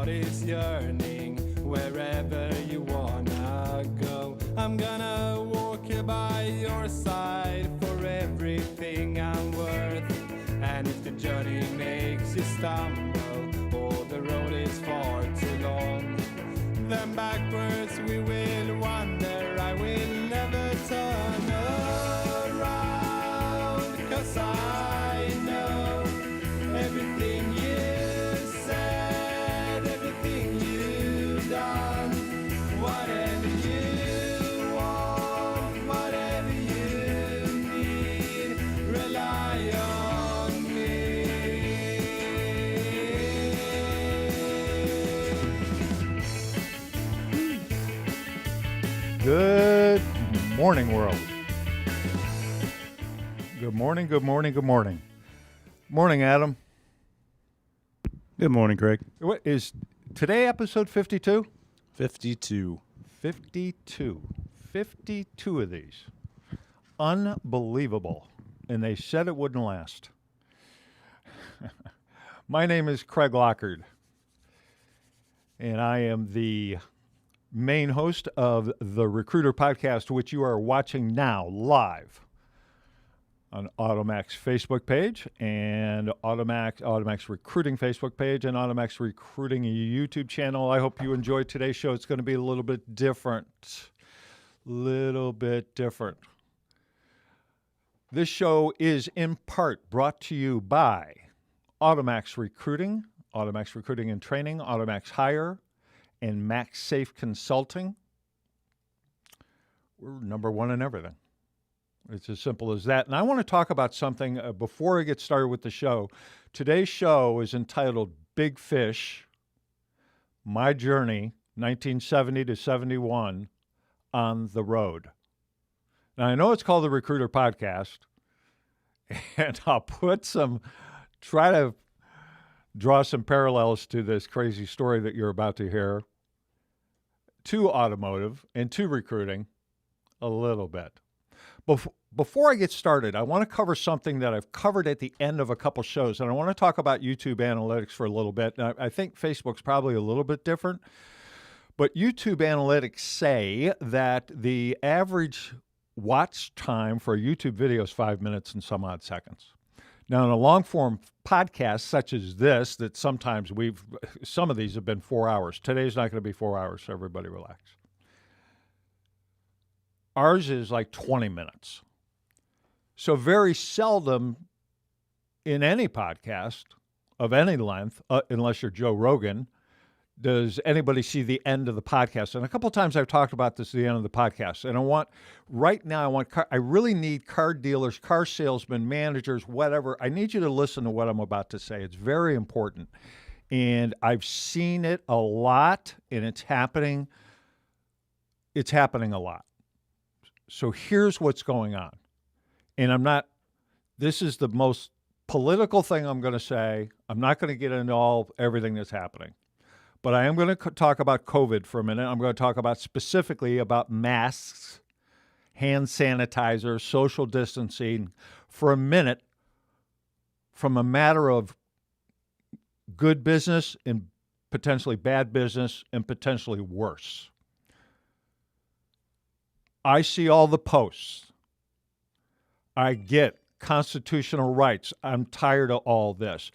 body's yearning wherever you wanna go. I'm gonna walk by your side for everything I'm worth. And if the journey makes you stumble or the road is far too long, then backwards we will wander. I will never turn around, 'cause I know everything you said, everything you've done, whatever you want, whatever you need, rely on me. Good morning, world. Good morning, good morning, good morning. Morning, Adam. Good morning, Craig. What is today episode 52? 52. 52. 52 of these. Unbelievable. And they said it wouldn't last. My name is Craig Lockard, and I am the main host of the Recruiter Podcast, which you are watching now live on Automax Facebook page and Automax Recruiting Facebook page and Automax Recruiting YouTube channel. I hope you enjoyed today's show. It's going to be a little bit different. This show is in part brought to you by Automax Recruiting and Training, Automax Hire, and MaxSafe Consulting. We're number one in everything. It's as simple as that. And I want to talk about something before I get started with the show. Today's show is entitled Big Fish, My Journey, 1970 to 71, on the Road. Now, I know it's called the Recruiter Podcast, and I'll try to draw some parallels to this crazy story that you're about to hear, to automotive and to recruiting a little bit. Before I get started, I want to cover something that I've covered at the end of a couple shows, and I want to talk about YouTube analytics for a little bit. Now, I think Facebook's probably a little bit different, but YouTube analytics say that the average watch time for a YouTube video is 5 minutes and some odd seconds. Now, in a long-form podcast such as this, that sometimes some of these have been 4 hours. Today's not going to be 4 hours, so everybody relax. Ours is like 20 minutes. So very seldom in any podcast of any length, unless you're Joe Rogan, does anybody see the end of the podcast. And a couple of times I've talked about this at the end of the podcast. And I really need car dealers, car salesmen, managers, whatever. I need you to listen to what I'm about to say. It's very important. And I've seen it a lot, and it's happening. It's happening a lot. So here's what's going on. And this is the most political thing I'm going to say. I'm not going to get into everything that's happening. But I am going to talk about COVID for a minute. I'm going to talk specifically about masks, hand sanitizer, social distancing for a minute, from a matter of good business and potentially bad business and potentially worse. I see all the posts. I get constitutional rights. I'm tired of all this.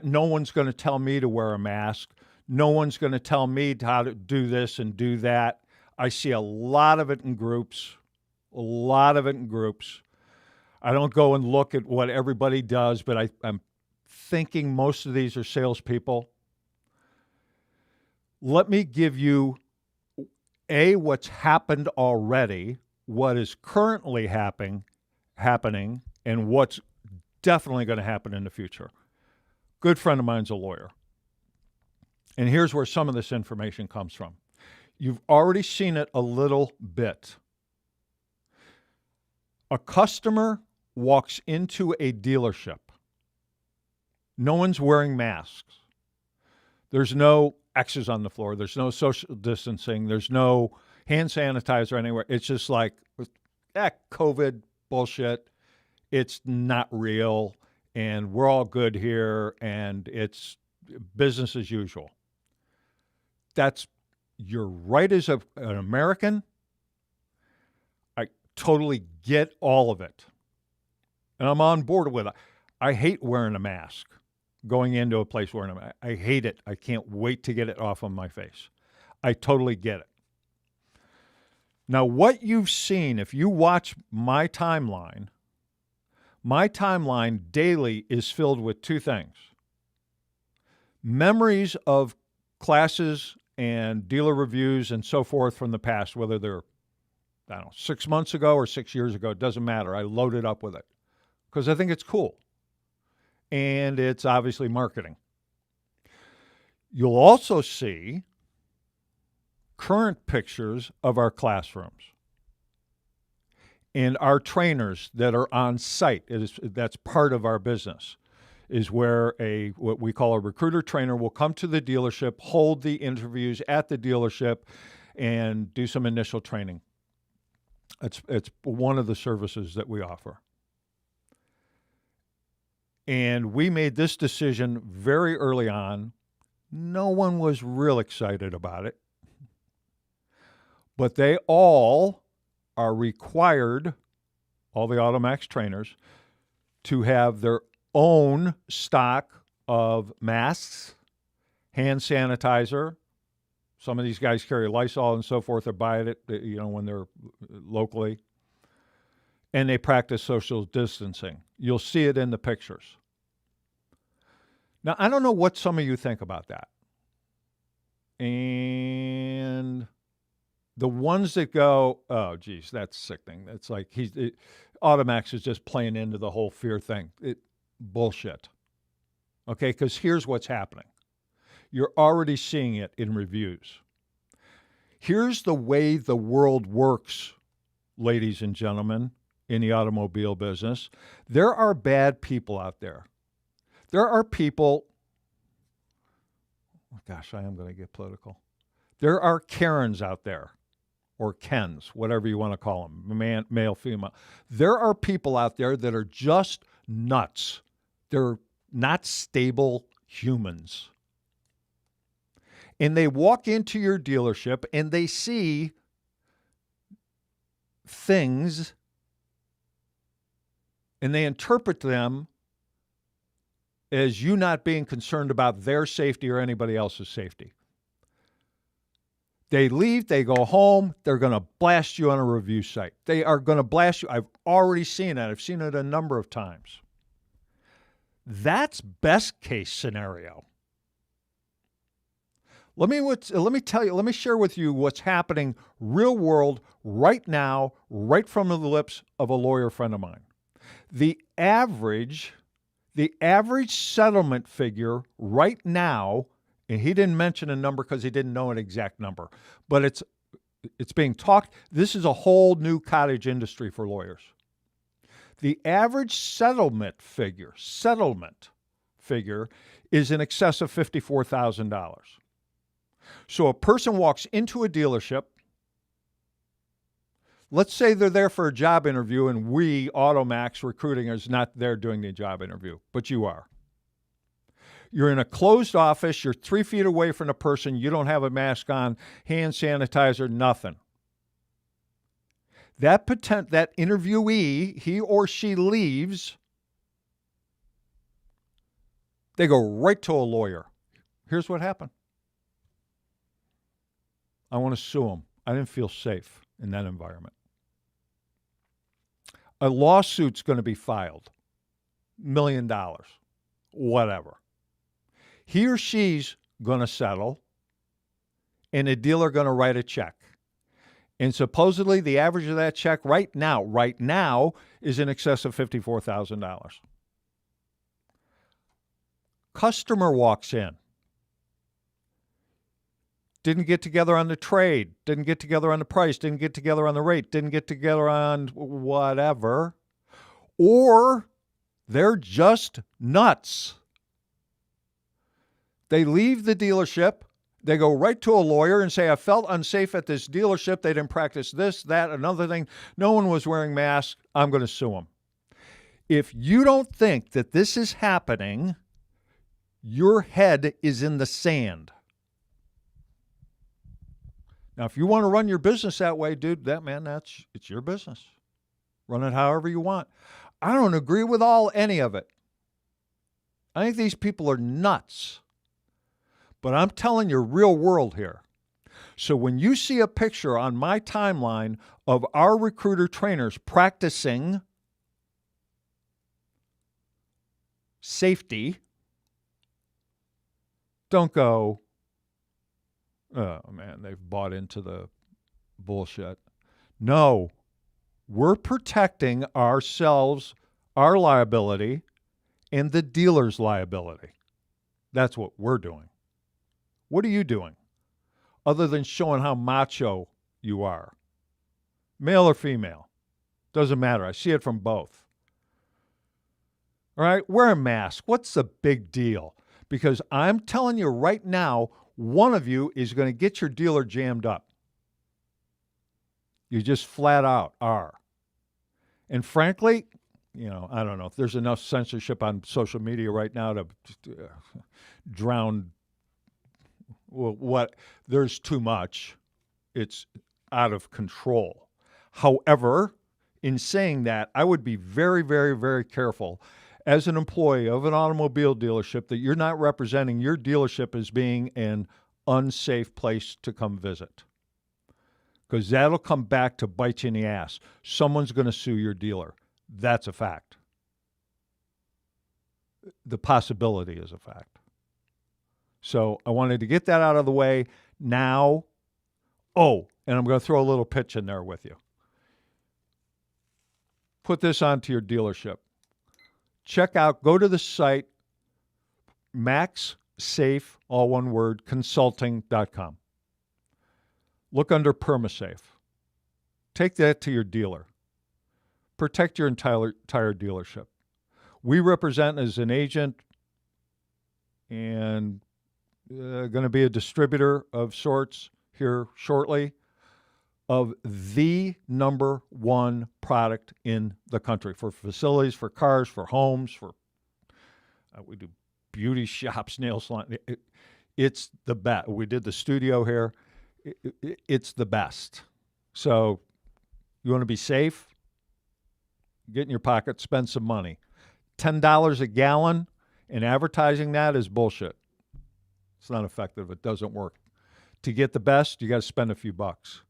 No one's going to tell me to wear a mask. No one's going to tell me how to do this and do that. I see a lot of it in groups, I don't go and look at what everybody does, but I'm thinking most of these are salespeople. Let me give you, what's happened already, what is currently happening, and what's definitely going to happen in the future. Good friend of mine's a lawyer. And here's where some of this information comes from. You've already seen it a little bit. A customer walks into a dealership. No one's wearing masks. There's no X's on the floor. There's no social distancing. There's no hand sanitizer anywhere. It's just like, COVID bullshit. It's not real. And we're all good here. And it's business as usual. That's your right as an American. I totally get all of it. And I'm on board with it. I hate wearing a mask, going into a place wearing a mask. I hate it. I can't wait to get it off of my face. I totally get it. Now, what you've seen, if you watch my timeline daily is filled with two things. Memories of classes and dealer reviews and so forth from the past, whether they're, 6 months ago or 6 years ago, it doesn't matter. I load it up with it because I think it's cool. And it's obviously marketing. You'll also see current pictures of our classrooms and our trainers that are on site. That's part of our business, is where what we call a recruiter trainer will come to the dealership, hold the interviews at the dealership, and do some initial training. It's one of the services that we offer. And we made this decision very early on. No one was real excited about it. But they all are required, all the Automax trainers, to have their own stock of masks, hand sanitizer. Some of these guys carry Lysol and so forth. They're buying it, when they're locally. And they practice social distancing. You'll see it in the pictures. Now, I don't know what some of you think about that. And the ones that go, oh, geez, that's sickening. It's like Automax is just playing into the whole fear thing. Bullshit. Okay, because here's what's happening. You're already seeing it in reviews. Here's the way the world works, ladies and gentlemen, in the automobile business. There are bad people out there. There are people, gosh, I am going to get political. There are Karens out there, or Kens, whatever you want to call them, male, female. There are people out there that are just nuts. They're not stable humans. And they walk into your dealership and they see things and they interpret them as you not being concerned about their safety or anybody else's safety. They leave, they go home, they're going to blast you on a review site. They are going to blast you. I've already seen it. I've seen it a number of times. That's best case scenario. Let me share with you what's happening real world right now, right from the lips of a lawyer friend of mine. The average settlement figure right now, and he didn't mention a number because he didn't know an exact number, but it's being talked. This is a whole new cottage industry for lawyers. The average settlement figure is in excess of $54,000. So a person walks into a dealership. Let's say they're there for a job interview and we, Automax Recruiting, is not there doing the job interview, but you are. You're in a closed office. You're 3 feet away from the person. You don't have a mask on, hand sanitizer, nothing. That interviewee, he or she leaves. They go right to a lawyer. Here's what happened. I want to sue them. I didn't feel safe in that environment. A lawsuit's going to be filed. $1 million. Whatever. He or she's going to settle, and a dealer going to write a check. And supposedly the average of that check right now, is in excess of $54,000. Customer walks in. Didn't get together on the trade, didn't get together on the price, didn't get together on the rate, didn't get together on whatever. Or they're just nuts. They leave the dealership, they go right to a lawyer and say, I felt unsafe at this dealership. They didn't practice this, that, another thing. No one was wearing masks. I'm going to sue them. If you don't think that this is happening, your head is in the sand. Now, if you want to run your business that way, dude, it's your business. Run it however you want. I don't agree with any of it. I think these people are nuts. But I'm telling you real world here. So when you see a picture on my timeline of our recruiter trainers practicing safety, don't go, oh man, they've bought into the bullshit. No, we're protecting ourselves, our liability, and the dealer's liability. That's what we're doing. What are you doing other than showing how macho you are? Male or female? Doesn't matter. I see it from both. All right, wear a mask. What's the big deal? Because I'm telling you right now, one of you is going to get your dealer jammed up. You just flat out are. And frankly, I don't know if there's enough censorship on social media right now to drown what there's too much. It's out of control. However, in saying that, I would be very, very, very careful as an employee of an automobile dealership that you're not representing your dealership as being an unsafe place to come visit. Because that'll come back to bite you in the ass. Someone's going to sue your dealer. That's a fact. The possibility is a fact. So I wanted to get that out of the way now. Oh, and I'm going to throw a little pitch in there with you. Put this onto your dealership. Go to the site, MaxSafe, all one word, consulting.com. Look under PermaSafe. Take that to your dealer. Protect your entire dealership. We represent as an agent and going to be a distributor of sorts here shortly of the number one product in the country for facilities, for cars, for homes, for we do beauty shops, nail salon. It's the best. We did the studio here. It's the best. So you want to be safe? Get in your pocket, spend some money. $10 a gallon and advertising that is bullshit. It's not effective. It doesn't work. To get the best, you got to spend a few bucks.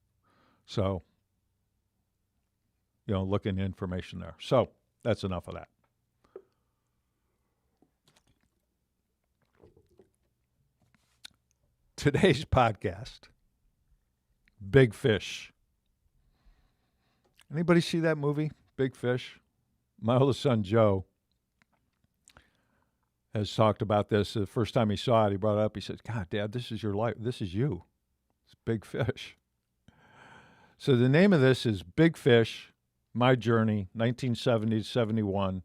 So, look in the information there. So that's enough of that. Today's podcast, Big Fish. Anybody see that movie, Big Fish? My oldest son, Joe, has talked about this. The first time he saw it, he brought it up. He said, God, Dad, this is your life. This is you. It's Big Fish. So the name of this is Big Fish, My Journey, 1970 to 71,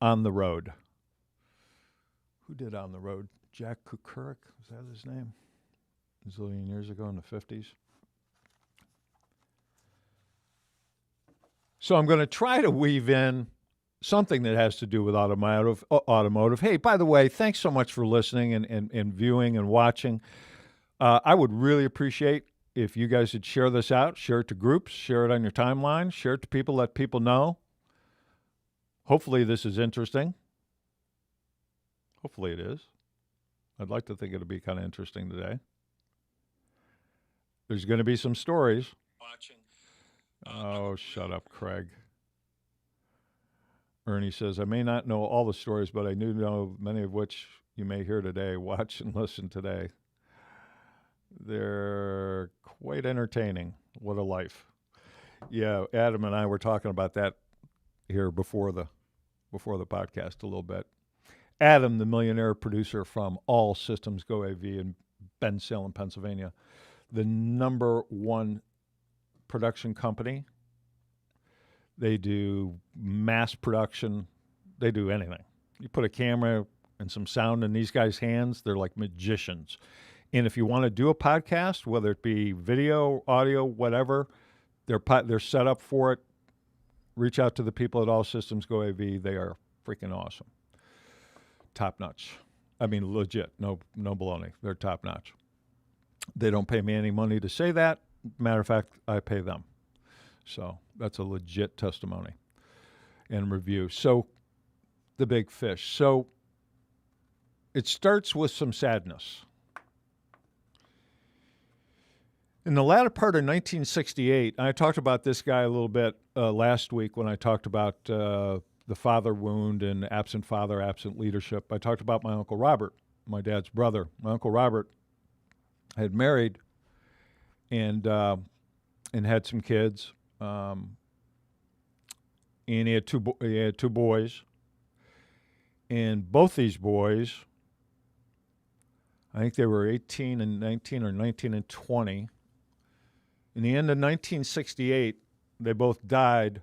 On the Road. Who did On the Road? Jack Kukurik, was that his name? A zillion years ago in the 50s. So I'm going to try to weave in something that has to do with automotive. Hey, by the way, thanks so much for listening and viewing and watching. I would really appreciate if you guys would share this out, share it to groups, share it on your timeline, share it to people, let people know. Hopefully this is interesting. Hopefully it is. I'd like to think it'll be kind of interesting today. There's going to be some stories. Oh, shut up, Craig. Ernie says, I may not know all the stories, but I do know many of which you may hear today. Watch and listen today. They're quite entertaining. What a life. Yeah, Adam and I were talking about that here before the podcast a little bit. Adam, the millionaire producer from All Systems Go AV in Bensalem, Pennsylvania, the number one production company. They do mass production. They do anything. You put a camera and some sound in these guys' hands, they're like magicians. And if you want to do a podcast, whether it be video, audio, whatever, they're set up for it. Reach out to the people at All Systems Go AV. They are freaking awesome. Top notch. I mean, legit. No baloney. They're top notch. They don't pay me any money to say that. Matter of fact, I pay them. So that's a legit testimony and review. So the big fish. So it starts with some sadness. In the latter part of 1968, I talked about this guy a little bit last week when I talked about the father wound and absent father, absent leadership. I talked about my Uncle Robert, my dad's brother. My Uncle Robert had married and had some kids, and he had two boys, and both these boys, I think they were 18 and 19 or 19 and 20. In the end of 1968, they both died.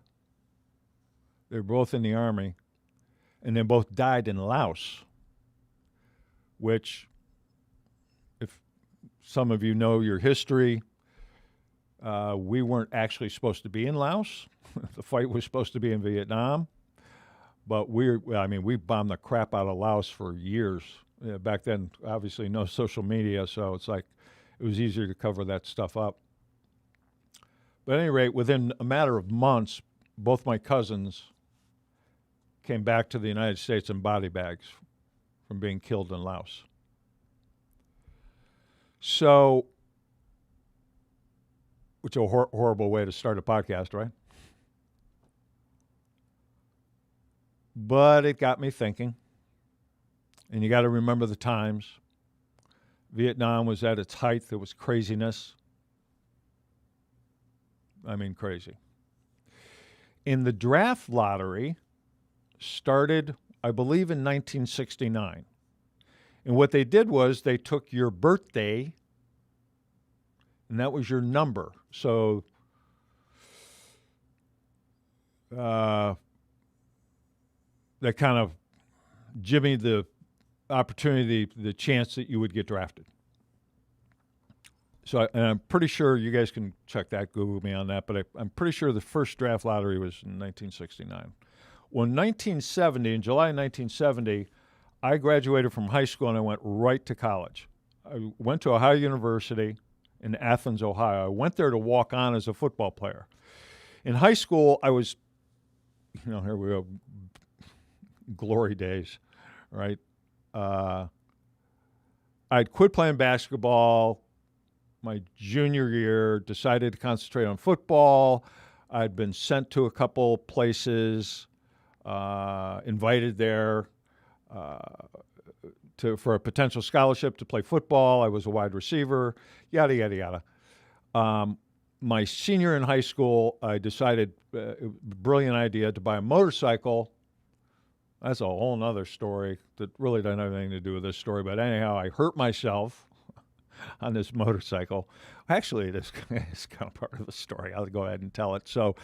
They were both in the Army, and they both died in Laos, which, if some of you know your history, we weren't actually supposed to be in Laos. The fight was supposed to be in Vietnam, but we bombed the crap out of Laos for years. Back then, obviously, no social media, so it's like it was easier to cover that stuff up. But at any rate, within a matter of months, both my cousins came back to the United States in body bags from being killed in Laos. So, which is a horrible way to start a podcast, right? But it got me thinking. And you got to remember the times. Vietnam was at its height. There was craziness. I mean, crazy. And the draft lottery started, I believe, in 1969. And what they did was they took your birthday, and that was your number. So that kind of jimmied the opportunity, the chance that you would get drafted. So I'm pretty sure you guys can check that, Google me on that, but I'm pretty sure the first draft lottery was in 1969. Well, in 1970, in July 1970, I graduated from high school and I went right to college. I went to Ohio University in Athens, Ohio. I went there to walk on as a football player. In high school, I was, here we go, glory days, right? I'd quit playing basketball my junior year, decided to concentrate on football. I'd been sent to a couple places, invited there for a potential scholarship to play football. I was a wide receiver, yada, yada, yada. My senior in high school, I decided, brilliant idea, to buy a motorcycle. That's a whole nother story that really doesn't have anything to do with this story. But anyhow, I hurt myself on this motorcycle. Actually, this is kind of part of the story. I'll go ahead and tell it. So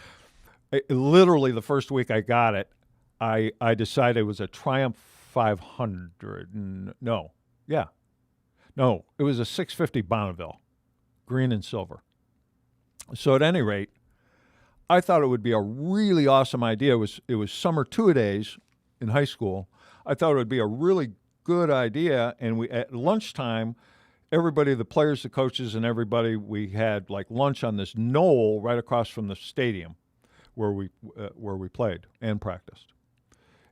literally the first week I got it, I decided it was a Triumph 500. No, it was a 650 Bonneville, green and silver. So at any rate, I thought it would be a really awesome idea. It was summer two-a-days in high school. I thought it would be a really good idea. And we, at lunchtime, everybody, the players, the coaches, and everybody, we had like lunch on this knoll right across from the stadium where we played and practiced.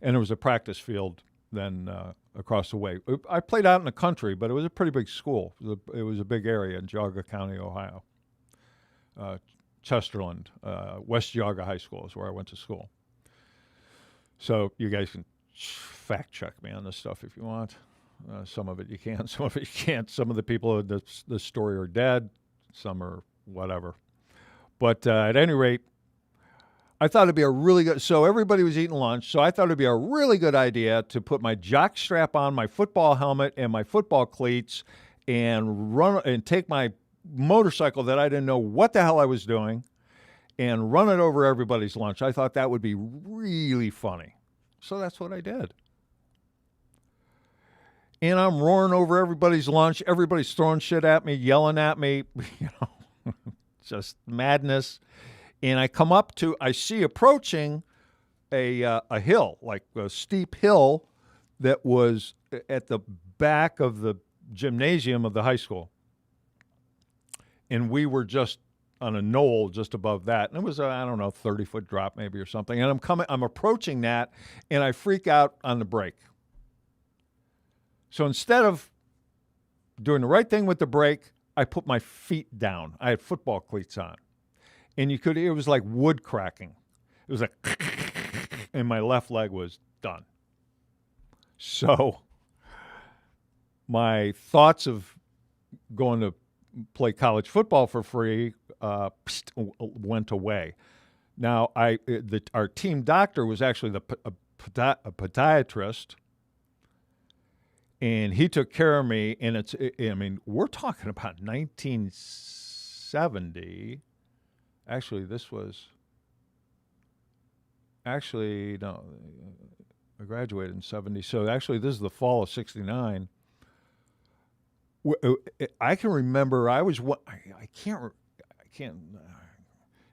And there was a practice field then across the way. I played out in the country, but it was a pretty big school. It was a big area in Geauga County, Ohio. Chesterland, West Geauga High School is where I went to school. So you guys can fact check me on this stuff if you want. Some of it you can, some of it you can't. Some of the people in this story are dead. Some are whatever. But at any rate, I thought it'd be a really good, so everybody was eating lunch, so I thought it'd be a really good idea to put my jock strap on, my football helmet, and my football cleats, and run and take my motorcycle that I didn't know what the hell I was doing, and run it over everybody's lunch. I thought that would be really funny. So that's what I did. And I'm roaring over everybody's lunch. Everybody's throwing shit at me, yelling at me, just madness. And I see approaching a hill, like a steep hill that was at the back of the gymnasium of the high school. and we were just on a knoll just above that, and it was a, I don't know, 30-foot drop maybe or something. And I'm approaching that, and I freak out on the brake. So instead of doing the right thing with the brake, I put my feet down. I had football cleats on, and it was like wood cracking. It was like, and my left leg was done. So my thoughts of going to play college football for free went away. Now, our team doctor was actually a podiatrist, and he took care of me. And we're talking about 1970. Actually, no, I graduated in 70. So actually, this is the fall of 69. I can remember I can't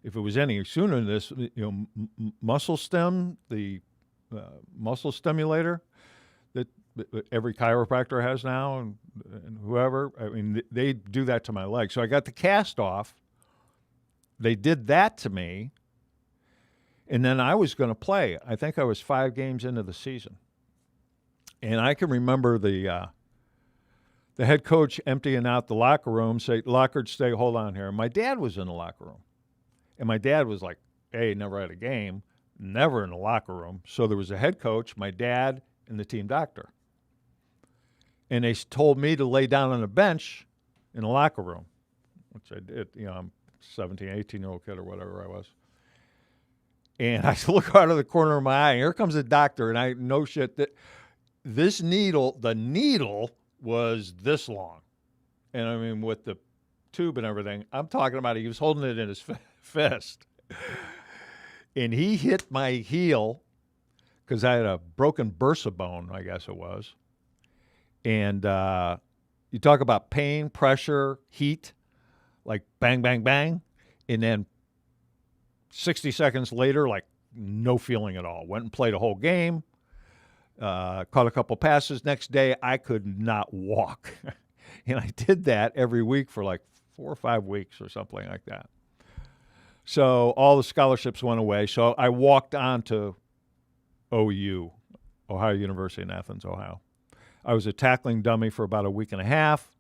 if it was any sooner than this, muscle stem, the muscle stimulator that every chiropractor has now, and whoever, they do that to my leg. So I got the cast off. They did that to me, and then I was going to play. I think I was 5 games into the season, and I can remember the head coach emptying out the locker room, say, "Lockard, stay, hold on here." And my dad was in the locker room. And my dad was like, hey, never had a game, never in the locker room. So there was a head coach, my dad, and the team doctor. And they told me to lay down on a bench in the locker room, which I did. I'm a 17, 18-year-old kid or whatever I was. And I look out of the corner of my eye, and here comes the doctor, and I know shit that the needle was this long. And with the tube and everything, I'm talking about he was holding it in his fist. And he hit my heel because I had a broken bursa bone, I guess it was. And you talk about pain, pressure, heat, like bang, bang, bang. And then 60 seconds later, like no feeling at all. Went and played a whole game. Caught a couple passes. Next day, I could not walk. And I did that every week for like 4 or 5 weeks or something like that. So all the scholarships went away. So I walked on to OU, Ohio University in Athens, Ohio. I was a tackling dummy for about a week and a half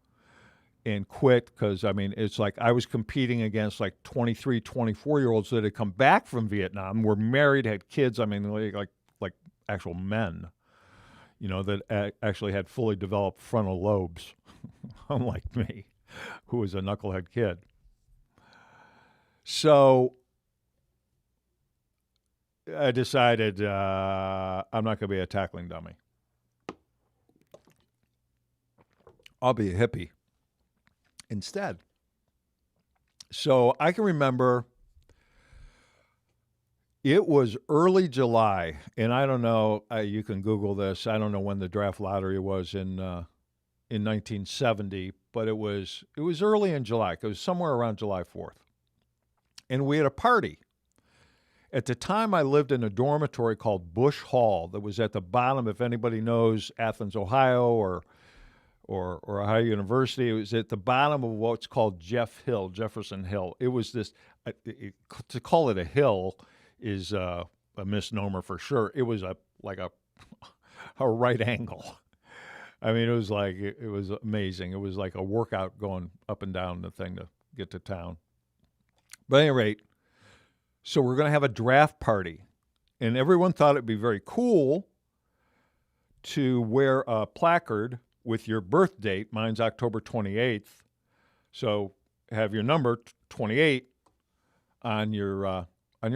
and quit because, it's like I was competing against like 23, 24-year-olds that had come back from Vietnam, were married, had kids, like actual men, that actually had fully developed frontal lobes, unlike me, who was a knucklehead kid. So I decided I'm not going to be a tackling dummy. I'll be a hippie instead. So I can remember it was early July, and I don't know, you can Google this. I don't know when the draft lottery was in 1970, but it was early in July. It was somewhere around July 4th. And we had a party. At the time, I lived in a dormitory called Bush Hall that was at the bottom, if anybody knows Athens, Ohio, or Ohio University. It was at the bottom of what's called Jefferson Hill. It was this, to call it a hill is a misnomer for sure. It was like a right angle. It was it was amazing. It was like a workout going up and down the thing to get to town. But at any rate, so we're going to have a draft party. And everyone thought it'd be very cool to wear a placard with your birth date. Mine's October 28th. So have your number 28 on your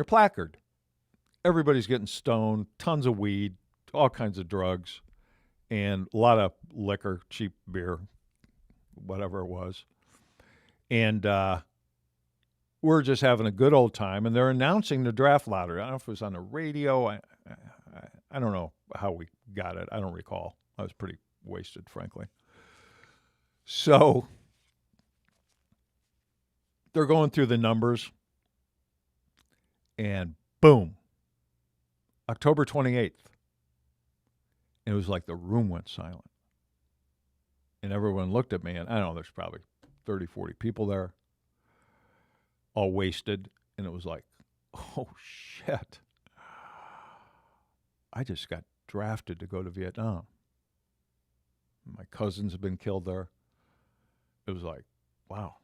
placard. Everybody's getting stoned, tons of weed, all kinds of drugs, and a lot of liquor, cheap beer, whatever it was. And we're just having a good old time, and they're announcing the draft lottery. I don't know if it was on the radio. I don't know how we got it. I don't recall. I was pretty wasted, frankly. So they're going through the numbers, and boom, October 28th. And it was like the room went silent. And everyone looked at me, and I don't know, there's probably 30, 40 people there. all wasted. And it was like, oh, shit. I just got drafted to go to Vietnam. My cousins have been killed there. It was like, wow.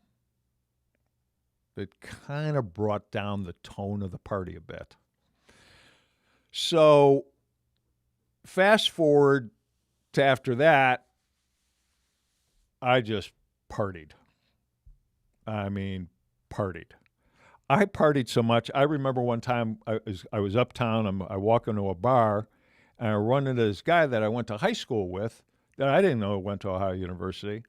It kind of brought down the tone of the party a bit. So fast forward to after that, I just partied. I mean, partied. I partied so much. I remember one time I was uptown. I walk into a bar, and I run into this guy that I went to high school with that I didn't know went to Ohio University.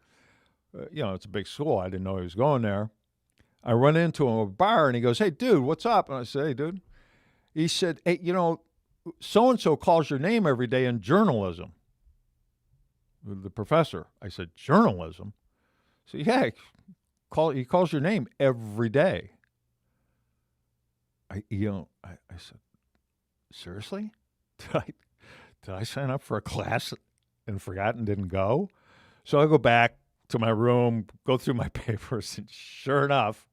It's a big school. I didn't know he was going there. I run into him at a bar, and he goes, "Hey, dude, what's up?" And I said, "Hey, dude." He said, "Hey, so-and-so calls your name every day in journalism." The professor. I said, "Journalism?" So yeah, he calls your name every day. I said, "Seriously? Did I sign up for a class and forgot and didn't go?" So I go back to my room, go through my papers, and sure enough,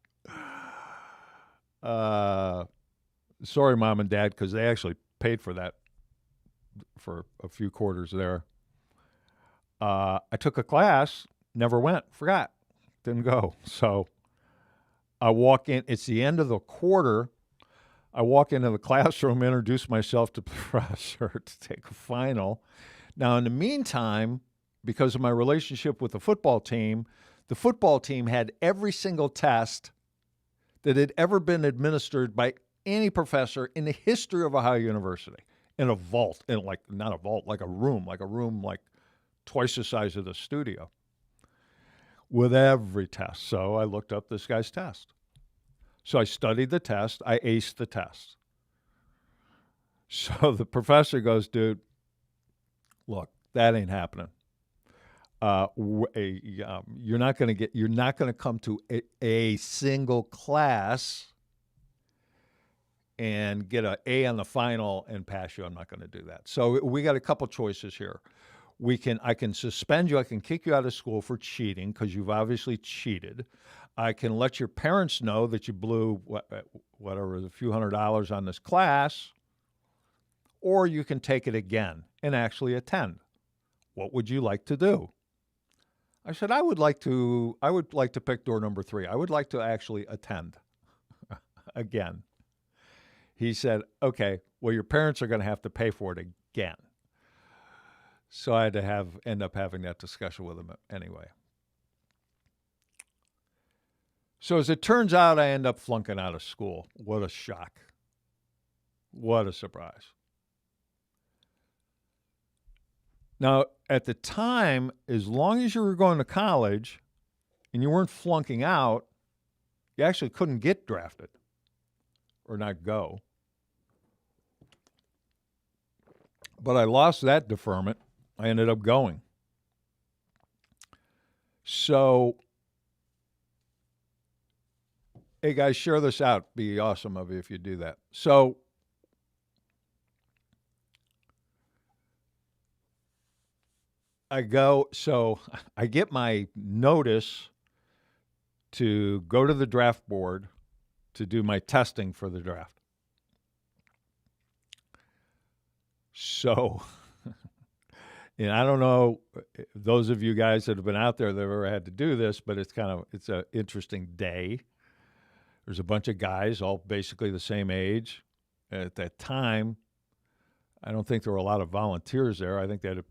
sorry, Mom and Dad, because they actually paid for that for a few quarters there. I took a class, never went, forgot, didn't go. So I walk in, it's the end of the quarter. I walk into the classroom, introduce myself to the professor to take a final. Now, in the meantime, because of my relationship with the football team had every single test that had ever been administered by any professor in the history of Ohio University in a vault, not a vault, like a room like twice the size of the studio with every test. So I looked up this guy's test. So I studied the test. I aced the test. So the professor goes, "Dude, look, that ain't happening. You're not going to come to a single class and get an A on the final and pass you. I'm not going to do that." So we got a couple choices here. I can suspend you. I can kick you out of school for cheating because you've obviously cheated. I can let your parents know that you blew whatever, a few $100s on this class, or you can take it again and actually attend. What would you like to do? I said, I would like to pick door number 3. I would like to actually attend again. He said, "Okay, well, your parents are going to have to pay for it again." So I had to end up having that discussion with him anyway. So as it turns out, I end up flunking out of school. What a shock. What a surprise. Now, at the time, as long as you were going to college and you weren't flunking out, you actually couldn't get drafted or not go. But I lost that deferment. I ended up going. So, hey guys, share this out. Be awesome of you if you do that. So, I get my notice to go to the draft board to do my testing for the draft. So, and I don't know those of you guys that have been out there that have ever had to do this, but it's an interesting day. There's a bunch of guys, all basically the same age. At that time, I don't think there were a lot of volunteers there. I think that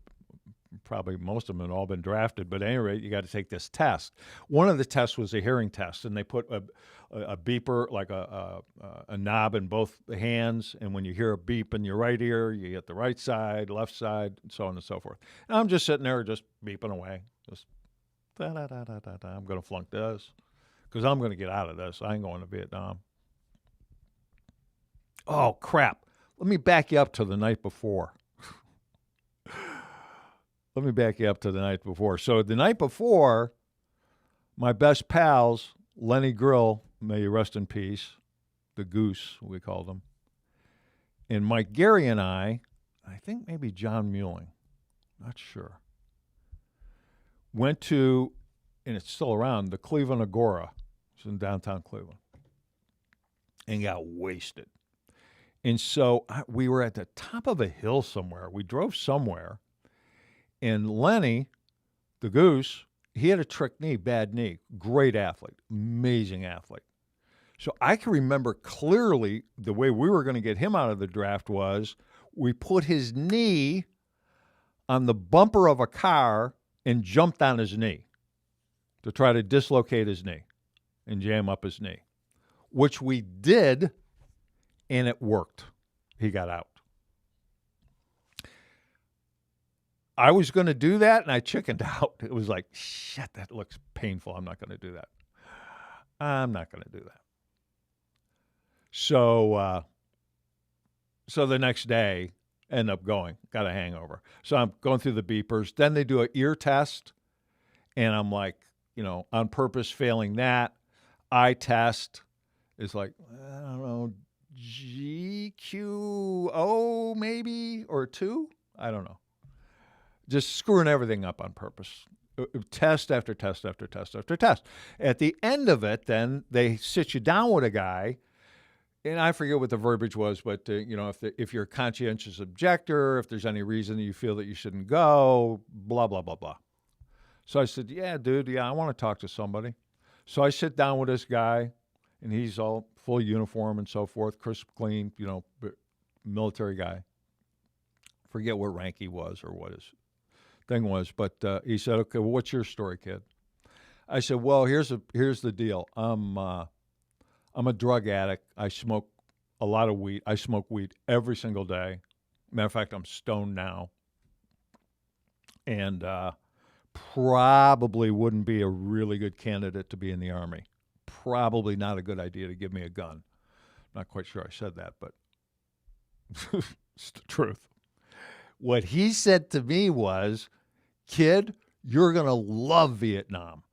probably most of them had all been drafted. But at any rate, you got to take this test. One of the tests was a hearing test, and they put a beeper, like a knob in both hands. And when you hear a beep in your right ear, you get the right side, left side, and so on and so forth. And I'm just sitting there just beeping away. Just da-da-da-da-da-da. I'm going to flunk this because I'm going to get out of this. I ain't going to Vietnam. Oh, crap. Let me back you up to the night before. So the night before, my best pals, Lenny Grill, may he rest in peace, the Goose, we called him, and Mike Gary and I think maybe John Muelling, not sure, went to, and it's still around, the Cleveland Agora. It's in downtown Cleveland. and got wasted. And so we were at the top of a hill somewhere. We drove somewhere, and Lenny, the goose, he had a trick knee, bad knee, great athlete, amazing athlete. So I can remember clearly the way we were going to get him out of the draft was we put his knee on the bumper of a car and jumped on his knee to try to dislocate his knee and jam up his knee, which we did, and it worked. He got out. I was going to do that, and I chickened out. It was like, shit, that looks painful. I'm not going to do that. I'm not going to do that. So the next day, end up going, got a hangover. So I'm going through the beepers. Then they do an ear test, and I'm like, on purpose failing that. Eye test is like, I don't know, GQO maybe, or 2? I don't know. Just screwing everything up on purpose. Test after test after test after test. At the end of it, then they sit you down with a guy, and I forget what the verbiage was, but if you're a conscientious objector, if there's any reason that you feel that you shouldn't go, blah blah blah blah. So I said, yeah, dude, I want to talk to somebody. So I sit down with this guy, and he's all full uniform and so forth, crisp, clean, military guy. Forget what rank he was or what his thing was, but he said, okay, well, what's your story, kid? I said, well, here's the deal. I'm a drug addict. I smoke a lot of weed. I smoke weed every single day. Matter of fact, I'm stoned now. And probably wouldn't be a really good candidate to be in the Army. Probably not a good idea to give me a gun. Not quite sure I said that, but it's the truth. What he said to me was, kid, you're going to love Vietnam.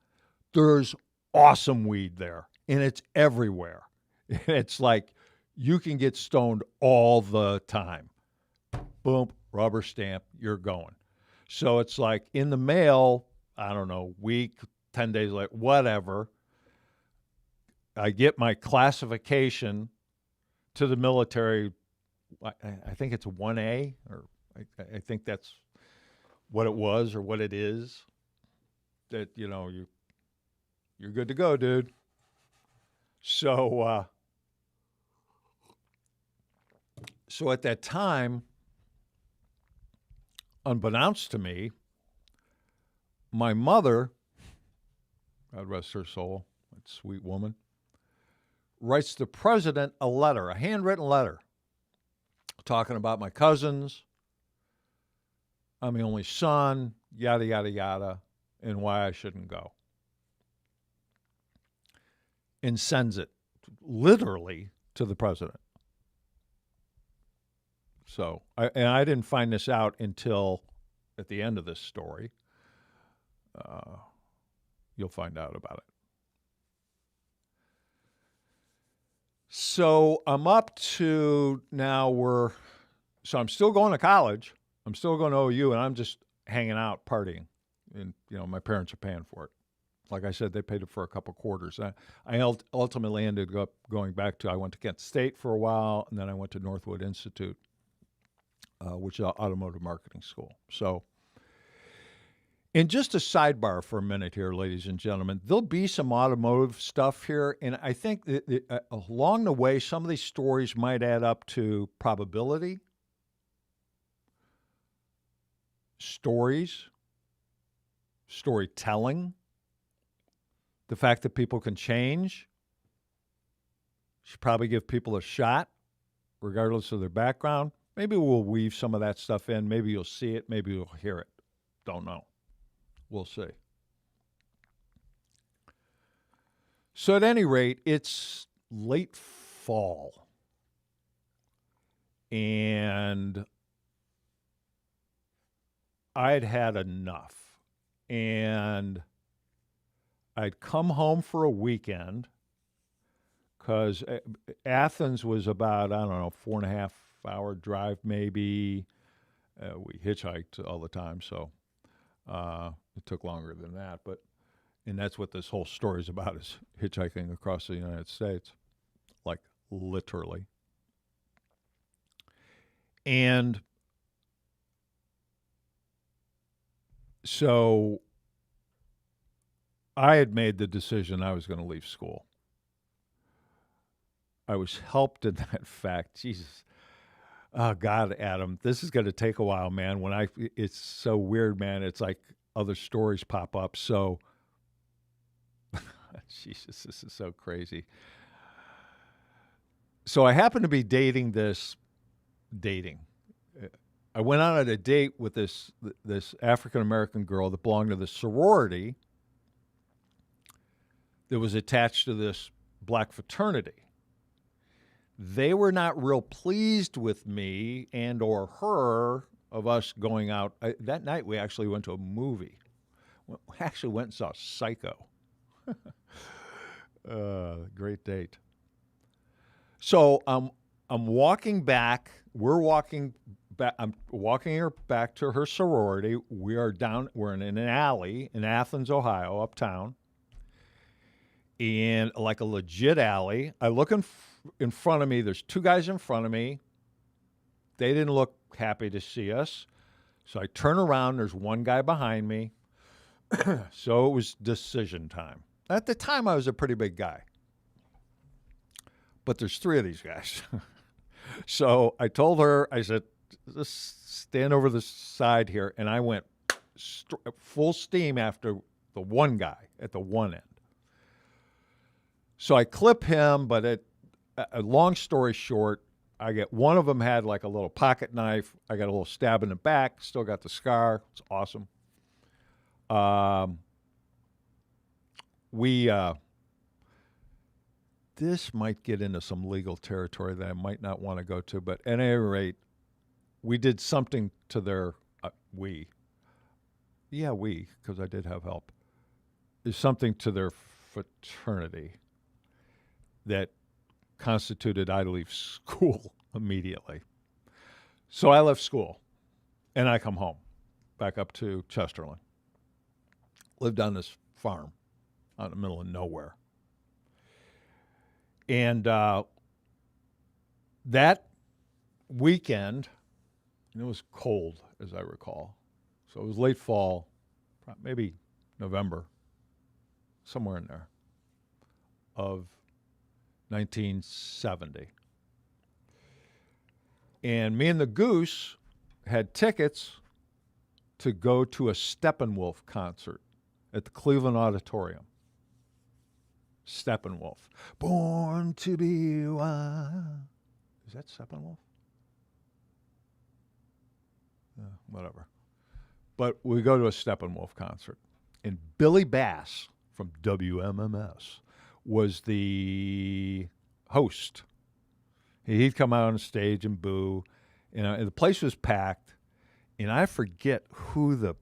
There's awesome weed there, and it's everywhere. It's like you can get stoned all the time. Boom, rubber stamp, you're going. So it's like in the mail, I don't know, week, 10 days later, whatever, I get my classification to the military. I think it's a 1A, or I think that's what it was or what it is, that, you're good to go, dude. So at that time, unbeknownst to me, my mother, God rest her soul, that sweet woman, writes the president a letter, a handwritten letter, talking about my cousins, I'm the only son, yada, yada, yada, and why I shouldn't go. And sends it literally to the president. So, I didn't find this out until at the end of this story. You'll find out about it. So I'm up to now so I'm still going to college. I'm still going to OU, and I'm just hanging out, partying. And, my parents are paying for it. Like I said, they paid it for a couple quarters. I ultimately ended up going back I went to Kent State for a while, and then I went to Northwood Institute, which is an automotive marketing school. So, and just a sidebar for a minute here, ladies and gentlemen, there'll be some automotive stuff here, and I think that along the way, some of these stories might add up to probability, storytelling, the fact that people can change. Should probably give people a shot, regardless of their background. Maybe we'll weave some of that stuff in. Maybe you'll see it. Maybe you'll hear it. Don't know. We'll see. So at any rate, it's late fall. And I'd had enough. And I'd come home for a weekend because Athens was about, 4.5-hour drive maybe. We hitchhiked all the time, so it took longer than that. And that's what this whole story is about, is hitchhiking across the United States, like literally. And so I had made the decision I was going to leave school. I was helped in that fact. Jesus. Oh God, Adam, this is going to take a while, man. It's so weird, man. It's like other stories pop up. So, Jesus, this is so crazy. So I happened to be dating. I went out on a date with this African American girl that belonged to the sorority that was attached to this black fraternity. They were not real pleased with me and or her of us going out. That night we actually went to a movie. We actually went and saw Psycho. Great date. So I'm walking back. We're walking back. I'm walking her back to her sorority. We're in an alley in Athens, Ohio, uptown. And like a legit alley. I look in front of me. There's two guys in front of me. They didn't look happy to see us. So I turn around. There's one guy behind me. So it was decision time. At the time, I was a pretty big guy. But there's three of these guys. So I told her, I said, just stand over the side here. And I went full steam after the one guy at the one end. So I clip him, but a long story short, one of them had like a little pocket knife. I got a little stab in the back, still got the scar. It's awesome. This might get into some legal territory that I might not want to go to, but at any rate, we did something to their, because I did have help, is something to their fraternity that constituted I leave school immediately. So I left school, and I come home, back up to Chesterland. Lived on this farm out in the middle of nowhere. And that weekend, and it was cold, as I recall. So it was late fall, maybe November, somewhere in there, of 1970. And me and the Goose had tickets to go to a Steppenwolf concert at the Cleveland Auditorium. Steppenwolf. Born to be wild. Is that Steppenwolf? Whatever. But we go to a Steppenwolf concert. And Billy Bass from WMMS was the host. He'd come out on stage and boo. And the place was packed. And I forget who the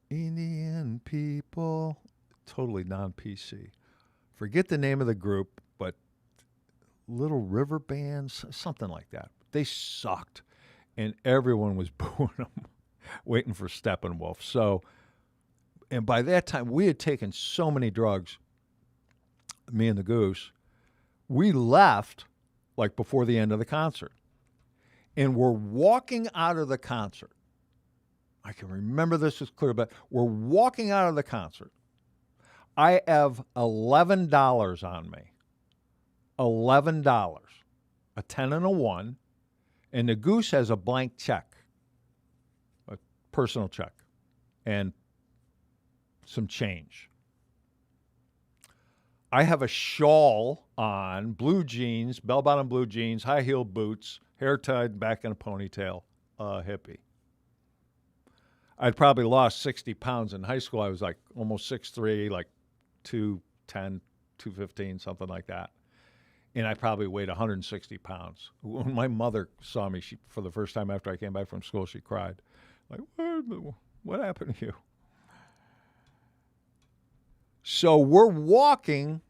Indian people, totally non-PC. Forget the name of the group, but Little River Bands, something like that. They sucked. And everyone was booing them, waiting for Steppenwolf. So, and by that time, we had taken so many drugs, me and the Goose, we left like before the end of the concert. And we're walking out of the concert. I can remember this as clear, but we're walking out of the concert. I have $11 on me. $11. A 10 and a 1. And the Goose has a blank check, a personal check, and some change. I have a shawl on, blue jeans, bell-bottom blue jeans, high-heel boots, hair tied back in a ponytail, hippie. I'd probably lost 60 pounds in high school. I was like almost 6'3", like 210, 215, something like that. And I probably weighed 160 pounds. When my mother saw me, for the first time after I came back from school, she cried. Like, what happened to you? So we're walking,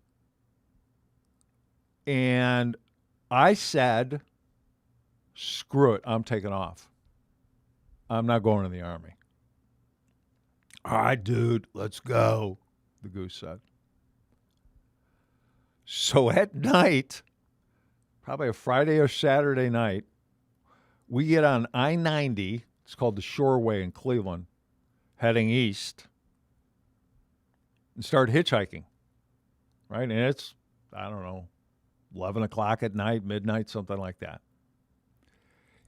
and I said, screw it, I'm taking off. I'm not going to the Army. All right, dude, let's go, the Goose said. So at night, probably a Friday or Saturday night, we get on I-90. It's called the Shoreway in Cleveland, heading east, and start hitchhiking, right? And it's, I don't know, 11 o'clock at night, midnight, something like that.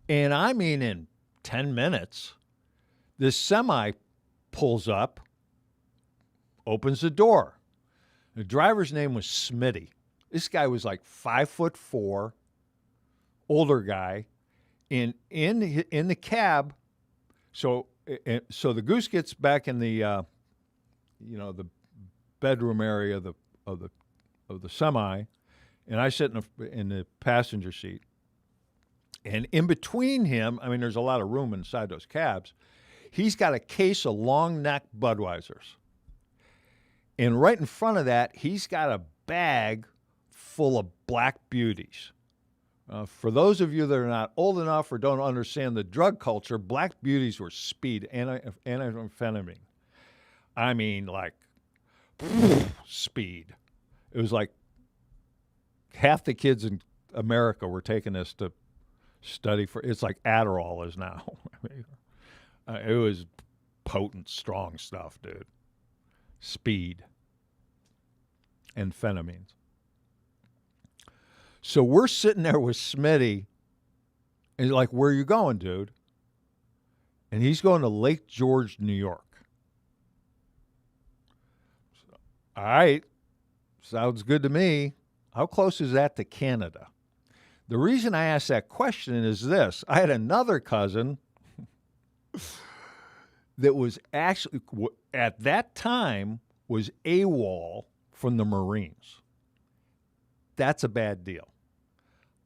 And I mean, in 10 minutes, this semi pulls up, opens the door. The driver's name was Smitty. This guy was like 5'4", older guy, in the cab. So the Goose gets back in the the bedroom area of the semi, and I sit in the passenger seat. And in between him, I mean, there's a lot of room inside those cabs. He's got a case of long neck Budweisers. And right in front of that, he's got a bag full of Black Beauties. For those of you that are not old enough or don't understand the drug culture, Black Beauties were speed, amphetamine. I mean, like, speed. It was like half the kids in America were taking this to study for. It's like Adderall is now. I mean, it was potent, strong stuff, dude. Speed. Amphetamines. So we're sitting there with Smitty, and he's like, where are you going, dude? And he's going to Lake George, New York. So, all right. Sounds good to me. How close is that to Canada? The reason I asked that question is this. I had another cousin that was actually, at that time, was AWOL from the Marines. That's a bad deal.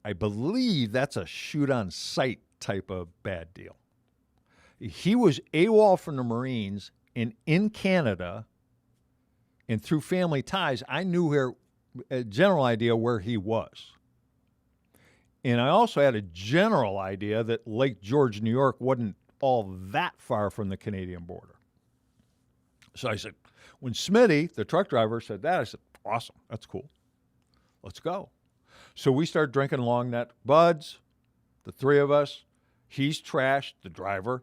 I believe that's a shoot-on-sight type of bad deal. He was AWOL from the Marines, and in Canada, and through family ties, I knew a general idea where he was. And I also had a general idea that Lake George, New York, wasn't all that far from the Canadian border. So I said, when Smitty, the truck driver, said that, I said, awesome, that's cool. Let's go. So we started drinking long neck buds, the three of us. He's trashed, the driver.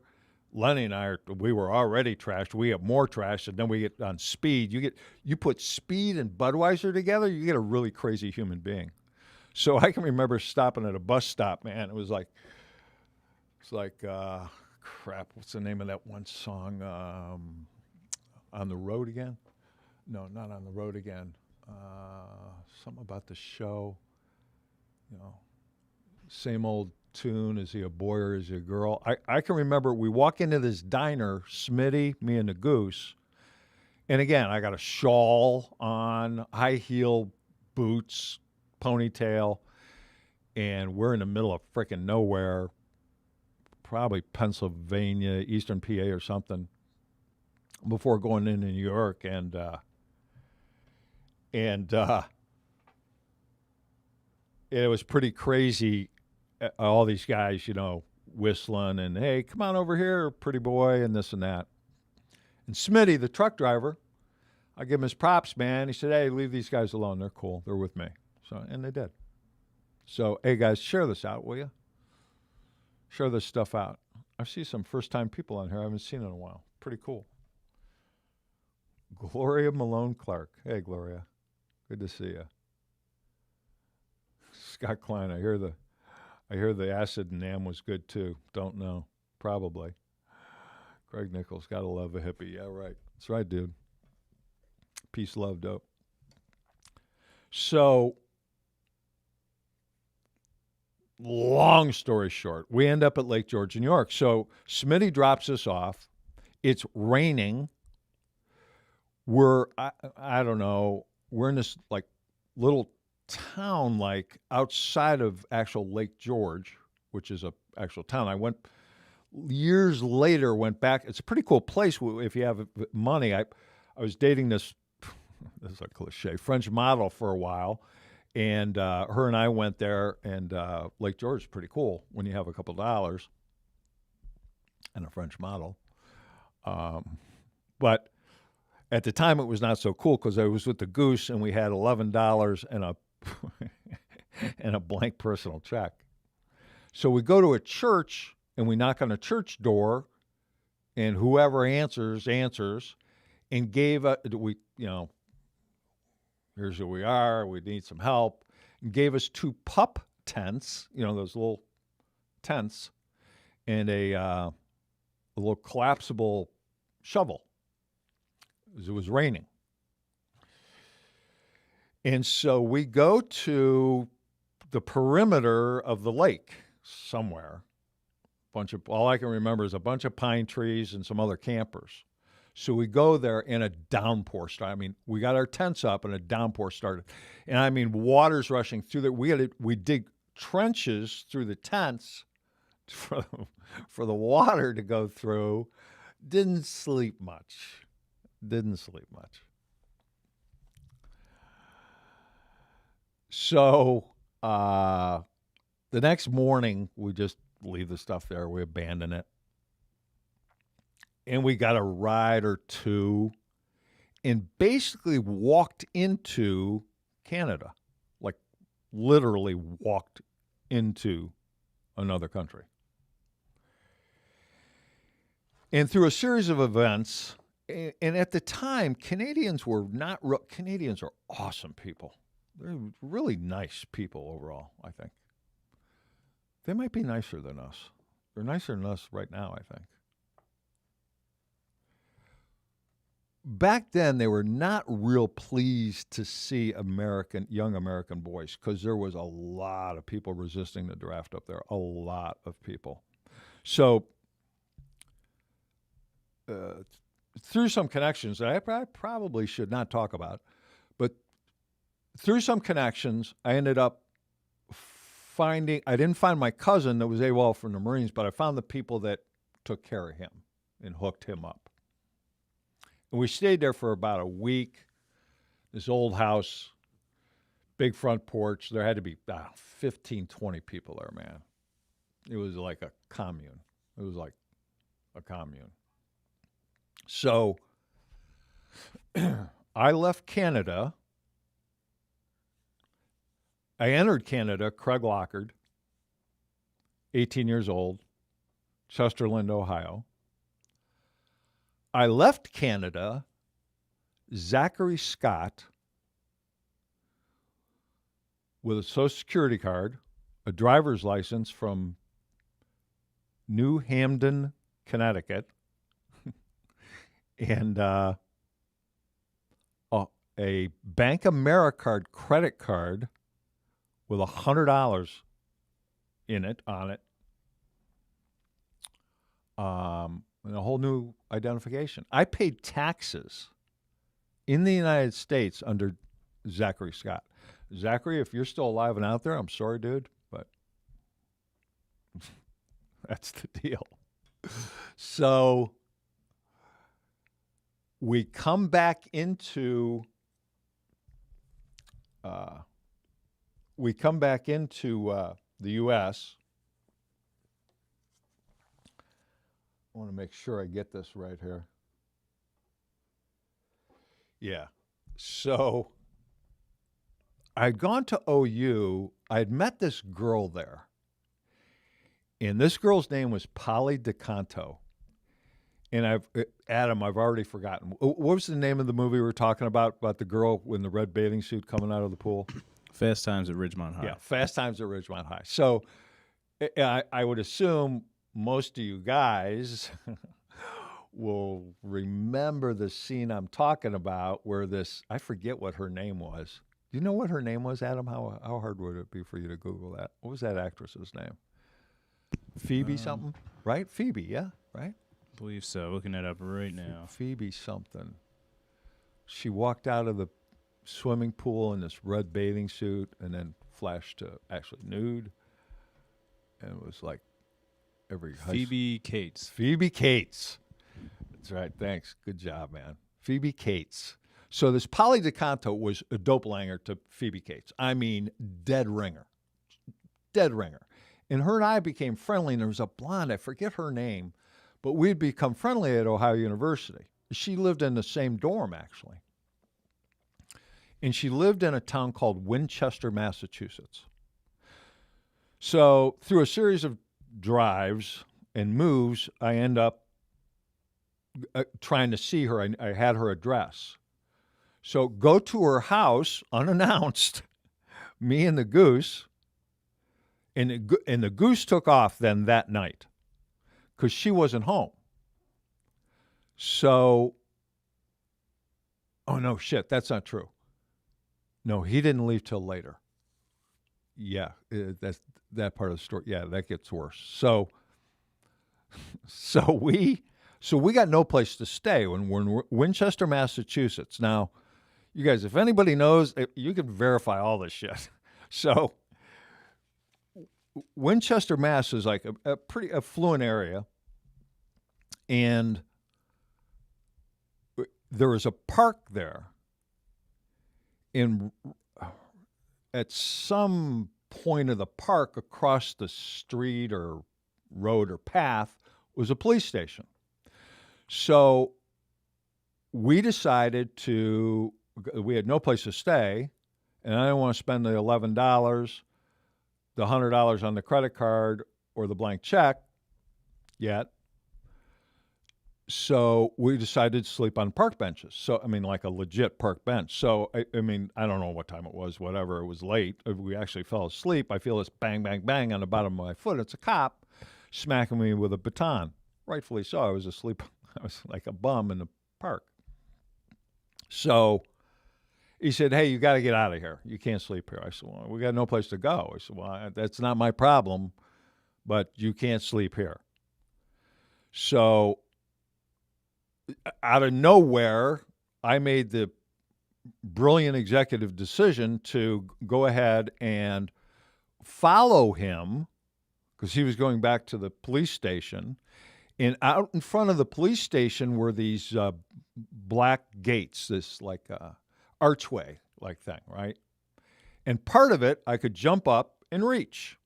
Lenny and I, we were already trashed. We have more trash, and then we get on speed. You put speed and Budweiser together, you get a really crazy human being. So I can remember stopping at a bus stop, man. It's like, crap, what's the name of that one song? On the Road Again? No, not On the Road Again. Something about the show, same old tune. Is he a boy or is he a girl? I can remember we walk into this diner, Smitty, me and the Goose. And again, I got a shawl on, high heel boots, ponytail, and we're in the middle of frickin' nowhere, probably Pennsylvania, Eastern PA or something, before going into New York. And it was pretty crazy. All these guys, whistling and, hey, come on over here, pretty boy, and this and that. And Smitty, the truck driver, I give him his props, man. He said, hey, leave these guys alone. They're cool. They're with me. So, and they did. So, hey, guys, share this out, will you? Share this stuff out. I see some first-time people on here I haven't seen in a while. Pretty cool. Gloria Malone Clark. Hey, Gloria. Good to see you. Scott Klein, I hear the acid and NAM was good too. Don't know. Probably. Craig Nichols, gotta love a hippie. Yeah, right. That's right, dude. Peace, love, dope. So, long story short, we end up at Lake George, New York. So Smitty drops us off. It's raining. I don't know, we're in this like little town like outside of actual Lake George, which is a actual town. I went years later, went back. It's a pretty cool place if you have money. I was dating this is a cliche, French model for a while, and her and I went there, and Lake George is pretty cool when you have a couple dollars and a French model. But At the time, it was not so cool because I was with the Goose and we had $11 and a and a blank personal check. So we go to a church and we knock on a church door, and whoever answers, and gave here's who we are. We need some help, and gave us 2 pup tents, those little tents, and a little collapsible shovel. It was raining. And so we go to the perimeter of the lake somewhere. All I can remember is a bunch of pine trees and some other campers. So we go there and a downpour started. I mean, we got our tents up and a downpour started. And I mean, water's rushing through there. We dig trenches through the tents for the water to go through. Didn't sleep much. So the next morning, we just leave the stuff there. We abandon it. And we got a ride or two and basically walked into Canada, like literally walked into another country. And through a series of events, and at the time, Canadians are awesome people. They're really nice people overall, I think. They might be nicer than us. They're nicer than us right now, I think. Back then, they were not real pleased to see young American boys because there was a lot of people resisting the draft up there, a lot of people. So through some connections that I probably should not talk about, but through some connections, I ended up I didn't find my cousin that was AWOL from the Marines, but I found the people that took care of him and hooked him up. And we stayed there for about a week. This old house, big front porch. There had to be 15, 20 people there, man. It was like a commune. So I left Canada. I entered Canada, Craig Lockard, 18 years old, Chesterland, Ohio. I left Canada, Zachary Scott, with a Social Security card, a driver's license from New Hampden, Connecticut, and a Bank Americard credit card with $100 on it, and a whole new identification. I paid taxes in the United States under Zachary Scott. Zachary, if you're still alive and out there, I'm sorry, dude, but that's the deal. So we come back into the U.S. I want to make sure I get this right here. Yeah. So I'd gone to OU. I'd met this girl there. And this girl's name was Polly DeCanto. And Adam, I've already forgotten. What was the name of the movie we were talking about the girl in the red bathing suit coming out of the pool? Fast Times at Ridgemont High. Yeah, Fast Times at Ridgemont High. So I would assume most of you guys will remember the scene I'm talking about where I forget what her name was. Do you know what her name was, Adam? How hard would it be for you to Google that? What was that actress's name? Phoebe something, right? Phoebe, yeah, right? I believe so. Looking it up right now. Phoebe something. She walked out of the swimming pool in this red bathing suit and then flashed to actually nude. And it was like Phoebe Cates. Phoebe Cates. That's right. Thanks. Good job, man. Phoebe Cates. So this Polly DeCanto was a doppelganger to Phoebe Cates. I mean, dead ringer. Dead ringer. And her and I became friendly, and there was a blonde, I forget her name, but we'd become friendly at Ohio University. she lived in the same dorm, actually. And she lived in a town called Winchester, Massachusetts. So through a series of drives and moves, I end up trying to see her. I had her address. So go to her house unannounced, me and the goose. And the goose took off then that night because she wasn't home. So, oh no, shit, that's not true. No, he didn't leave till later. Yeah, that's that part of the story. Yeah, that gets worse. So we got no place to stay when we're in Winchester, Massachusetts. Now, you guys, if anybody knows, you can verify all this shit. So Winchester, Mass is like a pretty affluent area, and there is a park there. At some point of the park, across the street or road or path, was a police station. So we decided we had no place to stay, and I didn't want to spend the $11, the $100 on the credit card, or the blank check yet. So we decided to sleep on park benches. So, I mean, like a legit park bench. So, I mean, I don't know what time it was, whatever. It was late. We actually fell asleep. I feel this bang, bang, bang on the bottom of my foot. It's a cop smacking me with a baton. Rightfully so. I was asleep. I was like a bum in the park. So he said, hey, you got to get out of here. You can't sleep here. I said, well, we got no place to go. I said, well, that's not my problem, but you can't sleep here. So out of nowhere, I made the brilliant executive decision to go ahead and follow him because he was going back to the police station. And out in front of the police station were these black gates, this like archway like thing, right? And part of it I could jump up and reach.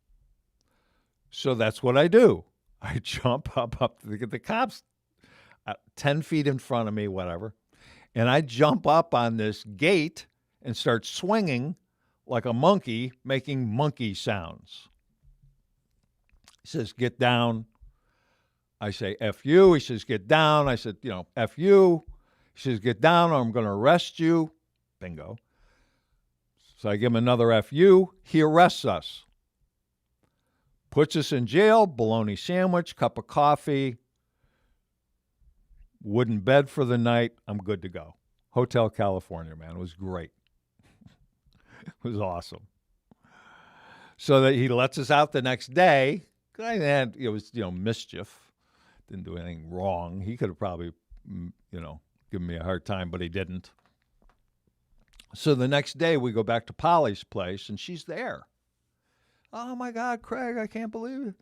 So that's what I do. I jump up the cops 10 feet in front of me, whatever. And I jump up on this gate and start swinging like a monkey, making monkey sounds. He says, get down. I say, F you. He says, get down. I said, F you. He says, get down or I'm going to arrest you. Bingo. So I give him another F you. He arrests us. Puts us in jail, bologna sandwich, cup of coffee, wooden bed for the night. I'm good to go. Hotel California, man. It was great. It was awesome. So that he lets us out the next day. It was, mischief. Didn't do anything wrong. He could have probably, given me a hard time, but he didn't. So the next day we go back to Polly's place and she's there. Oh my God, Craig, I can't believe it.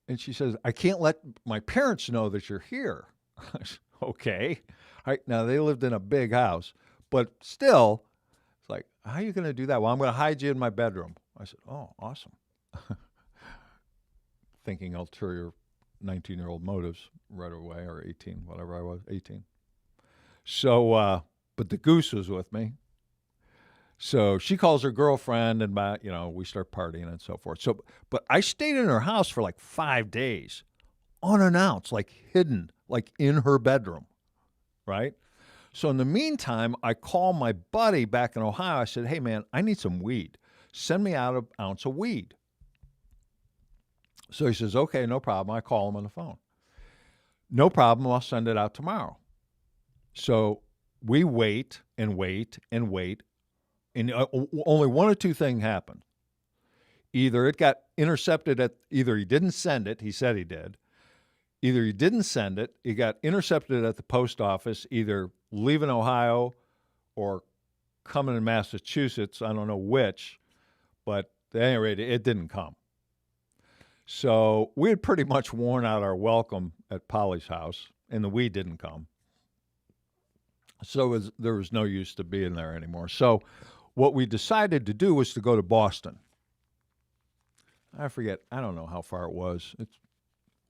And she says, I can't let my parents know that you're here. I said, okay. All right, now they lived in a big house, but still, it's like, how are you going to do that? Well, I'm going to hide you in my bedroom. I said, oh, awesome. Thinking ulterior 19-year-old motives right away, or 18, whatever I was, 18. So, but the goose was with me. So she calls her girlfriend and, we start partying and so forth. So, but I stayed in her house for like 5 days, unannounced, like hidden, like in her bedroom, right? So in the meantime, I call my buddy back in Ohio. I said, hey, man, I need some weed. Send me out an ounce of weed. So he says, okay, no problem. I call him on the phone. No problem. I'll send it out tomorrow. So we wait and wait and wait. And only one or two things happened. Either it got intercepted either he didn't send it, he said he did. Either he didn't send it, it got intercepted at the post office, either leaving Ohio or coming in Massachusetts, I don't know which, but at any rate, it didn't come. So we had pretty much worn out our welcome at Polly's house, and the weed didn't come. So there was no use to being there anymore. So what we decided to do was to go to Boston. I forget. I don't know how far it was. It's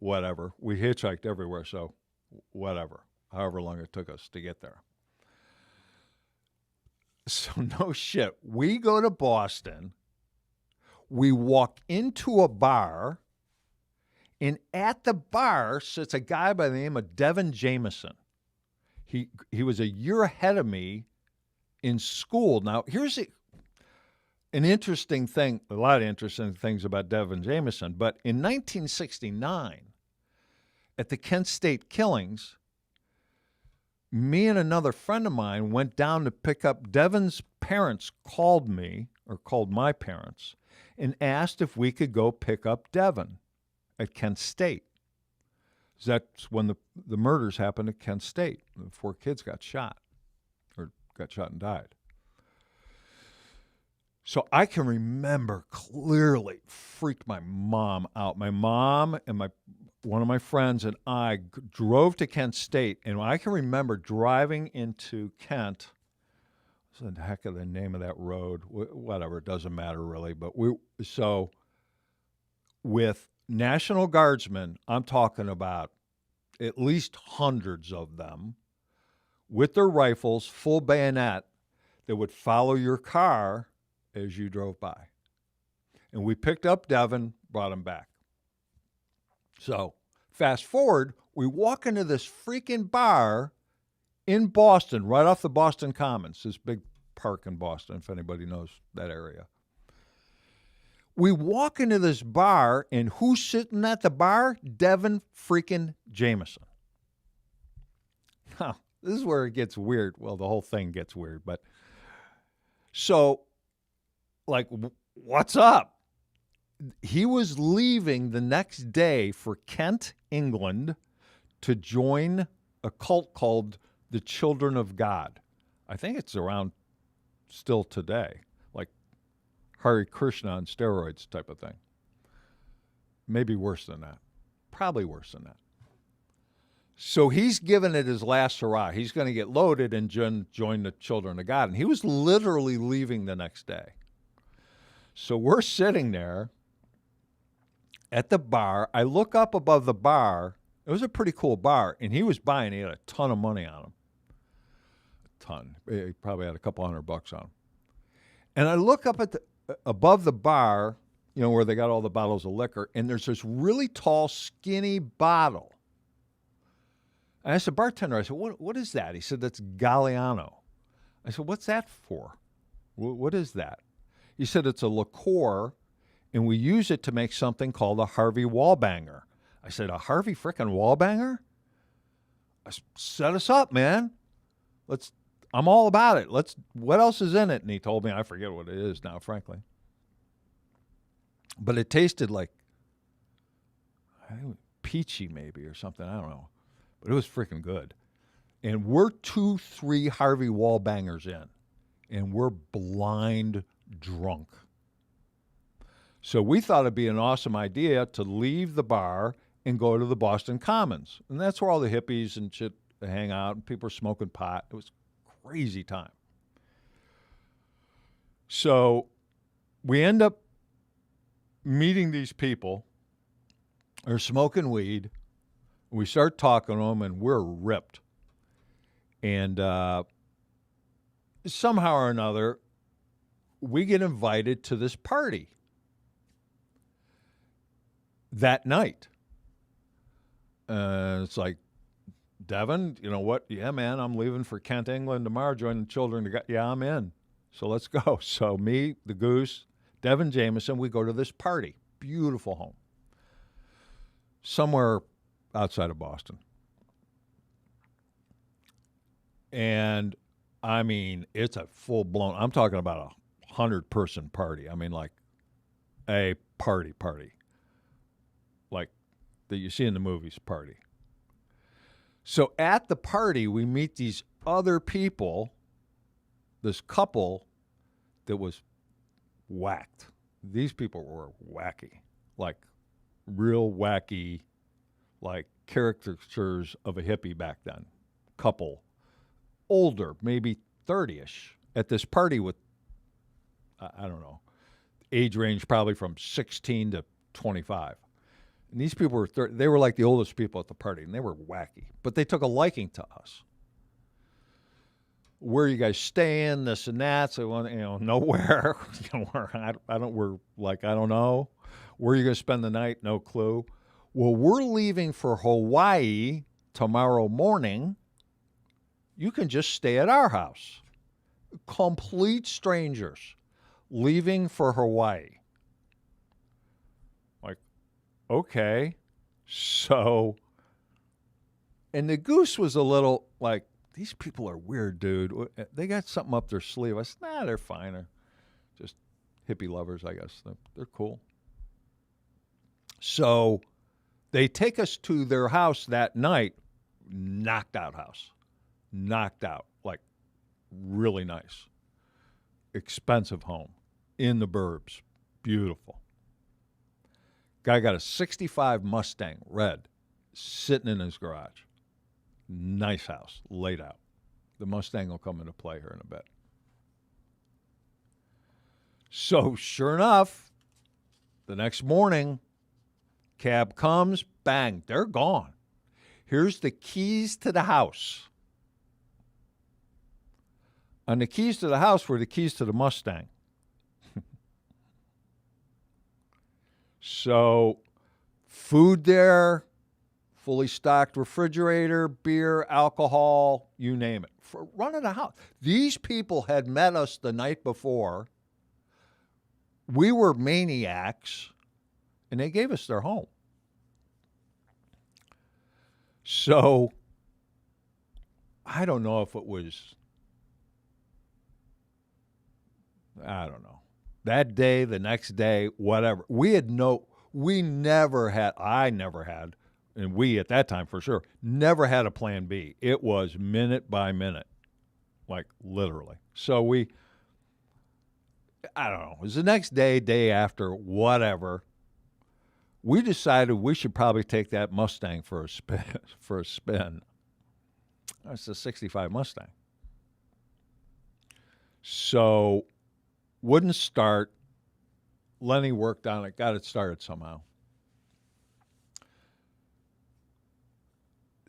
whatever. We hitchhiked everywhere, so whatever, however long it took us to get there. So no shit. We go to Boston. We walk into a bar, and at the bar sits a guy by the name of Devin Jameson. He was a year ahead of me in school. Now, here's an interesting thing, a lot of interesting things about Devin Jameson, but in 1969, at the Kent State killings, me and another friend of mine went down to pick up. Devin's parents called me, or called my parents, and asked if we could go pick up Devin at Kent State. That's when the murders happened at Kent State. The 4 kids got shot and died. So I can remember clearly, freaked my mom out. My mom and one of my friends and I drove to Kent State, and I can remember driving into Kent. What's the heck of the name of that road? Whatever, it doesn't matter really. But with National Guardsmen, I'm talking about at least hundreds of them with their rifles, full bayonet, that would follow your car as you drove by. And we picked up Devin, brought him back. So fast forward, we walk into this freaking bar in Boston, right off the Boston Commons, this big park in Boston, if anybody knows that area. We walk into this bar, and who's sitting at the bar? Devin freaking Jameson. Now, this is where it gets weird. Well, the whole thing gets weird, but so, like, what's up? He was leaving the next day for Kent, England, to join a cult called the Children of God. I think it's around still today, like Hare Krishna on steroids type of thing. Maybe worse than that. Probably worse than that. So he's giving it his last hurrah. He's going to get loaded and join the Children of God. And he was literally leaving the next day. So we're sitting there at the bar. I look up above the bar. It was a pretty cool bar. And he was buying. He had a ton of money on him. A ton. He probably had a couple $100 on him. And I look up at above the bar, you know, where they got all the bottles of liquor. And there's this really tall, skinny bottle. I asked the bartender, I said, what is that? He said, that's Galliano. I said, what's that for? What is that? He said, it's a liqueur, and we use it to make something called a Harvey Wallbanger. I said, a Harvey frickin' Wallbanger? Set us up, man. I'm all about it. What else is in it? And he told me, I forget what it is now, frankly. But it tasted like, I think peachy maybe or something, I don't know. But it was freaking good. And we're 2-3 Harvey Wallbangers in. And we're blind drunk. So we thought it'd be an awesome idea to leave the bar and go to the Boston Commons. And that's where all the hippies and shit hang out. And people are smoking pot. It was a crazy time. So we end up meeting these people. They're smoking weed. We start talking to them, and we're ripped. And somehow or another, we get invited to this party that night. It's like, Devin, you know what? Yeah, man, I'm leaving for Kent, England tomorrow, joining the Children of God. Yeah, I'm in. So let's go. So me, the Goose, Devin Jameson, we go to this party. Beautiful home. Somewhere outside of Boston. And I mean, it's a full-blown, I'm talking about 100-person party. I mean, like a party. Like that you see in the movies party. So at the party, we meet these other people, this couple that was whacked. These people were wacky, like real wacky, like caricatures of a hippie back then. Couple, older, maybe 30-ish, at this party with, I don't know, age range probably from 16 to 25. And these people were they were like the oldest people at the party, and they were wacky, but they took a liking to us. Where you guys staying? This and that. So nowhere. I don't know. Where are you going to spend the night? No clue. Well, we're leaving for Hawaii tomorrow morning. You can just stay at our house. Complete strangers leaving for Hawaii. Like, okay. So, and the goose was a little like, these people are weird, dude. They got something up their sleeve. I said, nah, they're fine. They're just hippie lovers, I guess. They're cool. So they take us to their house that night, knocked out house. Knocked out, like really nice. Expensive home in the burbs. Beautiful. Guy got a 65 Mustang, red, sitting in his garage. Nice house, laid out. The Mustang will come into play here in a bit. So sure enough, the next morning, cab comes, bang, they're gone. Here's the keys to the house. And the keys to the house were the keys to the Mustang. So, food there, fully stocked refrigerator, beer, alcohol, you name it. For running a house. These people had met us the night before. We were maniacs, and they gave us their home. So, I don't know if it was, I don't know. That day, the next day, whatever. I never had, and we at that time for sure, never had a plan B. It was minute by minute, like literally. So I don't know, it was the next day, day after, whatever. We decided we should probably take that Mustang for a spin. That's a 65 Mustang. So, wouldn't start. Lenny worked on it, got it started somehow.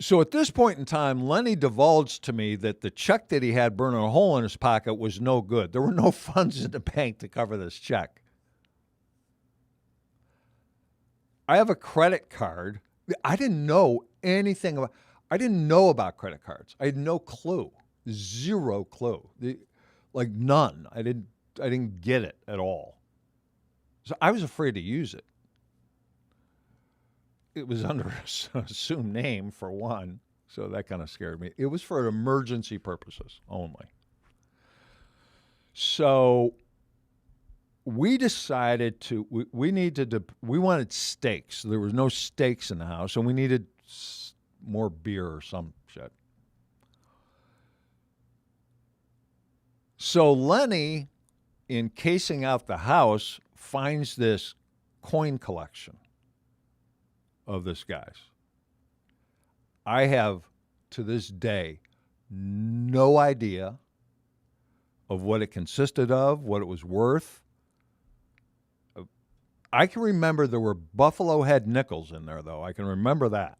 So at this point in time, Lenny divulged to me that the check that he had burning a hole in his pocket was no good. There were no funds in the bank to cover this check. I have a credit card. I didn't know anything about. I didn't know about credit cards. I had no clue, zero clue, like none. I didn't get it at all. So I was afraid to use it. It was under an assumed name for one, so that kind of scared me. It was for emergency purposes only. So we decided we wanted steaks. There was no steaks in the house, and we needed more beer or some shit. So Lenny, in casing out the house, finds this coin collection of this guy's. I have, to this day, no idea of what it consisted of, what it was worth. I can remember there were buffalo head nickels in there, though. I can remember that.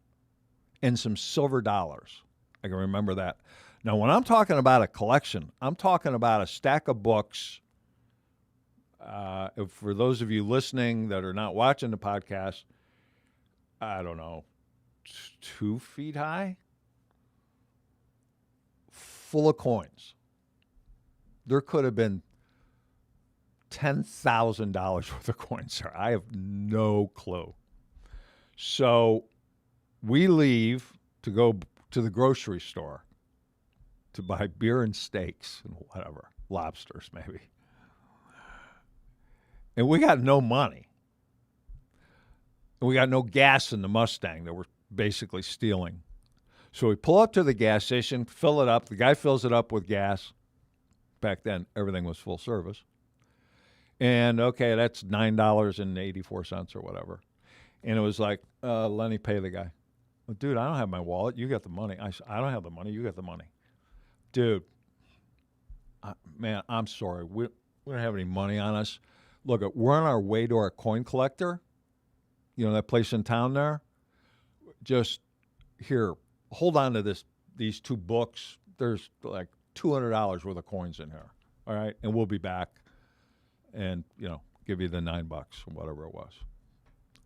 And some silver dollars. I can remember that. Now, when I'm talking about a collection, I'm talking about a stack of books. For those of you listening that are not watching the podcast, I don't know, 2 feet high, full of coins. There could have been $10,000 worth of coins there. I have no clue. So we leave to go to the grocery store to buy beer and steaks and whatever, lobsters maybe. And we got no money. And we got no gas in the Mustang that we're basically stealing. So we pull up to the gas station, fill it up. The guy fills it up with gas. Back then, everything was full service. And, okay, that's $9.84 or whatever. And it was like, Lenny, pay the guy. Well, dude, I don't have my wallet. You got the money. I don't have the money. You got the money. Dude, man, I'm sorry. We don't have any money on us. Look, we're on our way to our coin collector. that place in town there. Just here, hold on to these 2 books. There's like $200 worth of coins in here. All right, and we'll be back, and give you the $9 or whatever it was.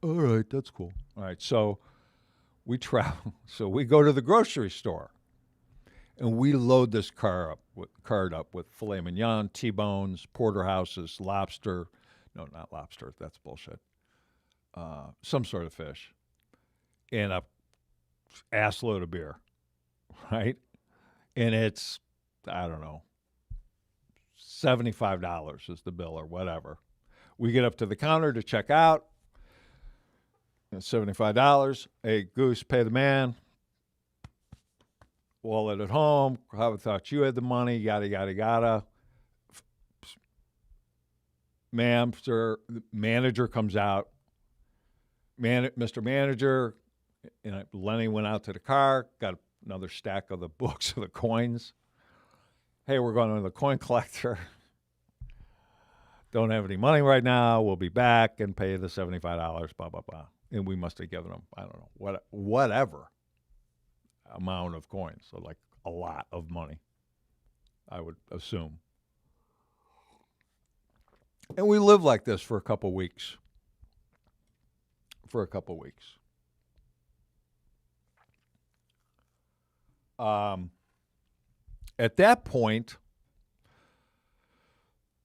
All right, that's cool. All right, so we travel. So we go to the grocery store, and we load this cart up with filet mignon, T-bones, porterhouses, lobster. No, not lobster. That's bullshit. Some sort of fish, and a ass load of beer, right? And it's, I don't know, $75 is the bill or whatever. We get up to the counter to check out. $75. Hey, Goose, pay the man. Wallet at home. I thought you had the money. Yada, yada, yada. Ma'am, sir, the manager comes out. Mr. Manager, Lenny went out to the car, got another stack of the books of the coins. Hey, we're going to the coin collector. Don't have any money right now. We'll be back and pay the $75, blah, blah, blah. And we must have given them, I don't know, whatever amount of coins. So like a lot of money, I would assume. And we lived like this for a couple weeks. At that point,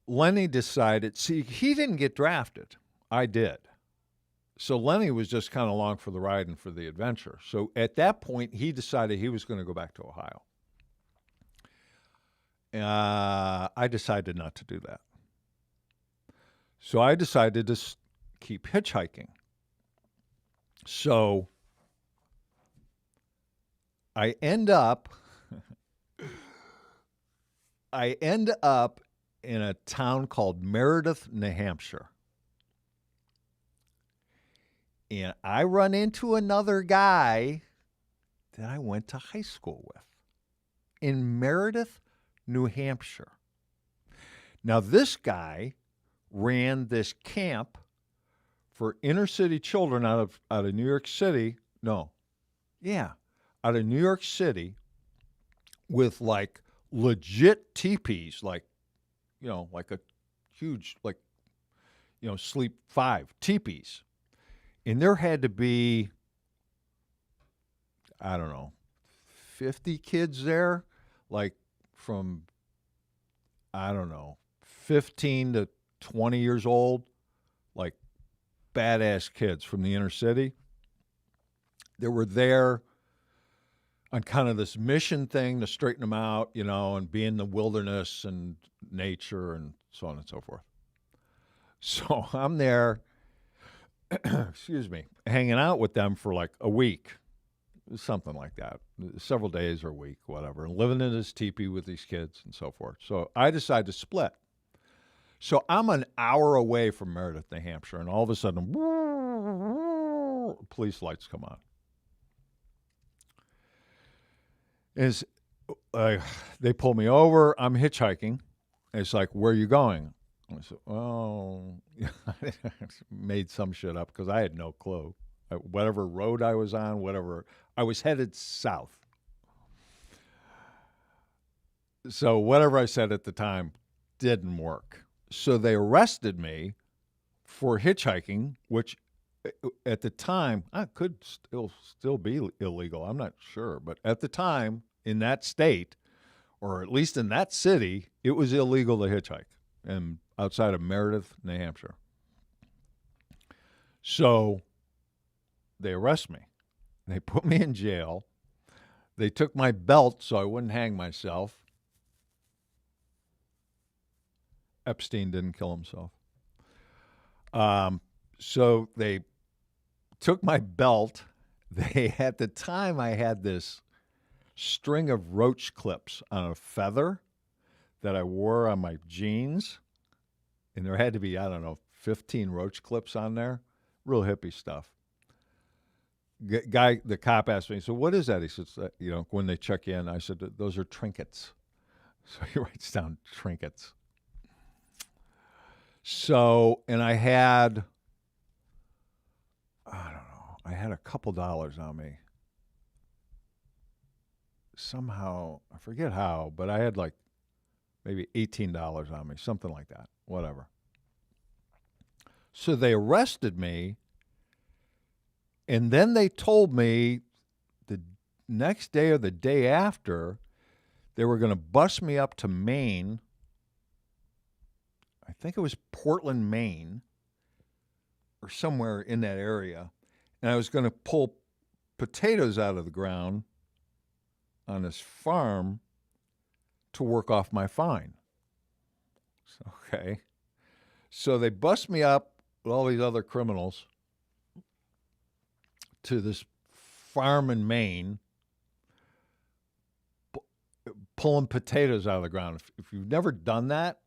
Lenny decided, see, he didn't get drafted. I did. So Lenny was just kind of along for the ride and for the adventure. So at that point, he decided he was going to go back to Ohio. I decided not to do that. So I decided to keep hitchhiking. So I end up in a town called Meredith, New Hampshire. And I run into another guy that I went to high school with in Meredith, New Hampshire. Now, this guy ran this camp for inner city children out of New York City. Out of New York City with like legit teepees, like a huge, sleep 5 teepees. And there had to be, I don't know, 50 kids there, like from, I don't know, 15 to 20 years old, like badass kids from the inner city. They were there on kind of this mission thing to straighten them out, and be in the wilderness and nature and so on and so forth. So I'm there, hanging out with them for like a week, something like that, several days or a week, whatever, and living in this teepee with these kids and so forth. So I decided to split. So I'm an hour away from Meredith, New Hampshire, and all of a sudden, police lights come on. They pull me over. I'm hitchhiking. It's like, where are you going? I said, well, made some shit up because I had no clue. Whatever road I was on, I was headed south. So whatever I said at the time didn't work. So they arrested me for hitchhiking, which at the time, I could still be illegal. I'm not sure. But at the time, in that state, or at least in that city, it was illegal to hitchhike. And outside of Meredith, New Hampshire. So they arrest me. They put me in jail. They took my belt so I wouldn't hang myself. Epstein didn't kill himself. So they took my belt. At the time, I had this string of roach clips on a feather that I wore on my jeans. And there had to be, 15 roach clips on there. Real hippie stuff. The cop asked me, so what is that? He says, when they check you in, I said, those are trinkets. So he writes down trinkets. So, and I had, I had a couple dollars on me. Somehow, I forget how, but I had like maybe $18 on me, something like that, whatever. So they arrested me, and then they told me the next day or the day after they were going to bus me up to Maine. I think it was Portland, Maine, or somewhere in that area, and I was going to pull potatoes out of the ground on this farm to work off my fine. Okay. So they bust me up with all these other criminals to this farm in Maine, pulling potatoes out of the ground. If you've never done that,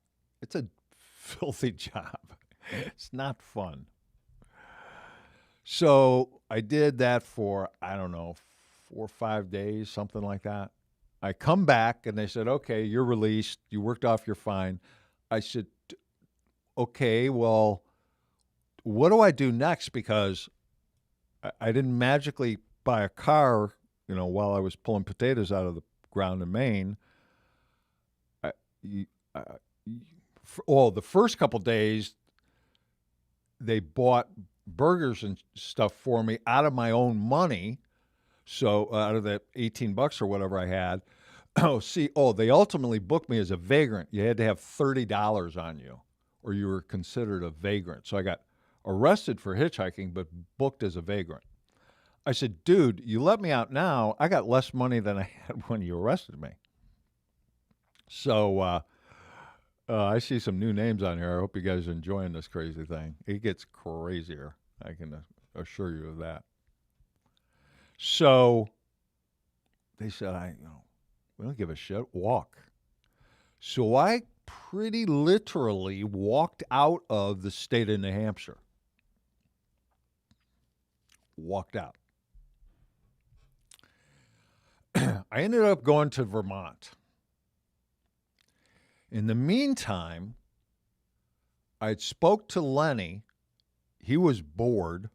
it's a filthy job. It's not fun. So I did that for, I don't know, 4 or 5 days, something like that. I come back and they said, okay, you're released. You worked off your fine. I said, okay, well, what do I do next? Because I didn't magically buy a car, while I was pulling potatoes out of the ground in Maine. The first couple days, they bought burgers and stuff for me out of my own money. So out of that $18 or whatever I had. They ultimately booked me as a vagrant. You had to have $30 on you or you were considered a vagrant. So I got arrested for hitchhiking, but booked as a vagrant. I said, dude, you let me out now. I got less money than I had when you arrested me. So I see some new names on here. I hope you guys are enjoying this crazy thing. It gets crazier. I can assure you of that. So they said, we don't give a shit. Walk. So I pretty literally walked out of the state of New Hampshire. Walked out. I ended up going to Vermont. In the meantime, I spoke to Lenny. He was bored.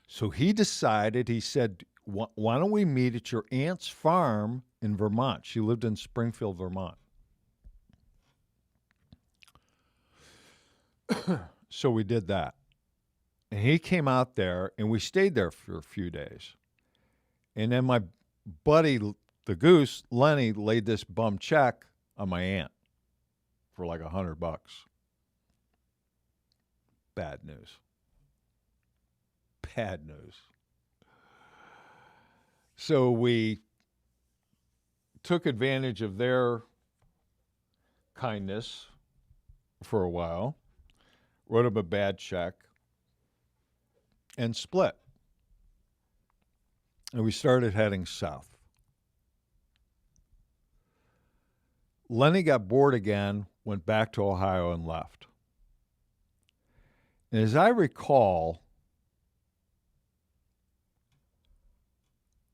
So he said, why don't we meet at your aunt's farm in Vermont? She lived in Springfield, Vermont. So we did that. And he came out there, and we stayed there for a few days. And then my buddy, the goose, Lenny, laid this bum check on my aunt for like $100. Bad news. Bad news. So we took advantage of their kindness for a while, wrote him a bad check, and split. And we started heading south. Lenny got bored again, went back to Ohio, and left. And as I recall,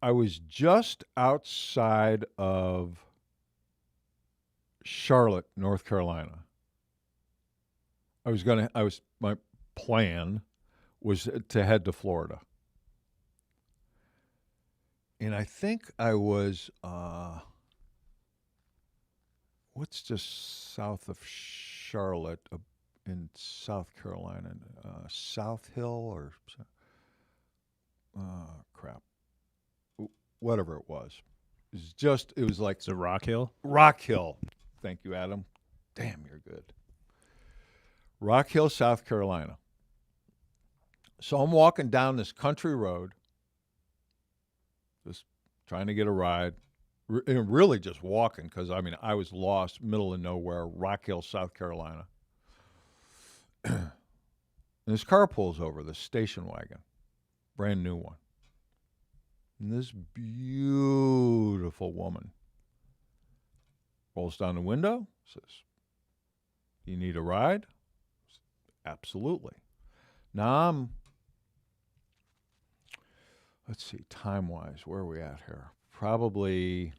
I was just outside of Charlotte, North Carolina. My plan was to head to Florida. And I think I was, what's just south of Charlotte in South Carolina? South Hill or, crap. Whatever it was. It was like. Is it Rock Hill? Rock Hill. Thank you, Adam. Damn, you're good. Rock Hill, South Carolina. So I'm walking down this country road, just trying to get a ride, really just walking because, I was lost, middle of nowhere, Rock Hill, South Carolina. And this car pulls over, this station wagon, brand new one. And this beautiful woman rolls down the window, says, "You need a ride?" Absolutely. Now let's see, time-wise, where are we at here? Probably,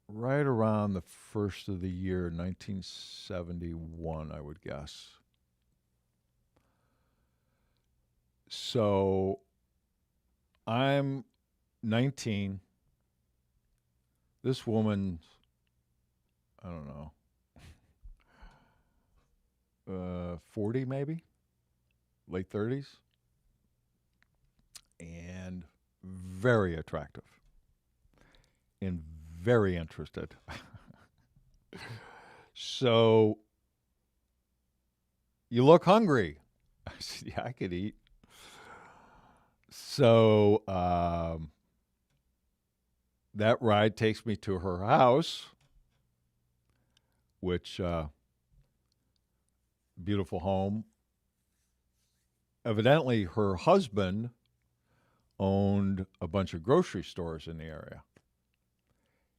right around the first of the year, 1971, I would guess. So I'm 19. This woman's, I don't know, 40 maybe, late 30s, and very attractive and very interested. So, you look hungry. I said, yeah, I could eat. So, that ride takes me to her house, which, beautiful home. Evidently, her husband owned a bunch of grocery stores in the area.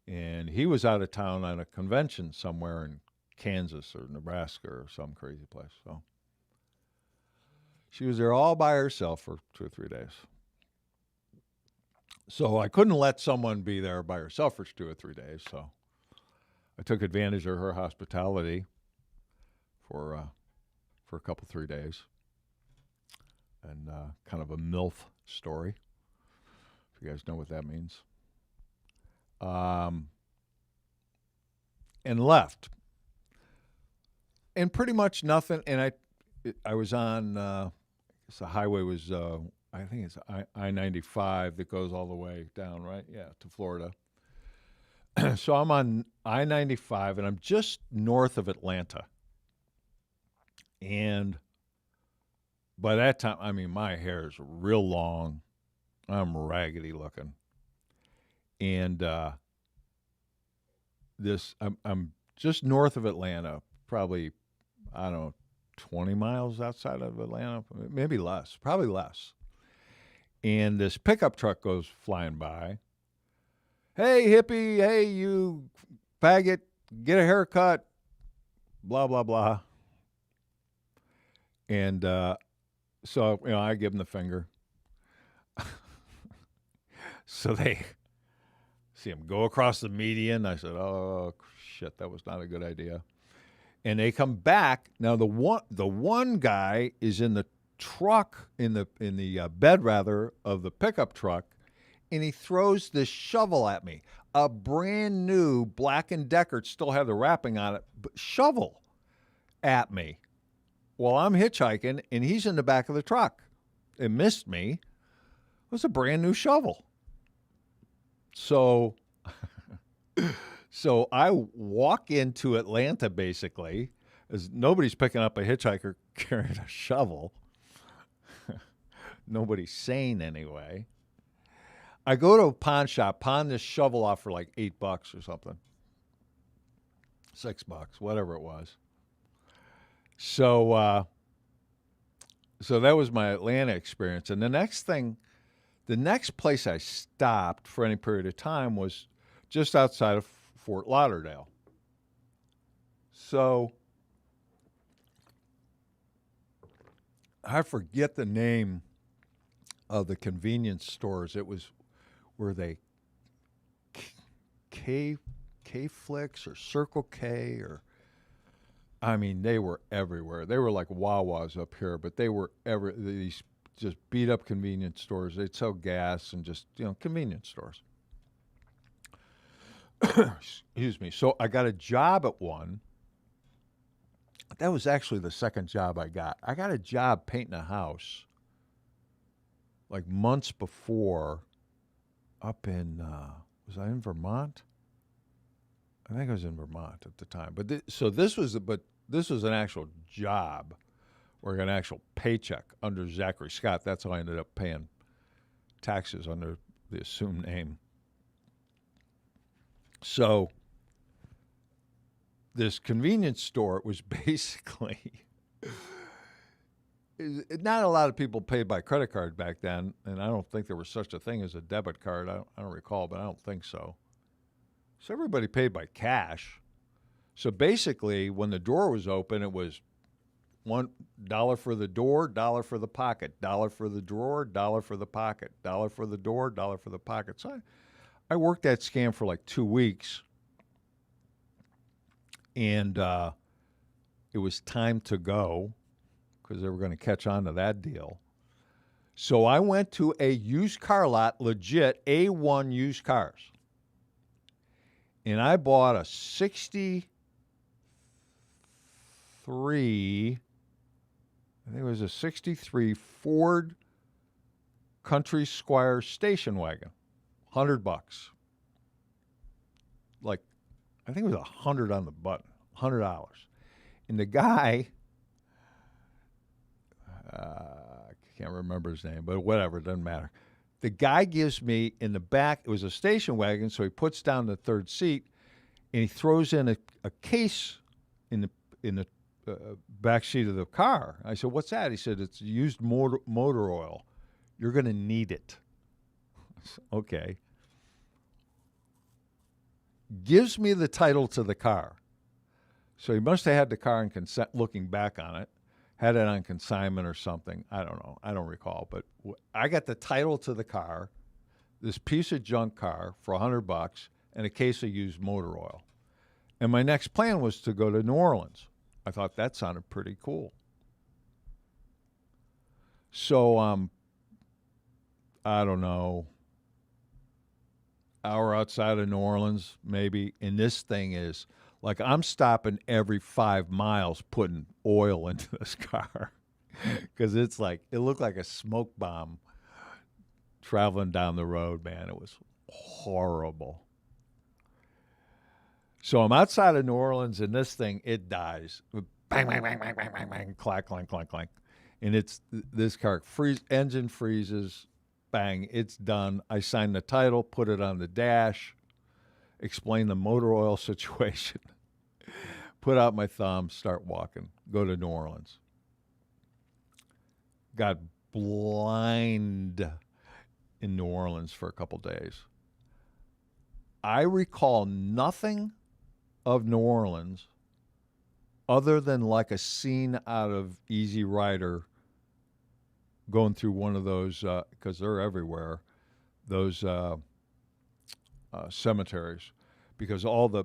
And he was out of town on a convention somewhere in Kansas or Nebraska or some crazy place. So she was there all by herself for 2 or 3 days. So I couldn't let someone be there by herself for 2 or 3 days. So I took advantage of her hospitality for a couple, 3 days. And kind of a MILF story, if you guys know what that means. And left. And pretty much nothing. And I was on, the highway was, I think it's I-95 that goes all the way down, right? Yeah, to Florida. So I'm on I-95, and I'm just north of Atlanta. And by that time, I mean, my hair is real long. I'm raggedy looking. And I'm just north of Atlanta, probably, I don't know, 20 miles outside of Atlanta, maybe less, probably less. And this pickup truck goes flying by. Hey, hippie, hey, you faggot, get a haircut, blah, blah, blah. And so, I give them the finger. So they see him go across the median. I said, oh, shit, that was not a good idea. And they come back. Now, the one guy is in the truck, in the bed, rather, of the pickup truck, and he throws this shovel at me. A brand new Black & Decker, still had the wrapping on it, but shovel at me while I'm hitchhiking, and he's in the back of the truck. It missed me. It was a brand new shovel. So I walk into Atlanta, basically, as nobody's picking up a hitchhiker carrying a shovel. Nobody's sane anyway. I go to a pawn shop, pawn this shovel off for like $8 or something. $6, whatever it was. So that was my Atlanta experience. And the next place I stopped for any period of time was just outside of Fort Lauderdale. So I forget the name of the convenience stores. It was, were they K-Flix or Circle K or, I mean, they were everywhere. They were like Wawas up here, but they were these just beat up convenience stores. They'd sell gas and just, convenience stores. Excuse me. So I got a job at one. That was actually the second job I got. I got a job painting a house like months before up in, was I in Vermont? I think I was in Vermont at the time. But this was an actual job or an actual paycheck under Zachary Scott. That's how I ended up paying taxes under the assumed name. So this convenience store was basically, not a lot of people paid by credit card back then, and I don't think there was such a thing as a debit card. I don't recall, but I don't think so. So everybody paid by cash. So basically, when the door was open, it was $1 for the door, $1 for the pocket, $1 for the drawer, $1 for the pocket, $1 for the door, $1 for the pocket. So I worked that scam for like 2 weeks, And it was time to go because they were going to catch on to that deal. So I went to a used car lot, legit A1 used cars. And I bought a 63, I think it was a 63 Ford Country Squire station wagon, $100. Like, I think it was $100 on the button, $100. And the guy, I can't remember his name, but whatever, it doesn't matter. The guy gives me in the back, it was a station wagon, so he puts down the third seat and he throws in a case in the back seat of the car. I said, "What's that?" He said, "It's used motor oil. You're going to need it." Okay. Gives me the title to the car. So he must have had the car in looking back on it, had it on consignment or something. I don't know. I don't recall. But I got the title to the car, this piece of junk car for $100 and a case of used motor oil. And my next plan was to go to New Orleans. I thought that sounded pretty cool. So, I don't know, hour outside of New Orleans, maybe. And this thing is, like, I'm stopping every 5 miles putting oil into this car because it's like, it looked like a smoke bomb traveling down the road, man. It was horrible. So I'm outside of New Orleans, and this thing, it dies. Bang, bang, bang, bang, bang, bang, bang, clack, clank, clank, clank. And it's, this car, engine freezes, bang, it's done. I sign the title, put it on the dash, explain the motor oil situation, put out my thumb, start walking, go to New Orleans. Got blind in New Orleans for a couple days. I recall nothing of New Orleans other than like a scene out of Easy Rider going through one of those, because they're everywhere, those cemeteries, because all the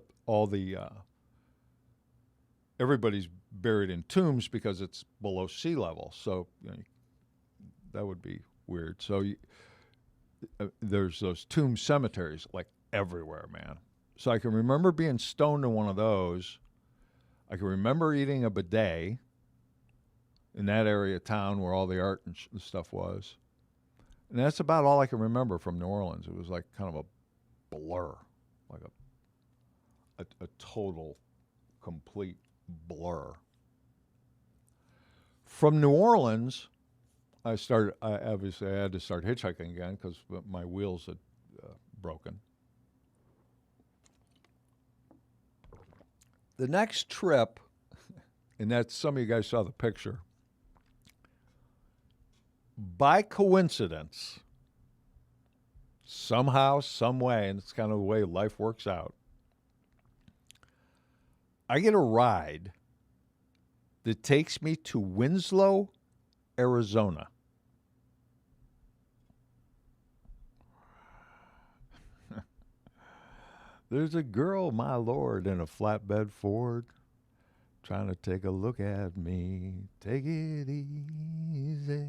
everybody's buried in tombs because it's below sea level. So that would be weird. So there's those tomb cemeteries like everywhere, man. So I can remember being stoned in one of those. I can remember eating a bidet in that area of town where all the art and stuff was. And that's about all I can remember from New Orleans. It was like kind of a blur, like a total, complete blur. From New Orleans, I obviously had to start hitchhiking again because my wheels had broken. The next trip, and that's, some of you guys saw the picture, by coincidence, somehow, some way, and it's kind of the way life works out, I get a ride that takes me to Winslow, Arizona. There's a girl, my lord, in a flatbed Ford trying to take a look at me. Take it easy.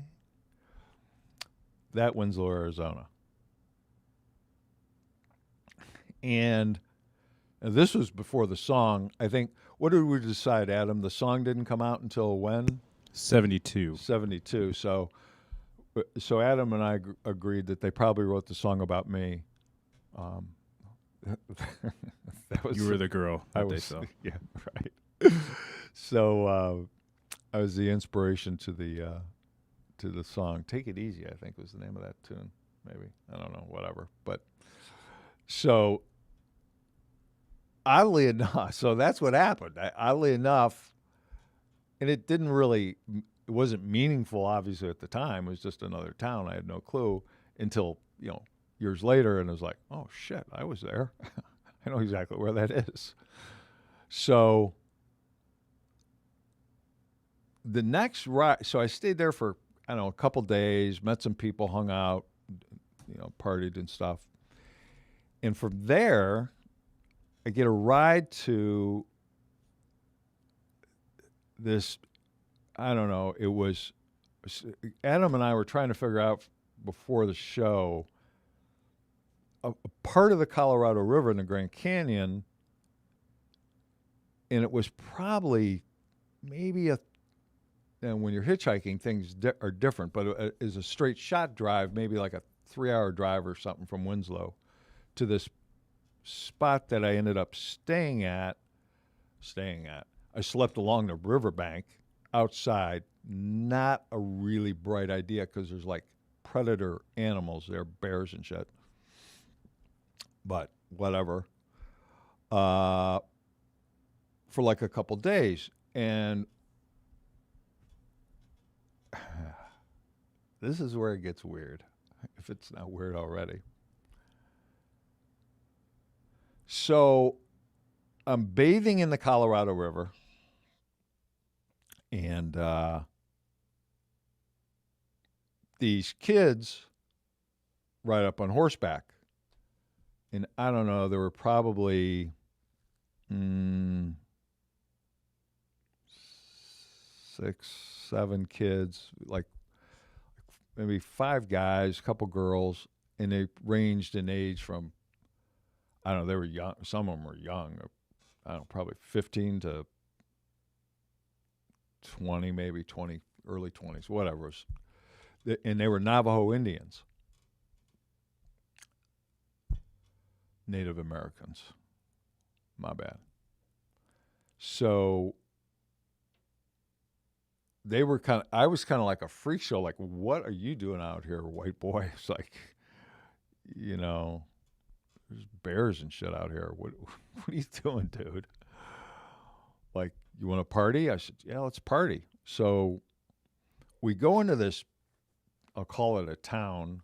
That Winslow, Arizona. And this was before the song. I think, what did we decide, Adam? The song didn't come out until when? 72. 72. So Adam and I agreed that they probably wrote the song about me. That was, you were the girl that they saw. Yeah, right. So I was the inspiration to the song. Take It Easy, I think, was the name of that tune. Maybe, I don't know, whatever. But so oddly enough, so that's what happened. Oddly enough, and it wasn't meaningful, obviously, at the time. It was just another town. I had no clue until, years later, and it was like, oh, shit, I was there. I know exactly where that is. So the next ride, so I stayed there for, I don't know, a couple days, met some people, hung out, partied and stuff. And from there, I get a ride to this, I don't know, it was, Adam and I were trying to figure out before the show a part of the Colorado River in the Grand Canyon, and it was probably maybe and when you're hitchhiking, things are different, but it is a straight shot drive, maybe like a 3-hour drive or something from Winslow to this spot that I ended up staying at. I slept along the riverbank outside. Not a really bright idea because there's like predator animals there, bears and shit. But whatever. For like a couple days. And this is where it gets weird, if it's not weird already. So I'm bathing in the Colorado River, and these kids ride up on horseback. And I don't know, there were probably 6, 7 kids, like maybe 5 guys, a couple girls, and they ranged in age from, I don't know, they were young. Some of them were young. I don't know, probably 15 to 20, maybe 20, early 20s, whatever. And they were Navajo Indians, Native Americans. My bad. So they were I was kind of like a freak show. Like, what are you doing out here, white boy? It's like, you know, there's bears and shit out here. What are you doing, dude? Like, you want to party? I said, yeah, let's party. So we go into this, I'll call it a town.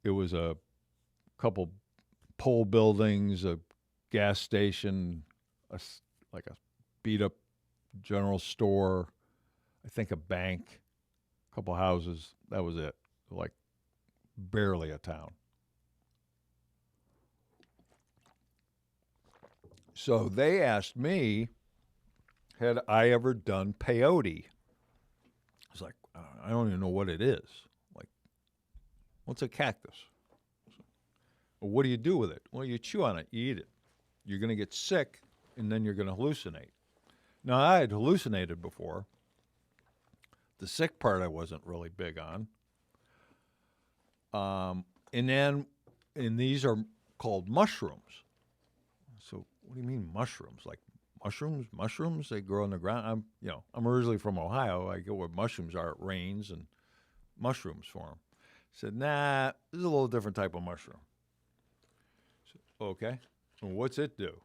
It was a couple pole buildings, a gas station, like a beat-up general store, I think a bank, a couple houses. That was it. Like, barely a town. So they asked me, had I ever done peyote? I was like, I don't even know what it is. Like, what's a cactus? Well, what do you do with it? Well, you chew on it, you eat it. You're going to get sick, and then you're going to hallucinate. Now, I had hallucinated before. The sick part I wasn't really big on. And these are called mushrooms. So what do you mean mushrooms? Like mushrooms, they grow on the ground. I'm originally from Ohio. I go where mushrooms are. It rains and mushrooms form. I said, nah, this is a little different type of mushroom. So, okay. Well, what's it do?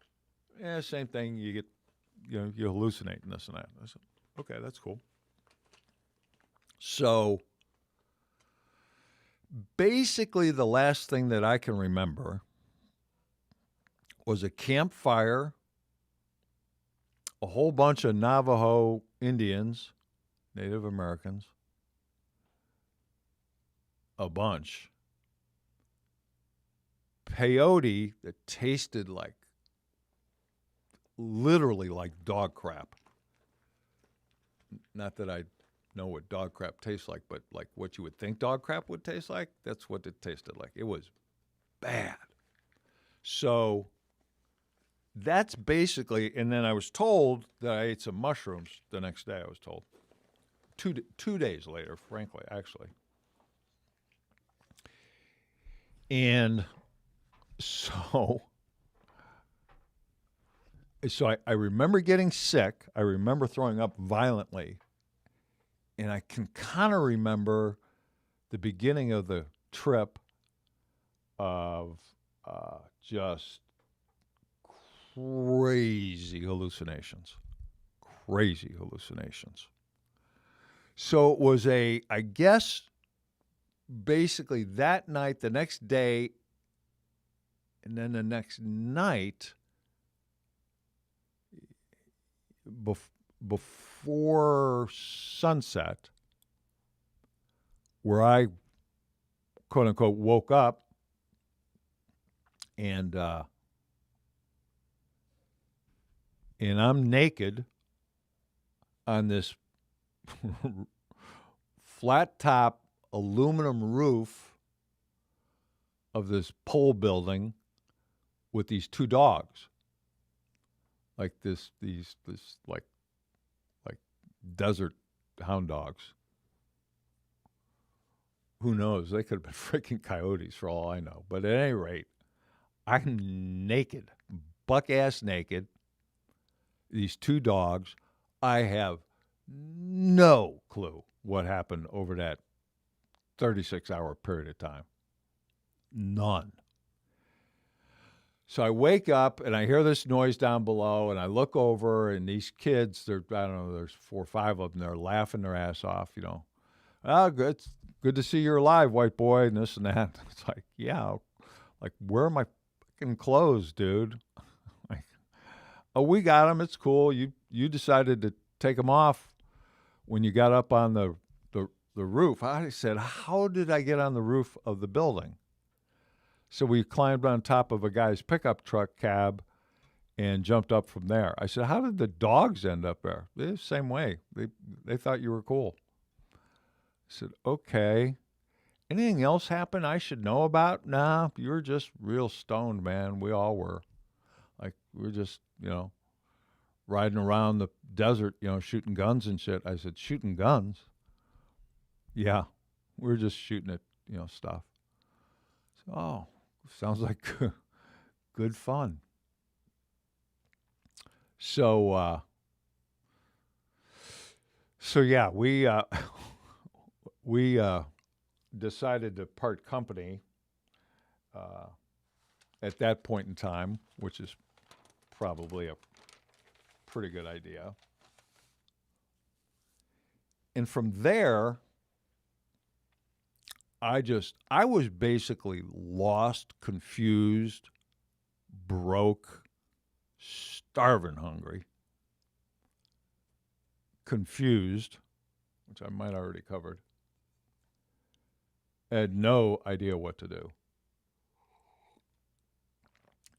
Yeah, same thing. You get, you hallucinate and this and that. I said, okay, that's cool. So basically the last thing that I can remember was a campfire, a whole bunch of Navajo Indians, Native Americans, a bunch, peyote that tasted like, literally like dog crap. Not that I know what dog crap tastes like, but like what you would think dog crap would taste like, that's what it tasted like. It was bad. So that's basically, and then I was told that I ate some mushrooms the next day, I was told. 2 days later, frankly, actually. And so I remember getting sick. I remember throwing up violently. And I can kind of remember the beginning of the trip of just crazy hallucinations. So it was I guess, basically that night, the next day, and then the next night, before sunset, where I, quote unquote, woke up and I'm naked on this flat top aluminum roof of this pole building with these two dogs, like this like desert hound dogs. Who knows? They could have been freaking coyotes for all I know. But at any rate, I'm naked, buck ass naked. These two dogs. I have no clue what happened over that 36-hour period of time. None. So I wake up and I hear this noise down below, and I look over, and these kids, I don't know, there's 4 or 5 of them, they're laughing their ass off, you know. Oh, good to see you're alive, white boy, and this and that. It's like, yeah, like, where are my fucking clothes, dude? Like, oh, we got them, it's cool. You decided to take them off when you got up on the roof. I said, how did I get on the roof of the building? So we climbed on top of a guy's pickup truck cab and jumped up from there. I said, how did the dogs end up there? The same way. They thought you were cool. I said, okay. Anything else happen I should know about? Nah, you're just real stoned, man. We all were. Like, we were just, you know, riding around the desert, you know, shooting guns and shit. I said, shooting guns? Yeah, we were just shooting at, you know, stuff. So, oh, sounds like good fun. So yeah, we decided to part company at that point in time, which is probably a pretty good idea. And from there, I was basically lost, confused, broke, starving hungry, confused, which I might already covered, had no idea what to do.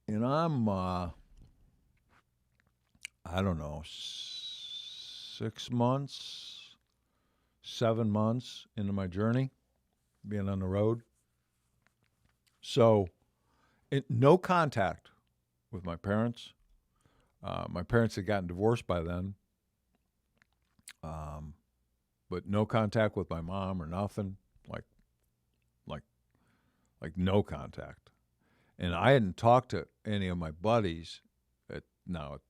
And I'm, I don't know, 6 months, 7 months into my journey, being on the road. So, no contact with my parents. My parents had gotten divorced by then, but no contact with my mom or nothing. Like no contact. And I hadn't talked to any of my buddies at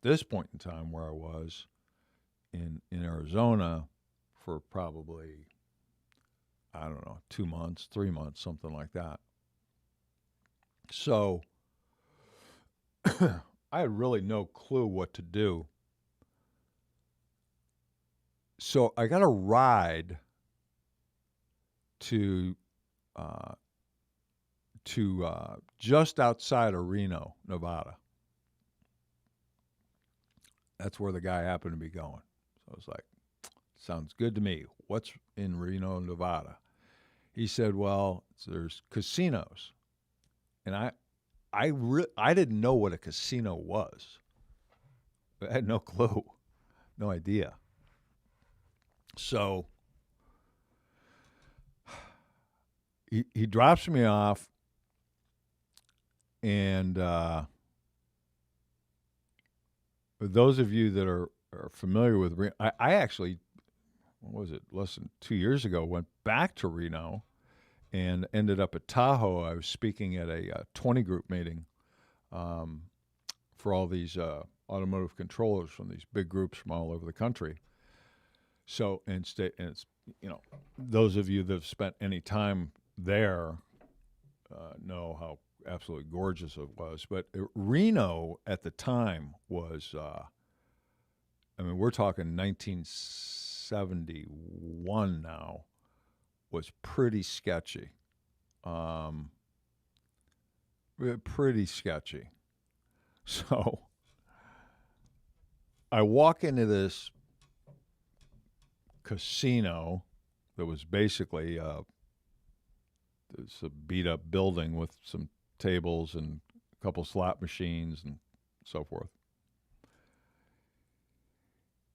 this point in time where I was in Arizona for probably, I don't know, 2 months, 3 months, something like that. So I had really no clue what to do. So I got a ride to just outside of Reno, Nevada. That's where the guy happened to be going. So I was like, sounds good to me. What's in Reno, Nevada? He said, well, there's casinos. And I didn't know what a casino was. I had no clue, no idea. So he drops me off, and for those of you that are familiar with Reno, I actually, what was it, less than 2 years ago, went back to Reno and ended up at Tahoe. I was speaking at a 20 group meeting for all these automotive controllers from these big groups from all over the country. So, and it's, you know, those of you that have spent any time there know how absolutely gorgeous it was. But Reno at the time was, I mean, we're talking 1971 now, was pretty sketchy. Pretty sketchy. So I walk into this casino that was basically it's a beat-up building with some tables and a couple slot machines and so forth.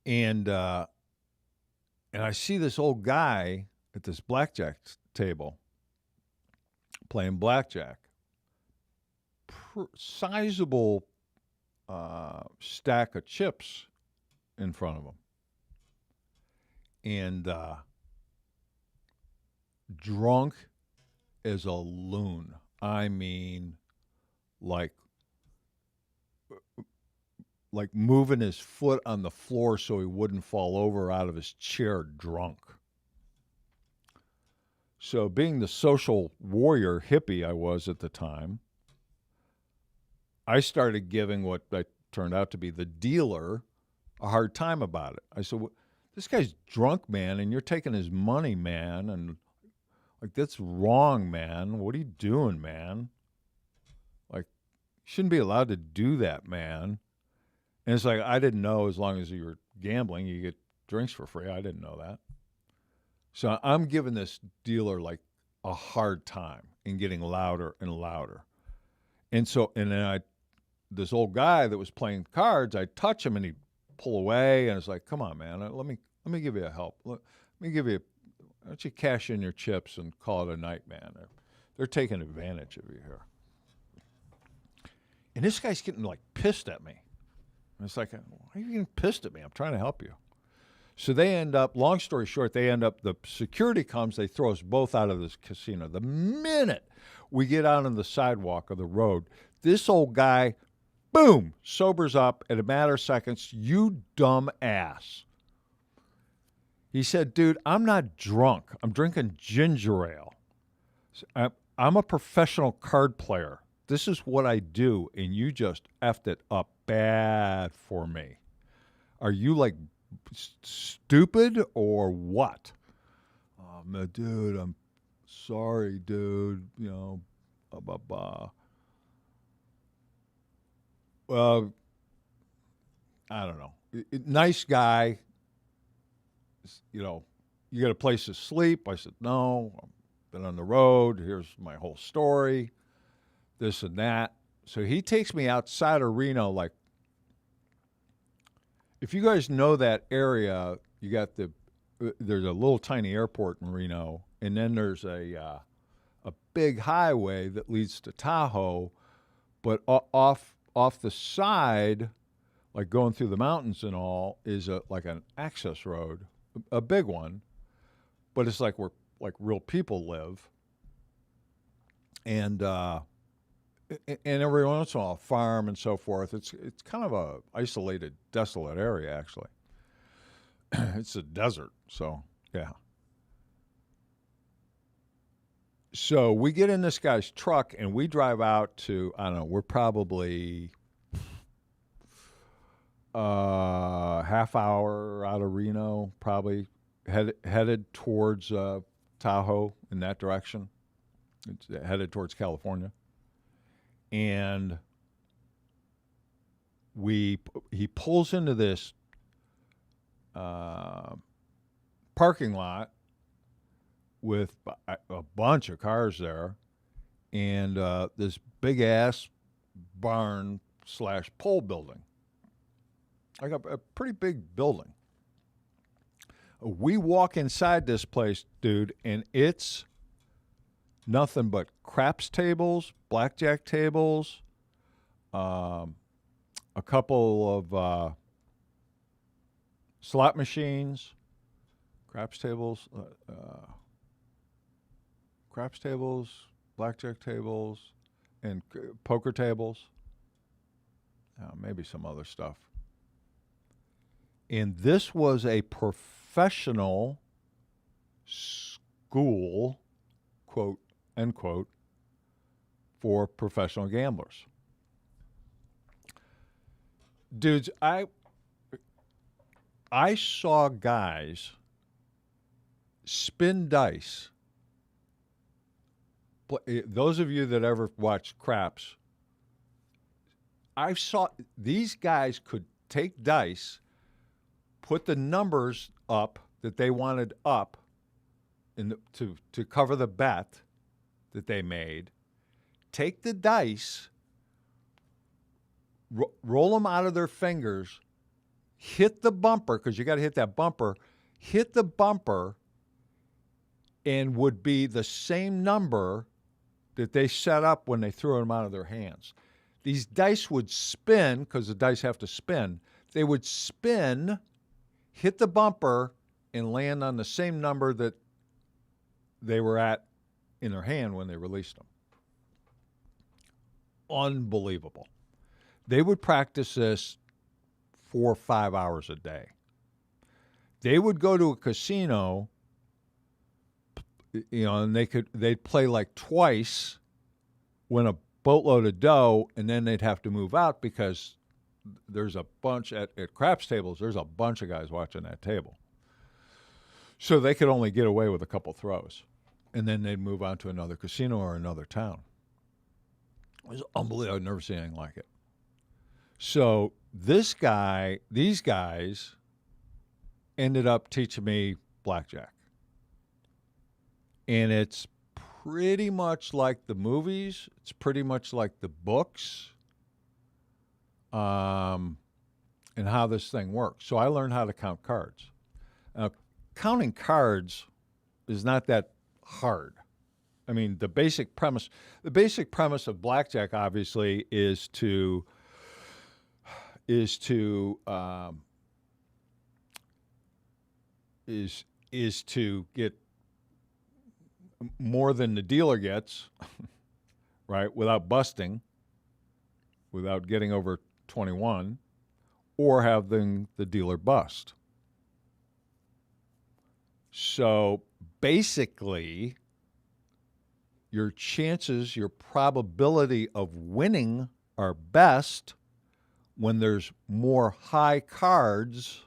And And I see this old guy at this blackjack table playing blackjack. Sizable stack of chips in front of him. And drunk as a loon. I mean, like moving his foot on the floor so he wouldn't fall over out of his chair drunk. So being the social warrior hippie I was at the time, I started giving what I turned out to be the dealer a hard time about it. I said, this guy's drunk, man, and you're taking his money, man, and like, that's wrong, man. What are you doing, man? Like, you shouldn't be allowed to do that, man. And it's like, I didn't know as long as you were gambling, you get drinks for free. I didn't know that. So I'm giving this dealer like a hard time and getting louder and louder. And then this old guy that was playing cards, I touch him and he'd pull away. And it's like, come on, man, let me give you a help. Let me give you, why don't you cash in your chips and call it a night, man? They're taking advantage of you here. And this guy's getting like pissed at me. And it's like, why are you getting pissed at me? I'm trying to help you. So they end up, long story short, the security comes, they throw us both out of this casino. The minute we get out on the sidewalk of the road, this old guy, boom, sobers up in a matter of seconds. You dumb ass. He said, dude, I'm not drunk. I'm drinking ginger ale. I'm a professional card player. This is what I do, and you just effed it up bad for me. Are you like stupid or what? Dude, I'm sorry, dude. You know, blah, blah, blah. Well, I don't know. Nice guy. You know, you got a place to sleep? I said, no. I've been on the road. Here's my whole story. This and that. So he takes me outside of Reno. Like, if you guys know that area, you got there's a little tiny airport in Reno, and then there's a big highway that leads to Tahoe, but off the side, like going through the mountains and all, is like an access road, a big one, but it's like where like real people live, and every once in a while, a farm and so forth. It's kind of a isolated, desolate area, actually. It's a desert, so yeah. So we get in this guy's truck and we drive out to, I don't know, we're probably half hour out of Reno, probably headed towards Tahoe in that direction. It's headed towards California. And he pulls into this parking lot with a bunch of cars there, and this big ass barn / pole building, like a pretty big building. We walk inside this place, dude, and it's nothing but craps tables, blackjack tables, a couple of slot machines, craps tables, blackjack tables, and poker tables. Maybe some other stuff. And this was a professional school, quote, end quote, for professional gamblers. Dudes, I saw guys spin dice. Those of you that ever watched craps, I saw these guys could take dice, put the numbers up that they wanted up to cover the bet that they made, take the dice, roll them out of their fingers, hit the bumper, because you got to hit that bumper, hit the bumper and would be the same number that they set up when they threw them out of their hands. These dice would spin, because the dice have to spin. They would spin, hit the bumper, and land on the same number that they were at in their hand when they released them. Unbelievable. They would practice this 4 or 5 hours a day. They would go to a casino, and they'd play like twice, win a boatload of dough, and then they'd have to move out because there's a bunch at craps tables. There's a bunch of guys watching that table, so they could only get away with a couple throws, and then they'd move on to another casino or another town. It was unbelievable. I'd never seen anything like it. So these guys ended up teaching me blackjack. And it's pretty much like the movies. It's pretty much like the books, and how this thing works. So I learned how to count cards. Now, counting cards is not that hard. I mean, the basic premise of blackjack, obviously, is to get more than the dealer gets, right, without busting, without getting over 21, or having the dealer bust. So basically, your chances, your probability of winning are best when there's more high cards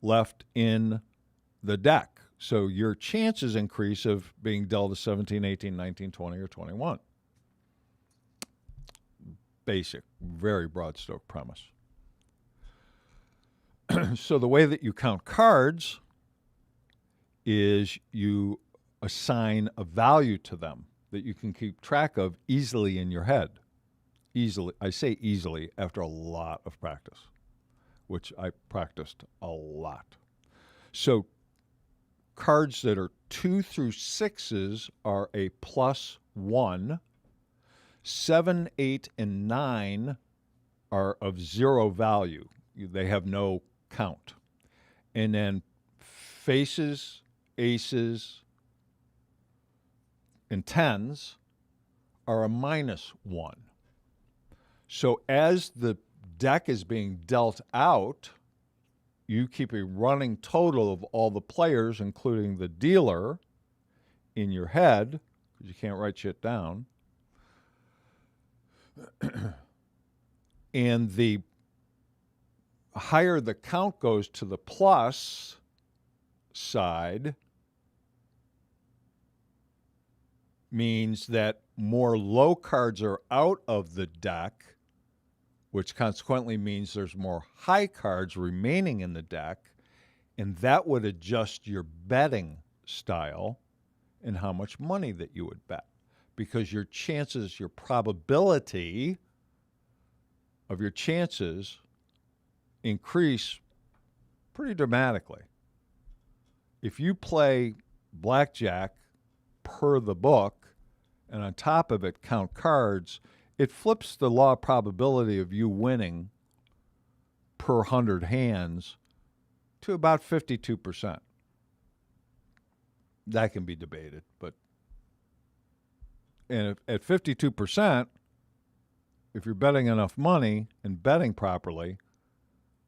left in the deck. So your chances increase of being dealt a 17, 18, 19, 20, or 21. Basic, very broad stroke premise. So the way that you count cards is you assign a value to them that you can keep track of easily in your head. Easily, I say easily after a lot of practice, which I practiced a lot. So cards that are 2 through 6s are a +1. 7, 8, and 9 are of 0 value. They have no count. And then faces, aces, and 10s are a -1. So as the deck is being dealt out, you keep a running total of all the players, including the dealer, in your head, because you can't write shit down. And the higher the count goes to the plus side, means that more low cards are out of the deck, which consequently means there's more high cards remaining in the deck, and that would adjust your betting style and how much money that you would bet, because your chances, your probability of your chances increase pretty dramatically. If you play blackjack per the book, and on top of it count cards, it flips the law of probability of you winning per 100 hands to about 52%. That can be debated, but and at 52%, if you're betting enough money and betting properly,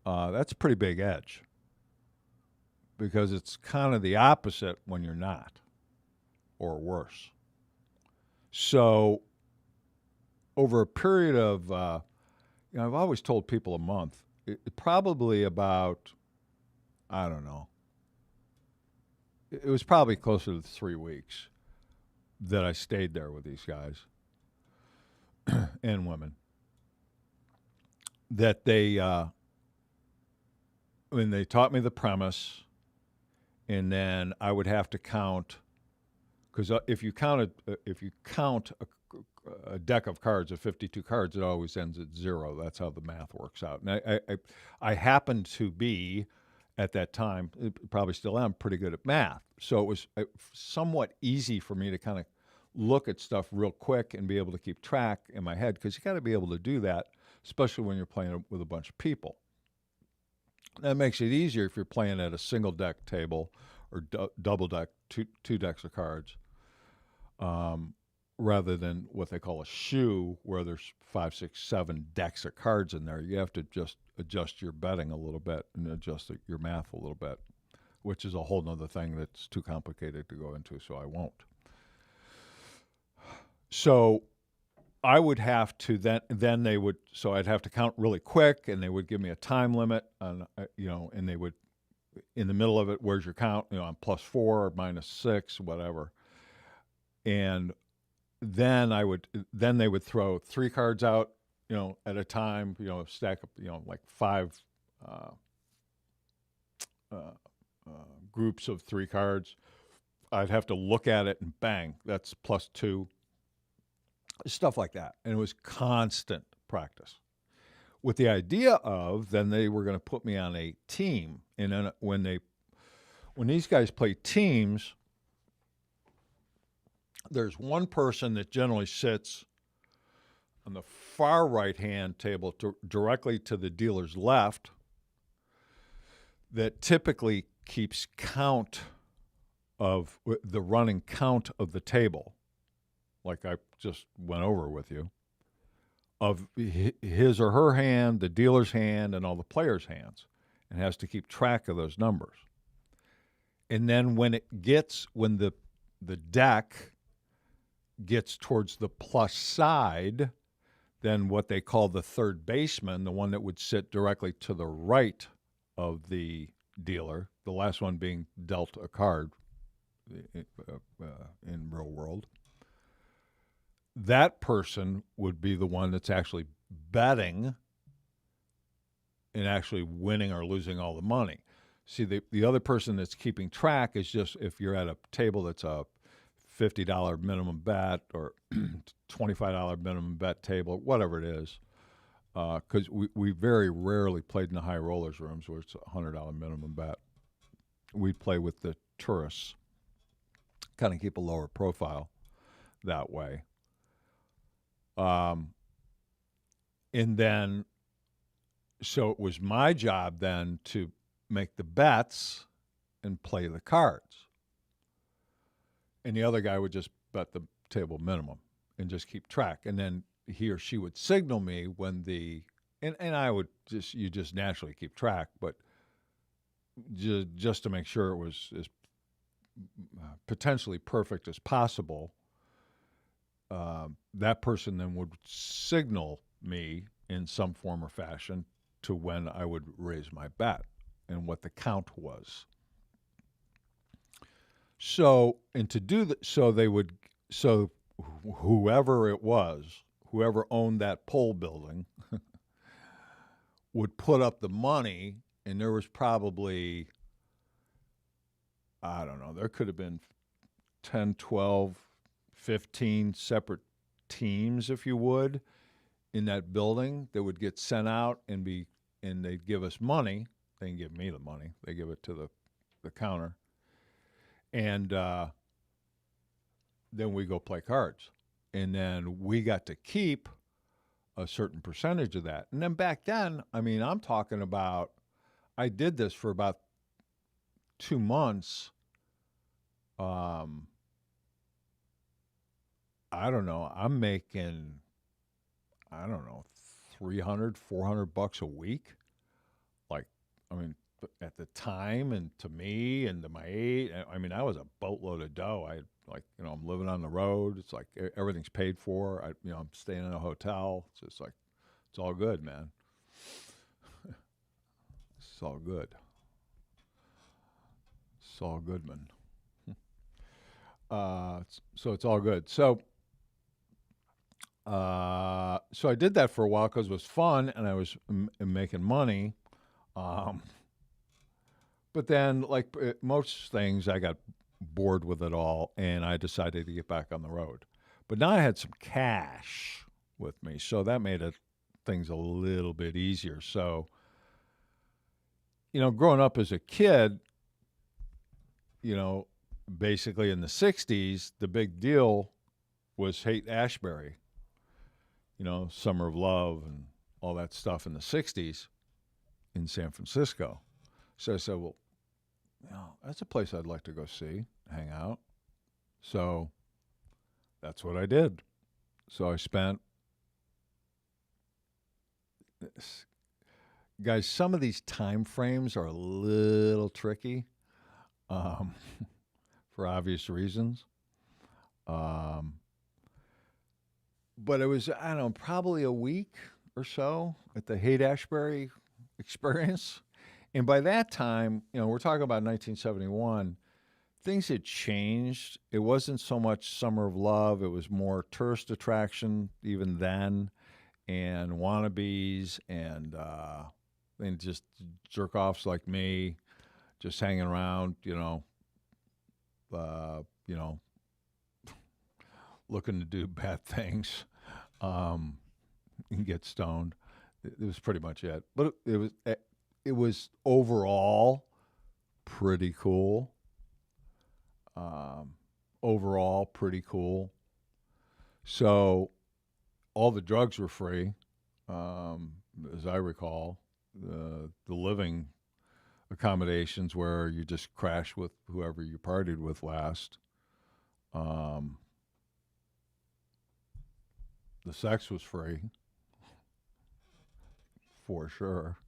that's a pretty big edge, because it's kind of the opposite when you're not, or worse. So over a period of, I've always told people a month, probably about, I don't know, it was probably closer to 3 weeks that I stayed there with these guys and women, that when they taught me the premise, and then I would have to count, because if you count a deck of cards of 52 cards, it always ends at 0. That's how the math works out. And I happened to be at that time, probably still am, pretty good at math. So it was somewhat easy for me to kind of look at stuff real quick and be able to keep track in my head, because you got to be able to do that, especially when you're playing with a bunch of people. That makes it easier if you're playing at a single deck table or double deck, two decks of cards, rather than what they call a shoe, where there's 5, 6, 7 decks of cards in there. You have to just adjust your betting a little bit and adjust your math a little bit, which is a whole nother thing that's too complicated to go into, so I won't. So I would have to then they would, so I'd have to count really quick, and they would give me a time limit on, and they would, in the middle of it, where's your count? I'm +4 or -6, whatever. And then they would throw 3 cards out, at a time, stack up, like 5 groups of 3 cards. I'd have to look at it and bang, that's +2. Stuff like that. And it was constant practice, with the idea of then they were going to put me on a team. And then when these guys play teams, there's one person that generally sits on the far right-hand table directly to the dealer's left, that typically keeps count of the running count of the table, like I just went over with you, of his or her hand, the dealer's hand, and all the players' hands, and has to keep track of those numbers. And then when the deck gets towards the plus side, then what they call the third baseman, the one that would sit directly to the right of the dealer, the last one being dealt a card in real world, that person would be the one that's actually betting and actually winning or losing all the money. See, the other person that's keeping track is just, if you're at a table that's a $50 minimum bet or $25 minimum bet table, whatever it is, because we very rarely played in the high rollers rooms where it's a $100 minimum bet. We play with the tourists, kind of keep a lower profile that way. And then, so it was my job then to make the bets and play the cards. And the other guy would just bet the table minimum and just keep track. And then he or she would signal me when and I would you just naturally keep track, but just to make sure it was as potentially perfect as possible, that person then would signal me in some form or fashion to when I would raise my bet and what the count was. So, and to do that, so whoever it was, whoever owned that pole building would put up the money, and there was probably, I don't know, there could have been 10, 12, 15 separate teams, if you would, in that building that would get sent out and they'd give us money. They didn't give me the money. They give it to the counter. And then we go play cards. And then we got to keep a certain percentage of that. And then back then, I mean, I'm talking about, I did this for about 2 months. I don't know. I'm making, I don't know, $300, $400 a week. Like, I mean, at the time, and to me and to my age, I mean, I was a boatload of dough. I'm living on the road. It's like everything's paid for. I'm staying in a hotel. It's just like, it's all good, man. It's all good. It's all good, man. So it's all good. So I did that for a while because it was fun and I was making money. But then, like most things, I got bored with it all, and I decided to get back on the road. But now I had some cash with me, so that made things a little bit easier. So growing up as a kid, basically in the 60s, the big deal was Haight-Ashbury, Summer of Love and all that stuff in the 60s in San Francisco. So I said, well, that's a place I'd like to go see, hang out. So that's what I did. So I spent, guys, some of these time frames are a little tricky for obvious reasons. But it was, I don't know, probably a week or so at the Haight-Ashbury experience. And by that time, we're talking about 1971, things had changed. It wasn't so much Summer of Love. It was more tourist attraction even then, and wannabes and just jerk-offs like me, just hanging around, looking to do bad things and get stoned. It was pretty much it. But it was overall pretty cool. Overall pretty cool. So all the drugs were free, as I recall. The living accommodations where you just crash with whoever you partied with last. The sex was free, for sure.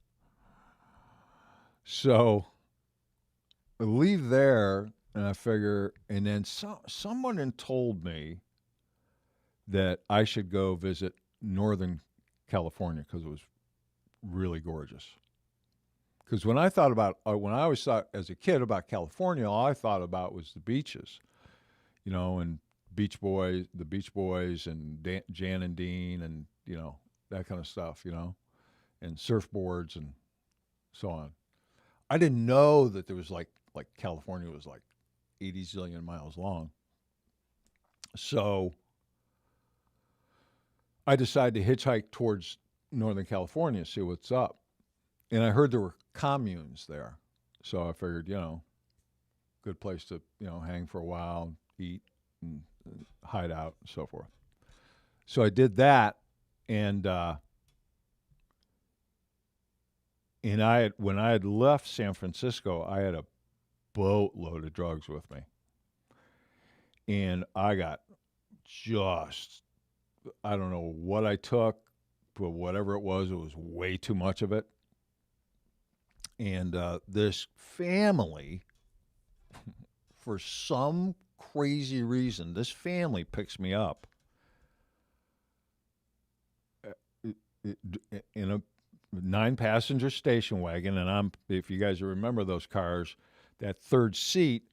So I leave there, and I figure, and then someone had told me that I should go visit Northern California because it was really gorgeous. Because when I always thought as a kid about California, all I thought about was the beaches, and the Beach Boys, and Jan and Dean, and that kind of stuff, and surfboards and so on. I didn't know that there was like California was like 80 zillion miles long. So I decided to hitchhike towards Northern California, see what's up. And I heard there were communes there. So I figured, good place to, hang for a while, eat, and hide out, and so forth. So I did that, and when I had left San Francisco, I had a boatload of drugs with me. And I got I don't know what I took, but whatever it was way too much of it. And this family, for some crazy reason, this family picks me up in a 9-passenger station wagon, and if you guys remember those cars, that third seat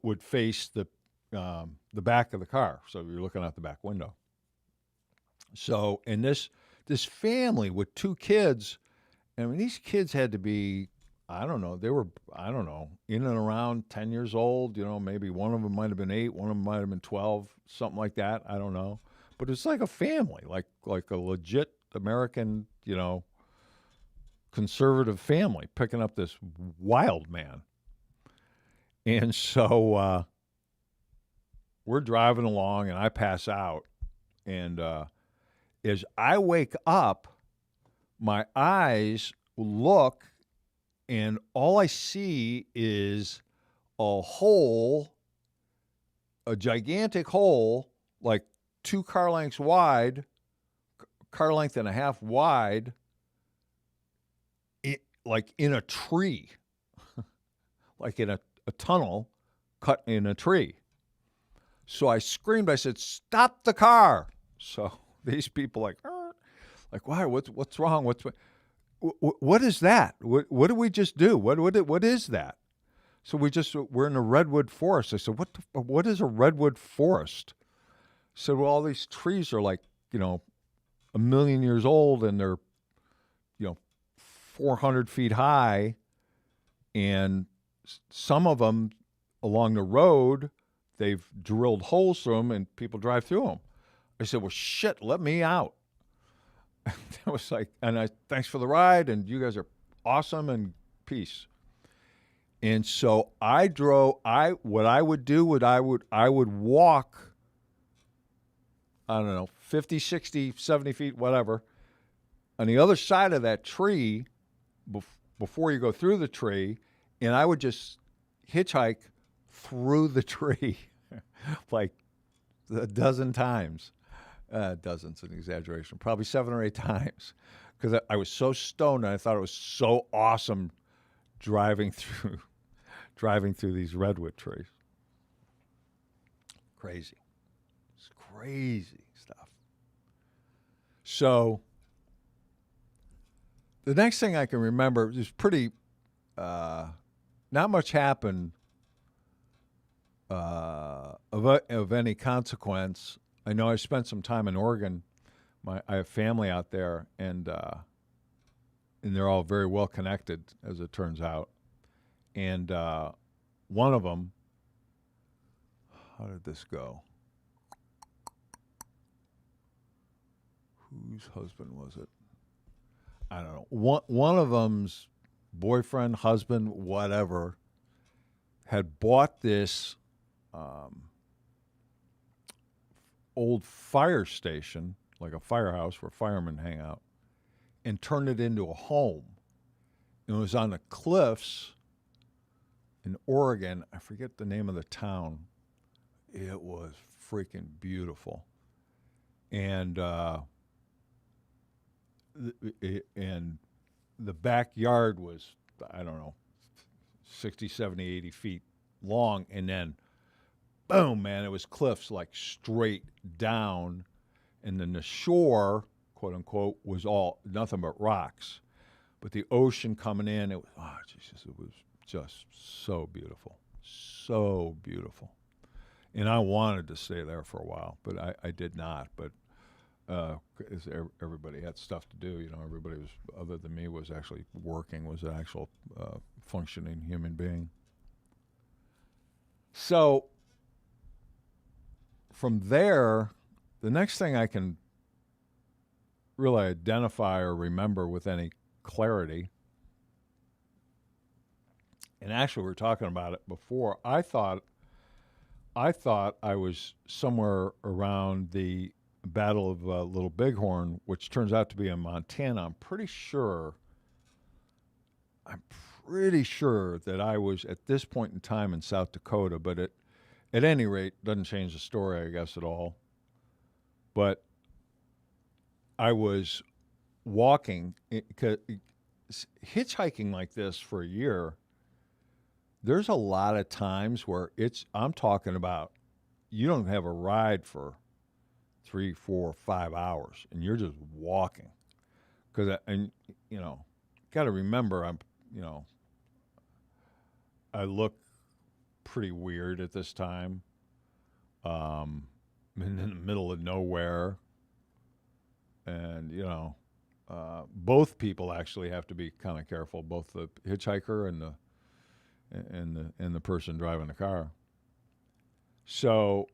would face the back of the car, so you're looking out the back window. So, and this family with 2 kids, these kids had to be, they were, in and around 10 years old, maybe one of them might have been 8, one of them might have been 12, something like that, I don't know. But it's like a family, like a legit American, conservative family picking up this wild man. And so we're driving along, and I pass out. And as I wake up, my eyes look, and all I see is a hole, a gigantic hole, like 2 car lengths wide, car length and a half wide, like in a tree, like in a tunnel cut in a tree. So I screamed. I said, "Stop the car!" So these people like why? What's wrong? What is that? What did we just do? What is that? So we're in a redwood forest. I said, what is a redwood forest? So all these trees are like 1 million years old, and they're 400 feet high, and some of them along the road, they've drilled holes through them, and people drive through them. I said, well, shit, let me out. I was like, thanks for the ride, and you guys are awesome, and piece. And so what I would do I would walk, I don't know, 50, 60, 70 feet, whatever, on the other side of that tree before you go through the tree, and I would just hitchhike through the tree like a dozen times. Dozen's an exaggeration, probably 7 or 8 times, because I was so stoned and I thought it was so awesome driving through these redwood trees. Crazy. It's crazy stuff. So the next thing I can remember is pretty, not much happened of any consequence. I know I spent some time in Oregon. I have family out there, and they're all very well connected, as it turns out. And one of them, how did this go? Whose husband was it? I don't know. One of them's boyfriend, husband, whatever, had bought this old fire station, like a firehouse where firemen hang out, and turned it into a home. It was on the cliffs in Oregon. I forget the name of the town. It was freaking beautiful. And the backyard was, I don't know, 60, 70, 80 feet long. And then, boom, man, it was cliffs like straight down. And then the shore, quote unquote, was all nothing but rocks. But the ocean coming in, it was, oh, Jesus, it was just so beautiful. So beautiful. And I wanted to stay there for a while, but I did not. But everybody had stuff to do. You know, everybody was, other than me, was actually working, was an actual functioning human being. So from there, the next thing I can really identify or remember with any clarity, and actually we were talking about it before, I thought I was somewhere around the Battle of Little Bighorn, which turns out to be in Montana. I'm pretty sure that I was at this point in time in South Dakota, but at any rate, doesn't change the story, I guess, at all. But I was walking, hitchhiking like this for a year. There's a lot of times where I'm talking about, you don't have a ride for 3, 4, 5 hours, and you're just walking. And you know, got to remember, I look pretty weird at this time. I'm in the middle of nowhere, and both people actually have to be kind of careful, both the hitchhiker and the person driving the car. So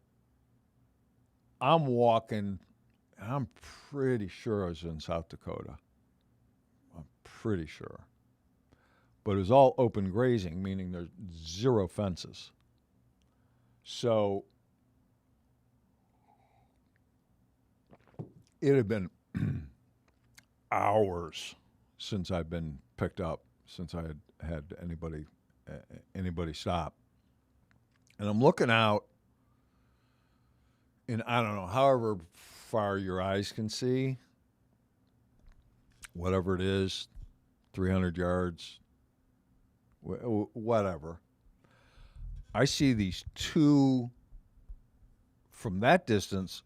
I'm walking, and I'm pretty sure I was in South Dakota. I'm pretty sure. But it was all open grazing, meaning there's 0 fences. So it had been hours since I'd been picked up, since I had anybody stop. And I'm looking out, and I don't know, however far your eyes can see, whatever it is, 300 yards, whatever. I see these two, from that distance,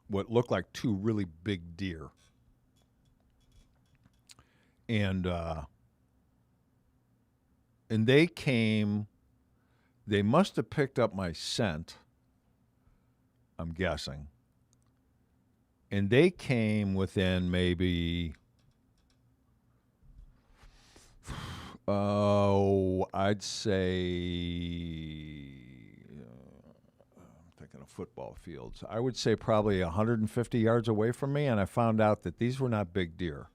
what looked like 2 really big deer. And they came, they must have picked up my scent, I'm guessing. And they came within maybe, I'd say, I'm thinking of football fields. I would say probably 150 yards away from me, and I found out that these were not big deer.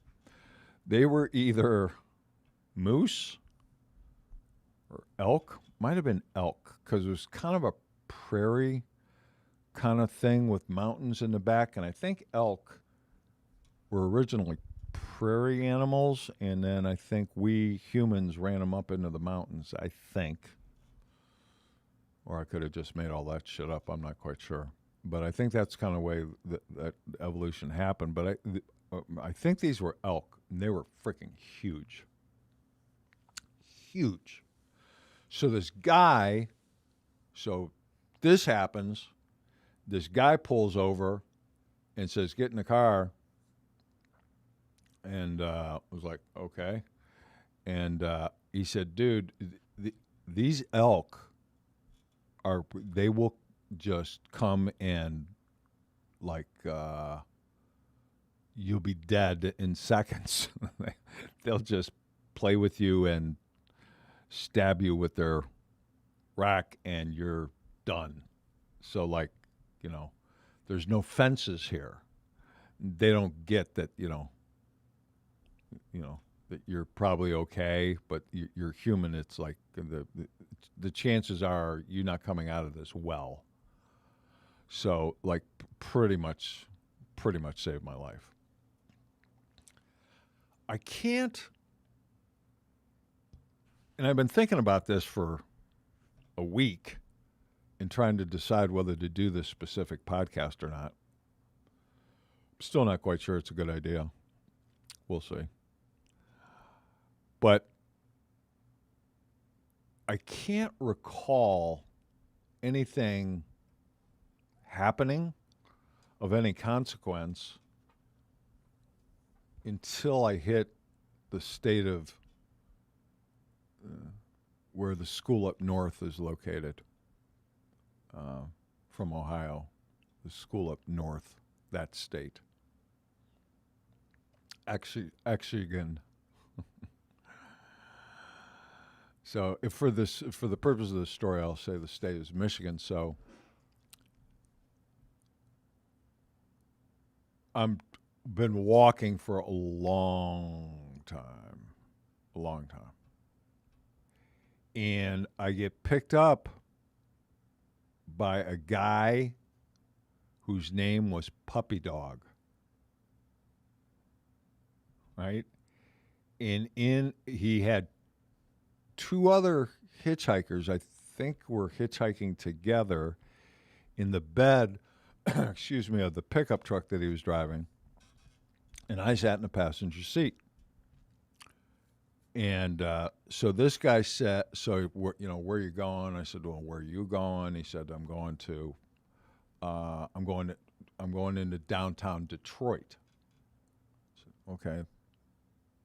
They were either moose or elk. Might have been elk because it was kind of a prairie kind of thing with mountains in the back. And I think elk were originally prairie animals. And then I think we humans ran them up into the mountains, I think. Or I could have just made all that shit up. I'm not quite sure. But I think that's kind of the way that evolution happened. But I think these were elk, and they were freaking huge. Huge. So this happens. This guy pulls over and says, "Get in the car." And was like, "Okay." And he said, "Dude, these elk they will just come and like you'll be dead in seconds. They'll just play with you and stab you with their rack and you're done." So like, there's no fences here. They don't get that, that you're probably okay, but you're human. It's like the chances are you're not coming out of this well. So like pretty much saved my life. I can't, and I've been thinking about this for a week and trying to decide whether to do this specific podcast or not. Still not quite sure it's a good idea. We'll see. But I can't recall anything happening of any consequence until I hit the state of where the school up north is located from Ohio. The school up north, that state. Exegan. So if for the purpose of this story, I'll say the state is Michigan. So I'm been walking for a long time. And I get picked up by a guy whose name was Puppy Dog. Right? And he had two other hitchhikers, I think, were hitchhiking together in the bed, of the pickup truck that he was driving. And I sat in the passenger seat. And so this guy said, where are you going? I said, well, where are you going? He said, I'm going into downtown Detroit. I said, okay,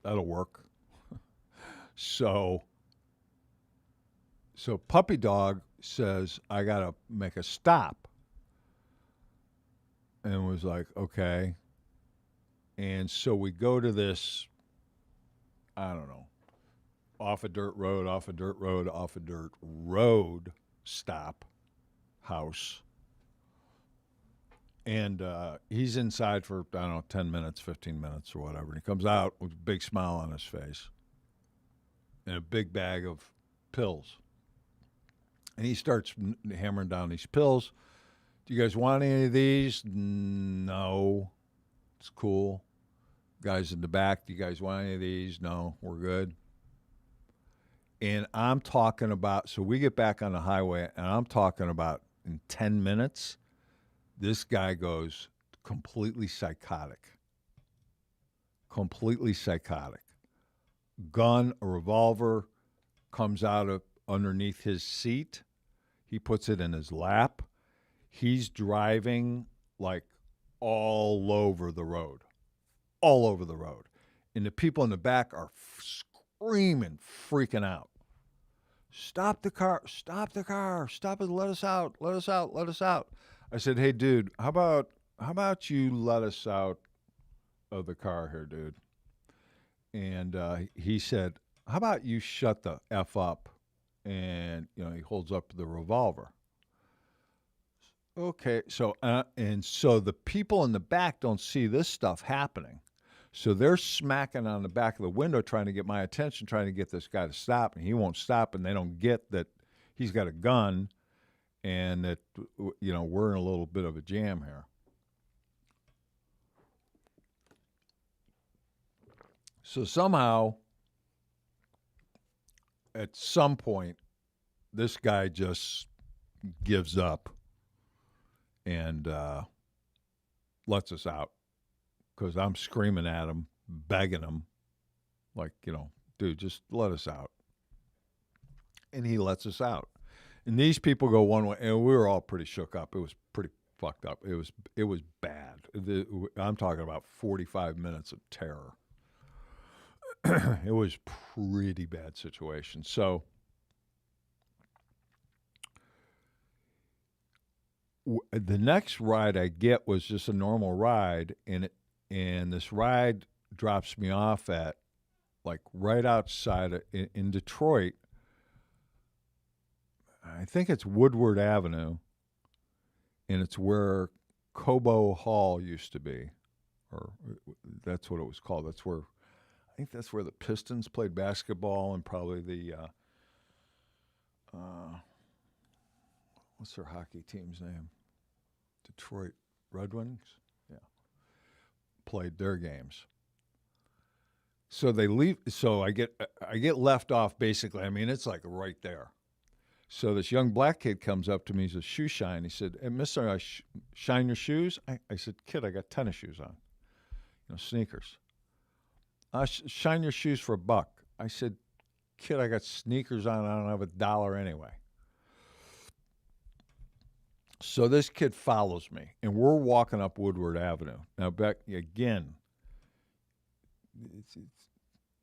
that'll work. So Puppy Dog says, I got to make a stop. And was like, okay. And so we go to this, I don't know, off a dirt road stop house. And he's inside for, I don't know, 10 minutes, 15 minutes or whatever. And he comes out with a big smile on his face and a big bag of pills. And he starts hammering down these pills. Do you guys want any of these? No. It's cool. Guys in the back, do you guys want any of these? No, we're good. And I'm talking about, so we get back on the highway, and I'm talking about in 10 minutes, this guy goes completely psychotic. Gun, a revolver, comes out of underneath his seat. He puts it in his lap. He's driving like all over the road. And the people in the back are screaming, freaking out. Stop the car, stop it, let us out. I said, hey, dude, how about you let us out of the car here, dude? And he said, how about you shut the F up? And, he holds up the revolver. Okay, so the people in the back don't see this stuff happening. So they're smacking on the back of the window trying to get my attention, trying to get this guy to stop, and he won't stop, and they don't get that he's got a gun and that, we're in a little bit of a jam here. So somehow, at some point, this guy just gives up and lets us out because I'm screaming at him, begging him, like, dude, just let us out. And he lets us out. And these people go one way, and we were all pretty shook up. It was pretty fucked up. It was bad. I'm talking about 45 minutes of terror. It was pretty bad situation. So the next ride I get was just a normal ride, and this ride drops me off at like right outside in Detroit. I think it's Woodward Avenue, and it's where Cobo Hall used to be, or that's what it was called. I think that's where the Pistons played basketball, and probably the what's their hockey team's name? Detroit Red Wings? Yeah. Played their games. So they leave. So I get left off basically. I mean, it's like right there. So this young black kid comes up to me. He's a shoe shine. He said, "Hey, mister, I shine your shoes?" I said, "Kid, I got tennis shoes on, sneakers." Shine your shoes for $1. I said, "Kid, I got sneakers on. I don't have $1 anyway." So this kid follows me, and we're walking up Woodward Avenue. Now, back again, it's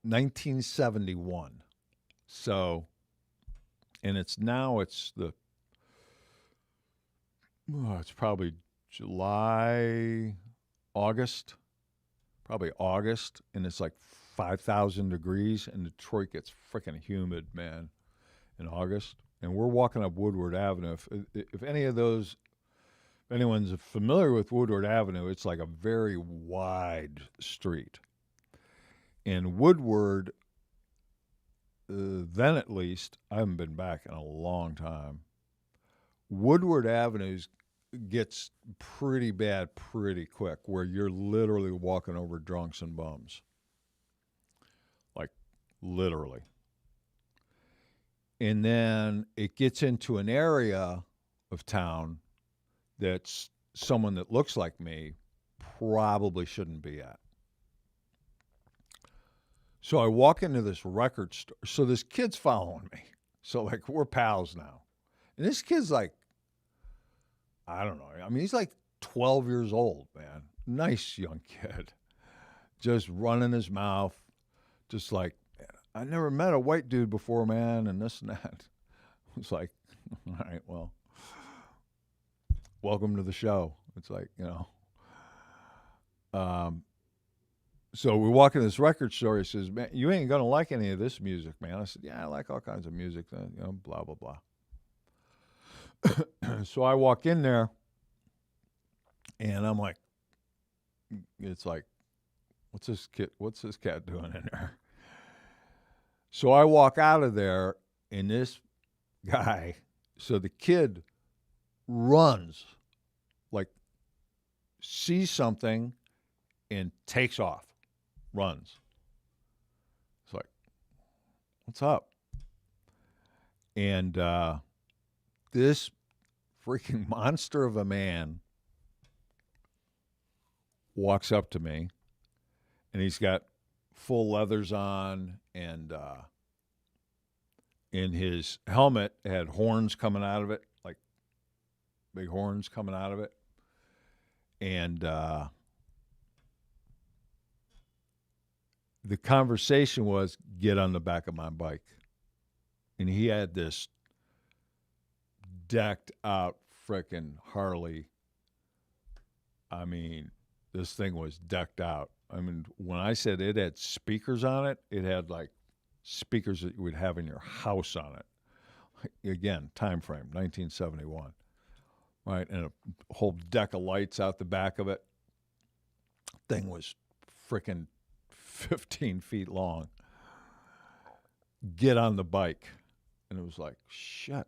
1971. So, and it's probably July, August, and it's like 5,000 degrees, and Detroit gets freaking humid, man, in August. And we're walking up Woodward Avenue. If anyone's familiar with Woodward Avenue, it's like a very wide street. And Woodward, then at least, I haven't been back in a long time. Woodward Avenue gets pretty bad pretty quick, where you're literally walking over drunks and bums. Like, literally. And then it gets into an area of town that's someone that looks like me probably shouldn't be at. So I walk into this record store. So this kid's following me. So, like, we're pals now. And this kid's like, I don't know. I mean, he's like 12 years old, man. Nice young kid. Just running his mouth. Just like, I never met a white dude before, man, and this and that. It's like, all right, well, welcome to the show. It's like, so we walk in this record store. He says, "Man, you ain't going to like any of this music, man." I said, "Yeah, I like all kinds of music, blah, blah, blah." So I walk in there, and I'm like, it's like, what's this cat doing in there? So I walk out of there, and this guy, so the kid runs, like, sees something and takes off, runs. It's like, what's up? And this freaking monster of a man walks up to me, and he's got full leathers on, and in his helmet had horns coming out of it, like big horns coming out of it. And the conversation was, "Get on the back of my bike." And he had this decked out frickin' Harley. I mean, this thing was decked out. I mean, when I said it had speakers on it, it had like speakers that you would have in your house on it. Again, time frame, 1971. Right? And a whole deck of lights out the back of it. Thing was freaking 15 feet long. Get on the bike. And it was like, shit.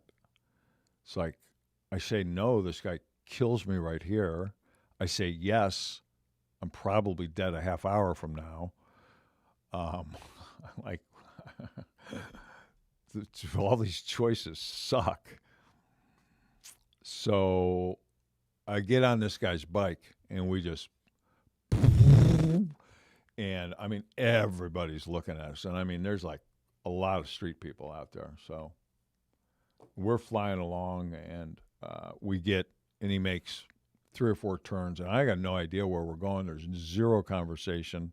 It's like, I say no, this guy kills me right here. I say yes, I'm probably dead a half hour from now. Like, all these choices suck. So I get on this guy's bike and we just, and I mean, everybody's looking at us. And I mean, there's like a lot of street people out there. So we're flying along and and he makes 3 or 4 turns, and I got no idea where we're going. There's zero conversation.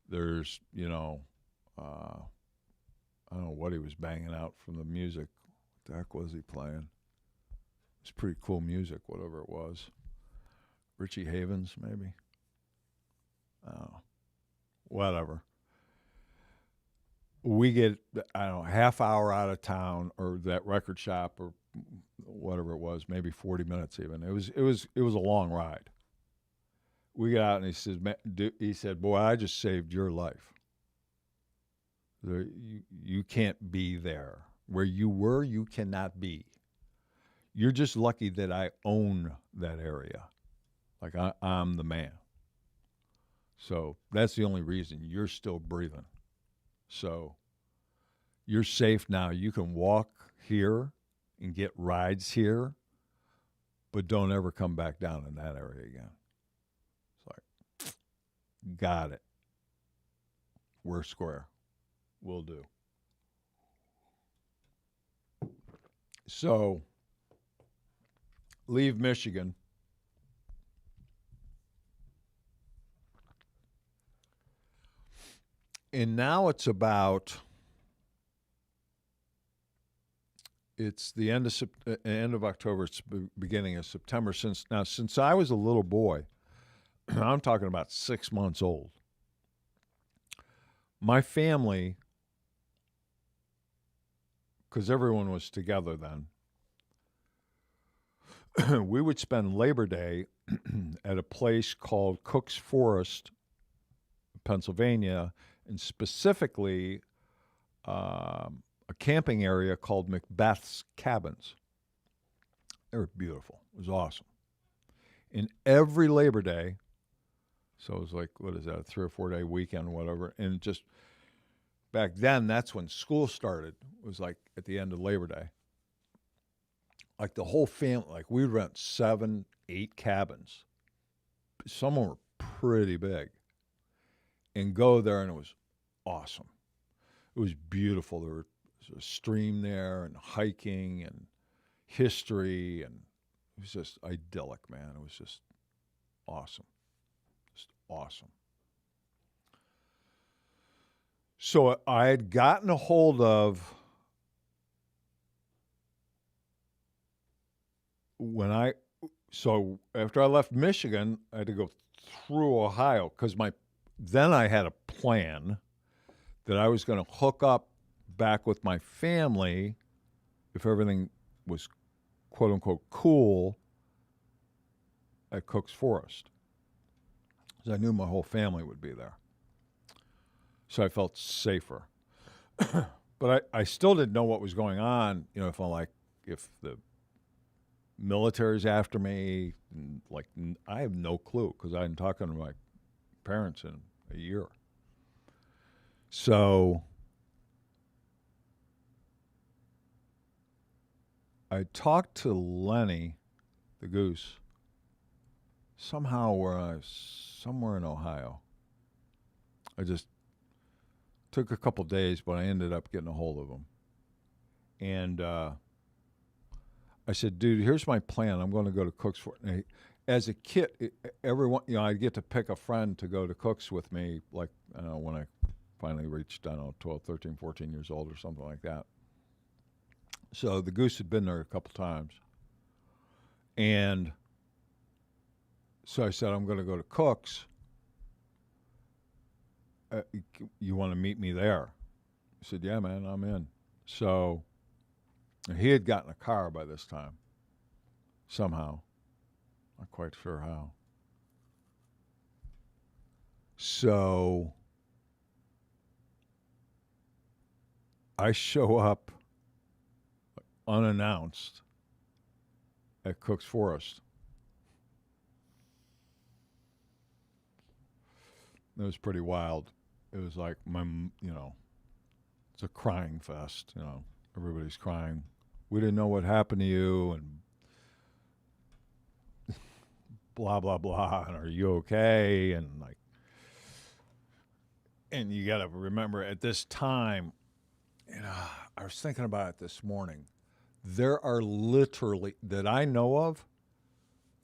There's, I don't know what he was banging out from the music. What the heck was he playing? It's pretty cool music, whatever it was. Richie Havens, maybe? Oh, whatever. We get, I don't know, half hour out of town or that record shop or whatever it was, maybe 40 minutes even. It was a long ride. We got out and he said, boy, I just saved your life. You can't be there. Where you were, you cannot be. You're just lucky that I own that area. Like I'm the man. So that's the only reason you're still breathing. So you're safe now. You can walk here and get rides here, but don't ever come back down in that area again. It's like, got it. We're square. Will do. So leave Michigan. And now it's the end of October, it's beginning of September. Since I was a little boy, I'm talking about 6 months old, my family, because everyone was together then, we would spend Labor Day at a place called Cook's Forest, Pennsylvania, and specifically a camping area called Macbeth's Cabins. They were beautiful. It was awesome. And every Labor Day, so it was like, what is that, a 3 or 4 day weekend, whatever, and just back then, that's when school started. It was like at the end of Labor Day. Like the whole family, like we'd rent 7, 8 cabins. Some of them were pretty big. And go there, and it was awesome. It was beautiful. There was a stream there, and hiking, and history, and it was just idyllic, man. It was just awesome. Just awesome. So I had gotten a hold of, so after I left Michigan, I had to go through Ohio, because then I had a plan that I was going to hook up back with my family if everything was quote unquote cool at Cook's Forest, because I knew my whole family would be there. So I felt safer. But I still didn't know what was going on, if the military's after me, like I have no clue, because I hadn't talked to my parents in a year. So I talked to Lenny, the goose, somehow where I was somewhere in Ohio. I just took a couple days, but I ended up getting a hold of him. And I said, dude, here's my plan. I'm going to go to Cook's Forest. As a kid, everyone, I'd get to pick a friend to go to Cook's with me, like, when I finally reached, 12, 13, 14 years old or something like that. So the goose had been there a couple times. And so I said, I'm going to go to Cook's. You want to meet me there? I said, yeah, man, I'm in. So he had gotten a car by this time, somehow. Not quite sure how. So I show up unannounced at Cook's Forest. It was pretty wild. It was like it's a crying fest. Everybody's crying. We didn't know what happened to you, and blah blah blah. And are you okay? And you got to remember at this time, I was thinking about it this morning. There are literally, that I know of,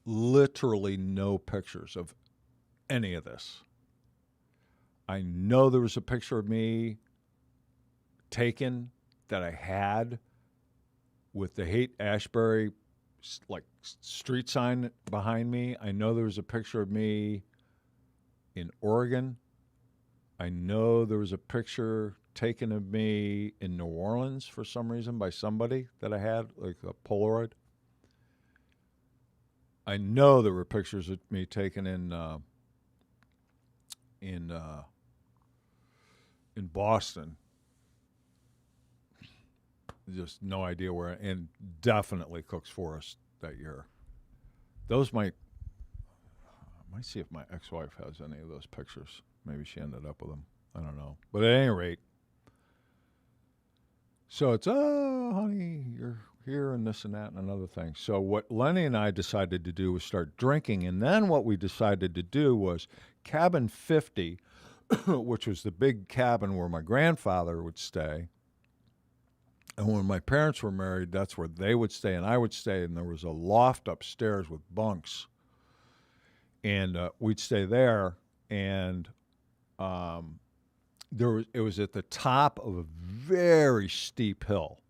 literally no pictures of any of this. I know there was a picture of me taken that I had with the Haight-Ashbury street sign behind me. I know there was a picture of me in Oregon. I know there was a picture taken of me in New Orleans for some reason by somebody that I had, like a Polaroid. I know there were pictures of me taken in Boston. Just no idea where, and definitely Cook's Forest that year. Those I might see if my ex-wife has any of those pictures. Maybe she ended up with them. I don't know. But at any rate, so it's, oh, honey, you're here and this and that and another thing. So what Lenny and I decided to do was start drinking. And then what we decided to do was Cabin 50, which was the big cabin where my grandfather would stay. And when my parents were married, that's where they would stay and I would stay. And there was a loft upstairs with bunks. And we'd stay there. And it was at the top of a very steep hill.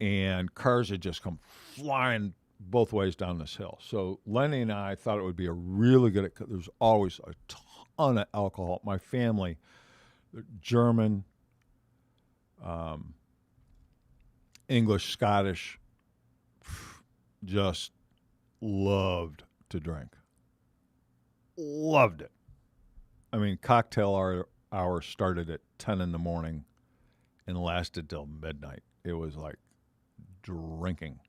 And cars had just come flying both ways down this hill. So Lenny and I thought it would be a really good, there's always a ton of alcohol. My family, German, English, Scottish, just loved to drink. Loved it. I mean, cocktail hour started at 10 in the morning and lasted till midnight. It was like drinking.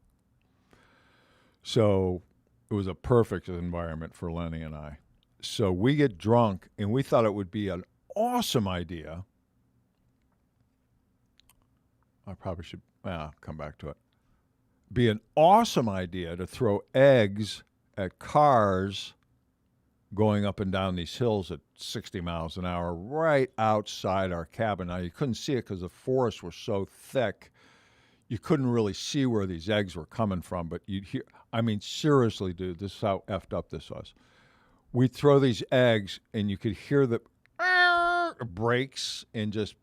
So it was a perfect environment for Lenny and I. So we get drunk, and we thought it would be an awesome idea. I probably should come back to it. Be an awesome idea to throw eggs at cars going up and down these hills at 60 miles an hour right outside our cabin. Now, you couldn't see it because the forests were so thick. You couldn't really see where these eggs were coming from, but you'd hear, I mean, seriously, dude, this is how effed up this was. We'd throw these eggs, and you could hear the brakes and just,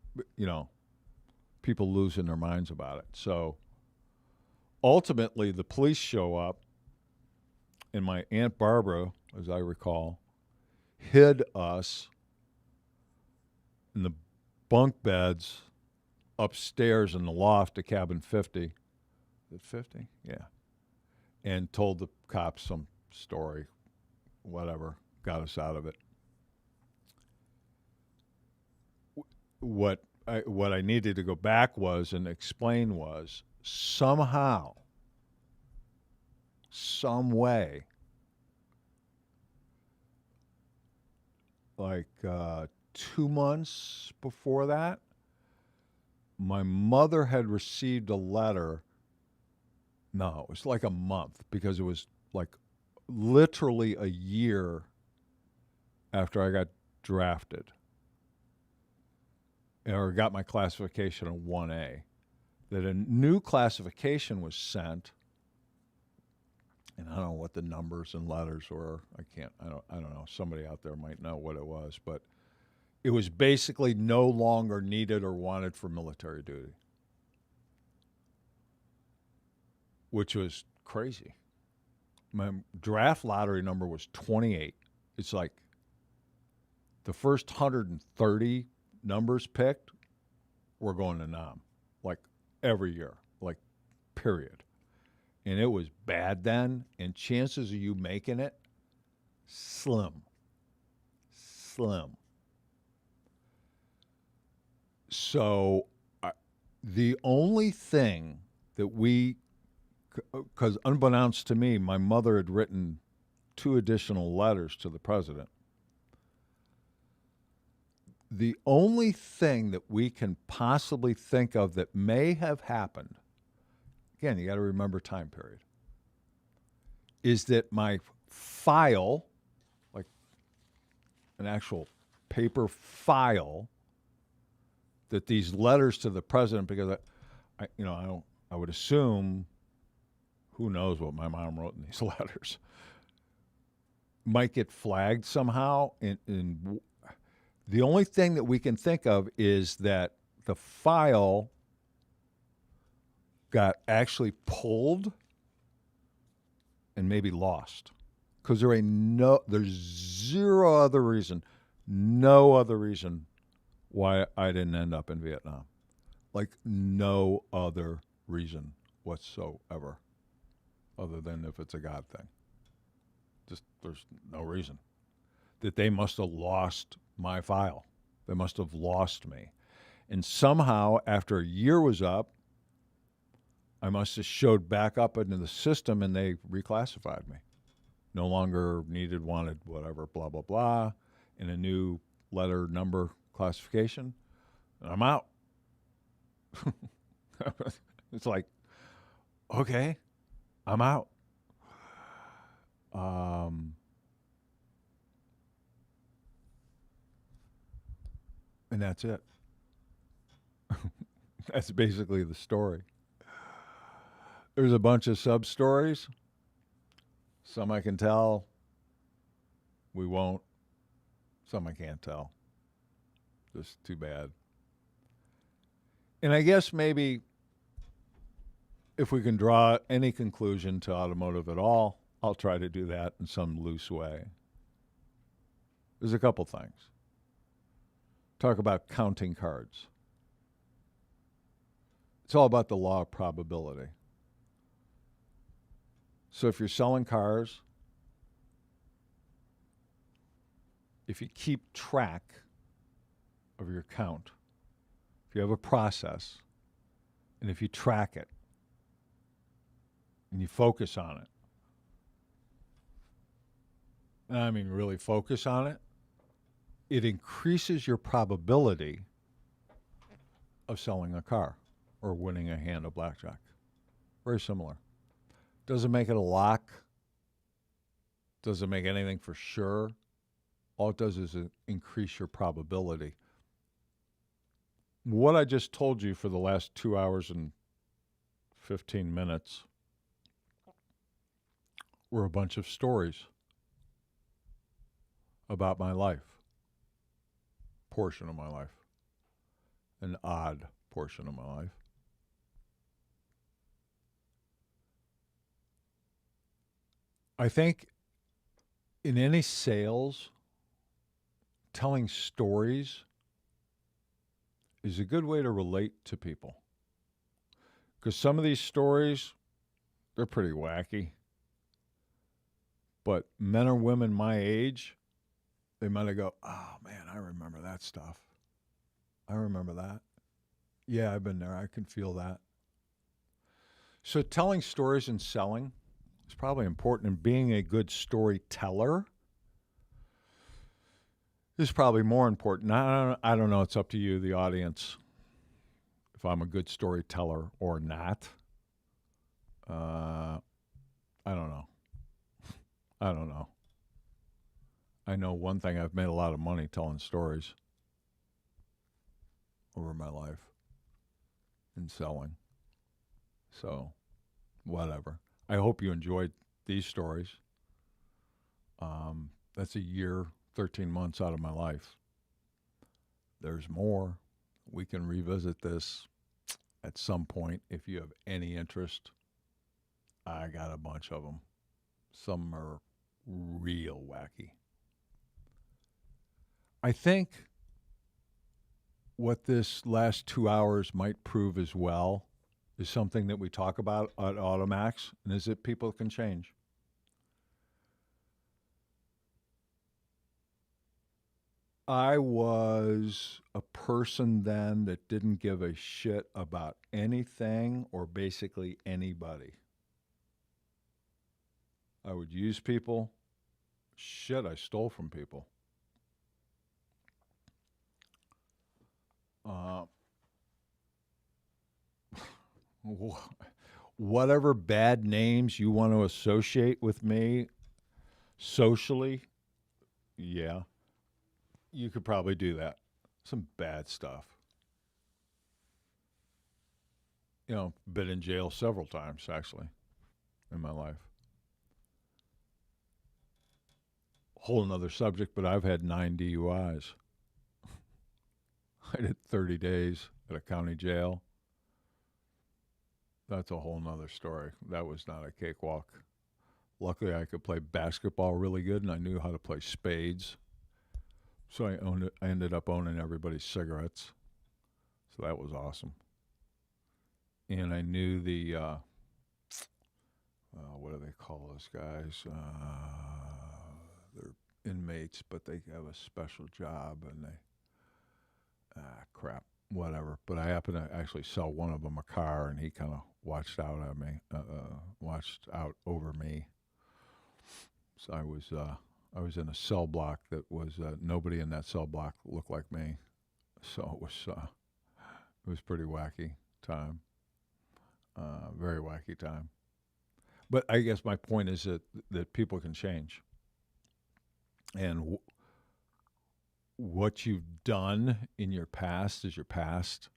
people losing their minds about it. So ultimately, the police show up, and my Aunt Barbara, as I recall, hid us in the bunk beds upstairs in the loft at Cabin 50. Is it 50? Yeah. And told the cops some story, whatever, got us out of it. What I needed to go back was and explain was somehow, some way, like 2 months before that, my mother had received a letter. No, it was like a month because it was like literally a year after I got drafted or got my classification of 1A, that a new classification was sent. And I don't know what the numbers and letters were. I don't know. Somebody out there might know what it was, but it was basically no longer needed or wanted for military duty, which was crazy. My draft lottery number was 28. It's like the first 130 numbers picked were going to Nam, like every year, like period. And it was bad then, and chances of you making it, slim. So the only thing that because unbeknownst to me, my mother had written 2 additional letters to the president. The only thing that we can possibly think of that may have happened, again, you got to remember time period, is that my file, like an actual paper file, that these letters to the president, because I would assume, who knows what my mom wrote in these letters, might get flagged somehow. And the only thing that we can think of is that the file got actually pulled and maybe lost, because there's zero other reason, no other reason why I didn't end up in Vietnam. Like, no other reason whatsoever, other than if it's a God thing. Just, there's no reason. That they must have lost my file. They must have lost me. And somehow, after a year was up, I must have showed back up into the system and they reclassified me. No longer needed, wanted, whatever, blah, blah, blah, in a new letter number classification. And I'm out. It's like, okay, I'm out. And that's it. That's basically the story. There's a bunch of sub-stories. Some I can tell. We won't. Some I can't tell. Just too bad. And I guess maybe if we can draw any conclusion to automotive at all, I'll try to do that in some loose way. There's a couple things. Talk about counting cards. It's all about the law of probability. So if you're selling cars, if you keep track of your count, if you have a process, and if you track it, and you focus on it, and I mean really focus on it, it increases your probability of selling a car or winning a hand of blackjack. Very similar. Doesn't make it a lock. Doesn't make anything for sure. All it does is increase your probability. What I just told you for the last 2 hours and 15 minutes were a bunch of stories about my life. Portion of my life. An odd portion of my life. I think in any sales, telling stories is a good way to relate to people. Because some of these stories, they're pretty wacky. But men or women my age, they might have go, oh man, I remember that stuff. I remember that. Yeah, I've been there. I can feel that. So telling stories and selling is probably important, and being a good storyteller is probably more important. I don't know. It's up to you, the audience, if I'm a good storyteller or not. I don't know. I don't know. I know one thing. I've made a lot of money telling stories over my life and selling. So, whatever. I hope you enjoyed these stories. That's a year, 13 months out of my life. There's more. We can revisit this at some point if you have any interest. I got a bunch of them. Some are real wacky. I think what this last 2 hours might prove as well is something that we talk about at Automax, and is that people can change. I was a person then that didn't give a shit about anything or basically anybody. I would use people. Shit, I stole from people. Whatever bad names you want to associate with me socially, yeah, you could probably do that. Some bad stuff. Been in jail several times, actually, in my life. Whole nother subject, but I've had 9 DUIs. I did 30 days at a county jail. That's a whole nother story. That was not a cakewalk. Luckily, I could play basketball really good, and I knew how to play spades. So I ended up owning everybody's cigarettes. So that was awesome. And I knew the, what do they call those guys? They're inmates, but they have a special job, and crap, whatever. But I happened to actually sell one of them a car, and he kind of watched out on me, watched out over me. So I was in a cell block that was nobody in that cell block looked like me, so it was pretty wacky time, very wacky time. But I guess my point is that people can change, and what you've done in your past is your past,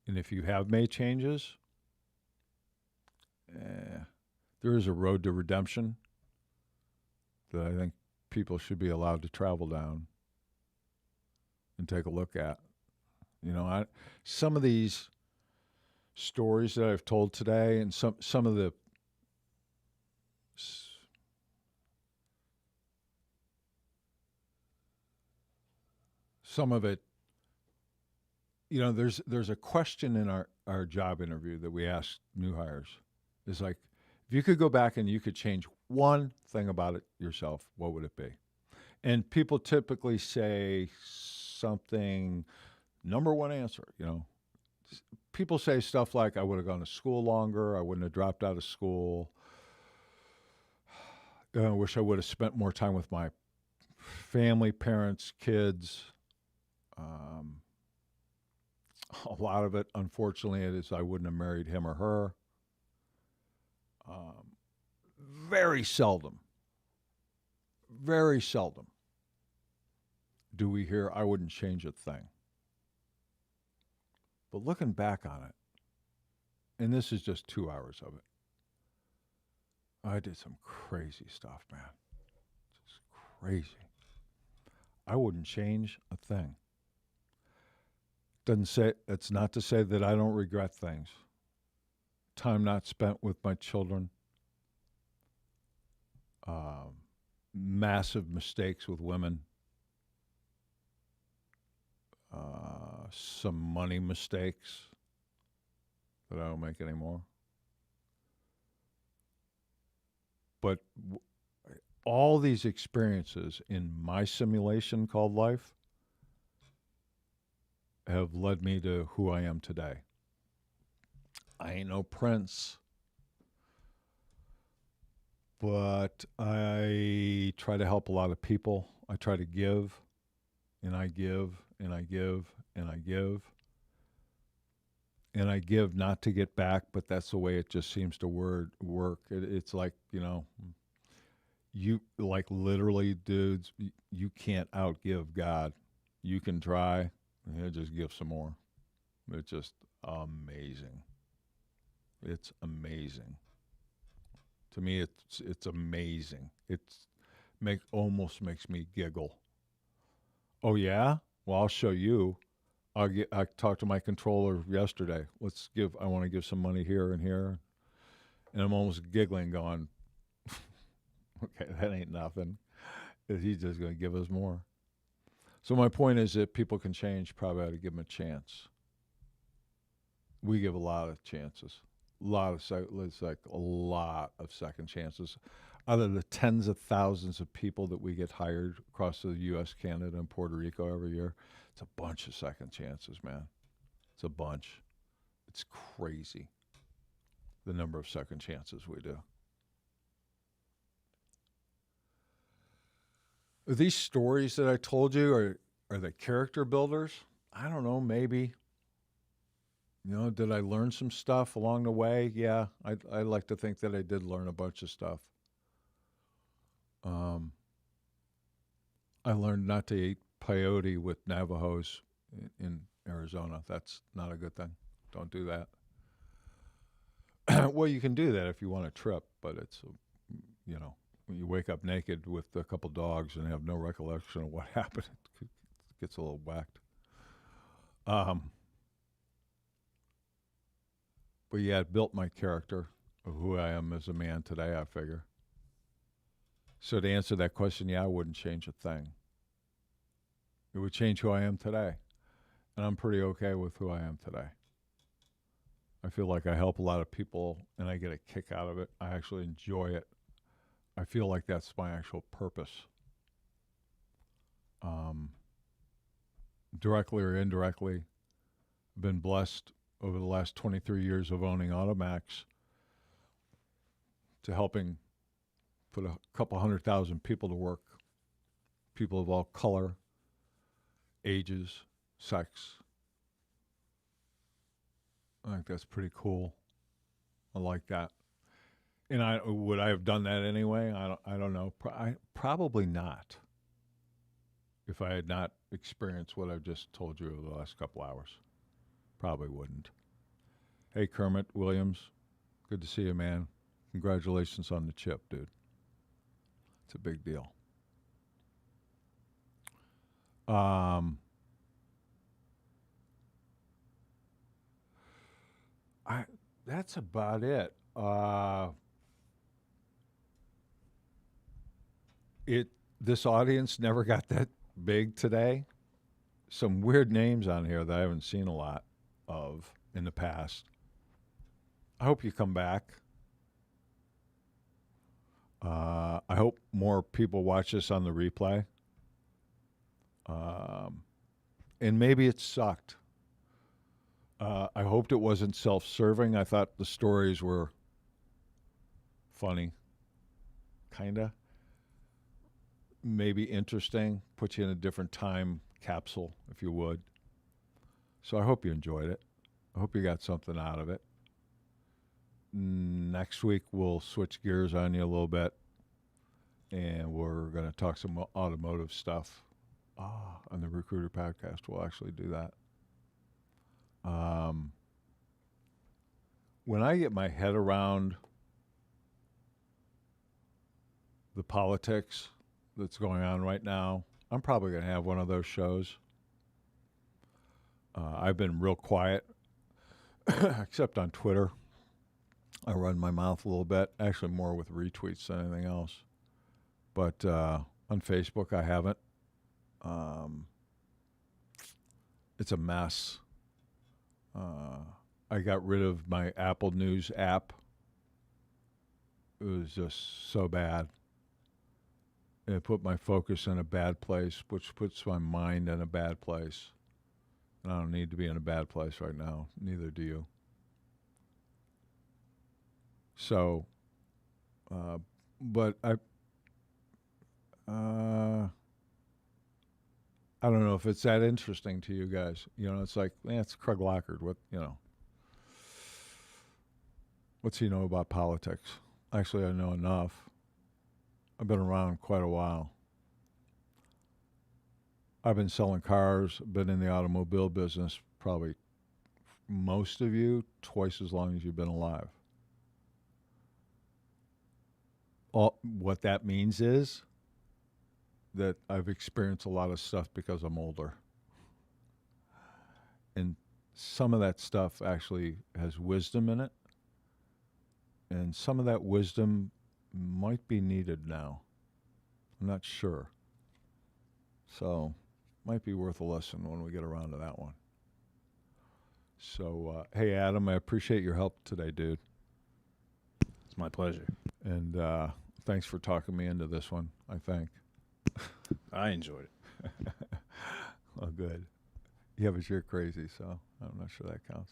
and if you have made changes, there is a road to redemption that I think people should be allowed to travel down and take a look at. Some of these stories that I've told today, and some of the some of it, there's a question in our job interview that we ask new hires. It's like, if you could go back and you could change one thing about it yourself, what would it be? And people typically say something, number one answer, People say stuff like, I would have gone to school longer, I wouldn't have dropped out of school, I wish I would have spent more time with my family, parents, kids. A lot of it, unfortunately, it is I wouldn't have married him or her. Very seldom do we hear, I wouldn't change a thing. But looking back on it, and this is just 2 hours of it, I did some crazy stuff, man. Just crazy. I wouldn't change a thing. It's not to say that I don't regret things. Time not spent with my children. Massive mistakes with women. Some money mistakes that I don't make anymore. But all these experiences in my simulation called life have led me to who I am today. I ain't no prince, but I try to help a lot of people. I try to give, and I give, and I give, and I give. And I give not to get back, but that's the way it just seems to work. It's like, you like literally, dudes, you can't outgive God. You can try, and he'll just give some more. It's just amazing. It's amazing. To me, it's amazing. Almost makes me giggle. Oh yeah? Well, I'll show you. I talked to my controller yesterday. I want to give some money here and here. And I'm almost giggling going, okay, that ain't nothing. He's just going to give us more. So my point is that people can change, probably ought to give them a chance. We give a lot of chances. It's like a lot of second chances. out of the tens of thousands of people that we get hired across the U.S., Canada, and Puerto Rico every year, it's a bunch of second chances, man. It's a bunch. It's crazy, the number of second chances we do. Are these stories that I told you, are they character builders? I don't know, maybe. You know, did I learn some stuff along the way? Yeah, I like to think that I did learn a bunch of stuff. I learned not to eat peyote with Navajos in Arizona. That's not a good thing. Don't do that. Well, you can do that if you want a trip, but it's, you know, when you wake up naked with a couple dogs and have no recollection of what happened, it gets a little whacked. But yeah, it built my character of who I am as a man today, I figure. So to answer that question, yeah, I wouldn't change a thing. It would change who I am today. And I'm pretty okay with who I am today. I feel like I help a lot of people and I get a kick out of it. I actually enjoy it. I feel like that's my actual purpose. Directly or indirectly, I've been blessed over the last 23 years of owning Automax to helping put a couple 100,000 people to work, people of all color, ages, sex. I think that's pretty cool. I like that. And would I have done that anyway? I don't know. Probably not. If I had not experienced what I've just told you over the last couple hours, probably wouldn't. Hey, Kermit Williams, good to see you, man. Congratulations on the chip, dude. It's a big deal. That's about it. This audience never got that big today. Some weird names on here that I haven't seen a lot of in the past. I hope you come back. I hope more people watch this on the replay. And maybe it sucked. I hoped it wasn't self-serving. I thought the stories were funny, kinda. Maybe interesting. Put you in a different time capsule, if you would. So I hope you enjoyed it. I hope you got something out of it. Next week, we'll switch gears on you a little bit, and we're going to talk some automotive stuff on the Recruiter Podcast. We'll actually do that. When I get my head around the politics that's going on right now, I'm probably going to have one of those shows. I've been real quiet, except on Twitter. I run my mouth a little bit, actually more with retweets than anything else. But on Facebook, I haven't. It's a mess. I got rid of my Apple News app. It was just so bad. It put my focus in a bad place, which puts my mind in a bad place. And I don't need to be in a bad place right now. Neither do you. So, but I don't know if it's that interesting to you guys. You know, it's like, it's Craig Lockard. What, you know, what's he know about politics? Actually, I know enough. I've been around quite a while. I've been selling cars, been in the automobile business probably most of you twice as long as you've been alive. What that means is that I've experienced a lot of stuff because I'm older. And some of that stuff actually has wisdom in it. And some of that wisdom might be needed now. I'm not sure. So, might be worth a listen when we get around to that one. So, hey, Adam, I appreciate your help today, dude. It's my pleasure. And Thanks for talking me into this one, I think. I enjoyed it. Oh, good. Yeah, but you're crazy, so I'm not sure that counts.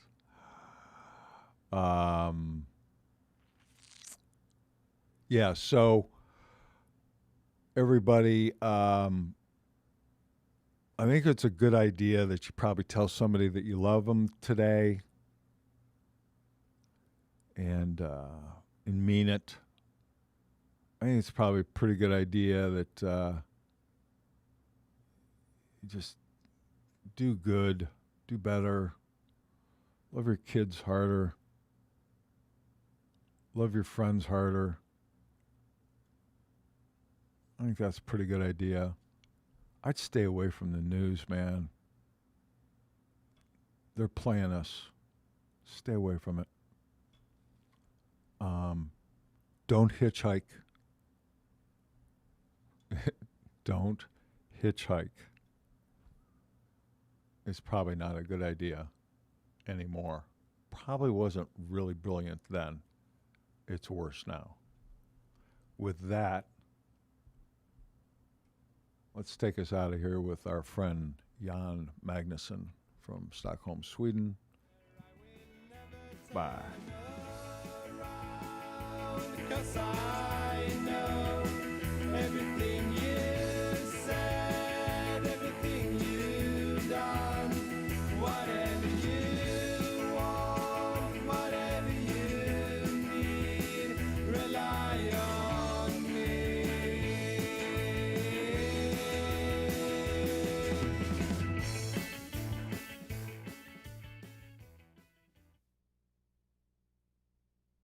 Yeah, so everybody, I think it's a good idea that you probably tell somebody that you love them today and mean it. I think it's probably a pretty good idea that you just do good, do better, love your kids harder, love your friends harder. I think that's a pretty good idea. I'd stay away from the news, man. They're playing us. Stay away from it. Don't hitchhike. Don't hitchhike. It's probably not a good idea anymore. Probably wasn't really brilliant then. It's worse now. With that, let's take us out of here with our friend Jan Magnusson from Stockholm, Sweden. Bye. 'Cause I know everything you said, everything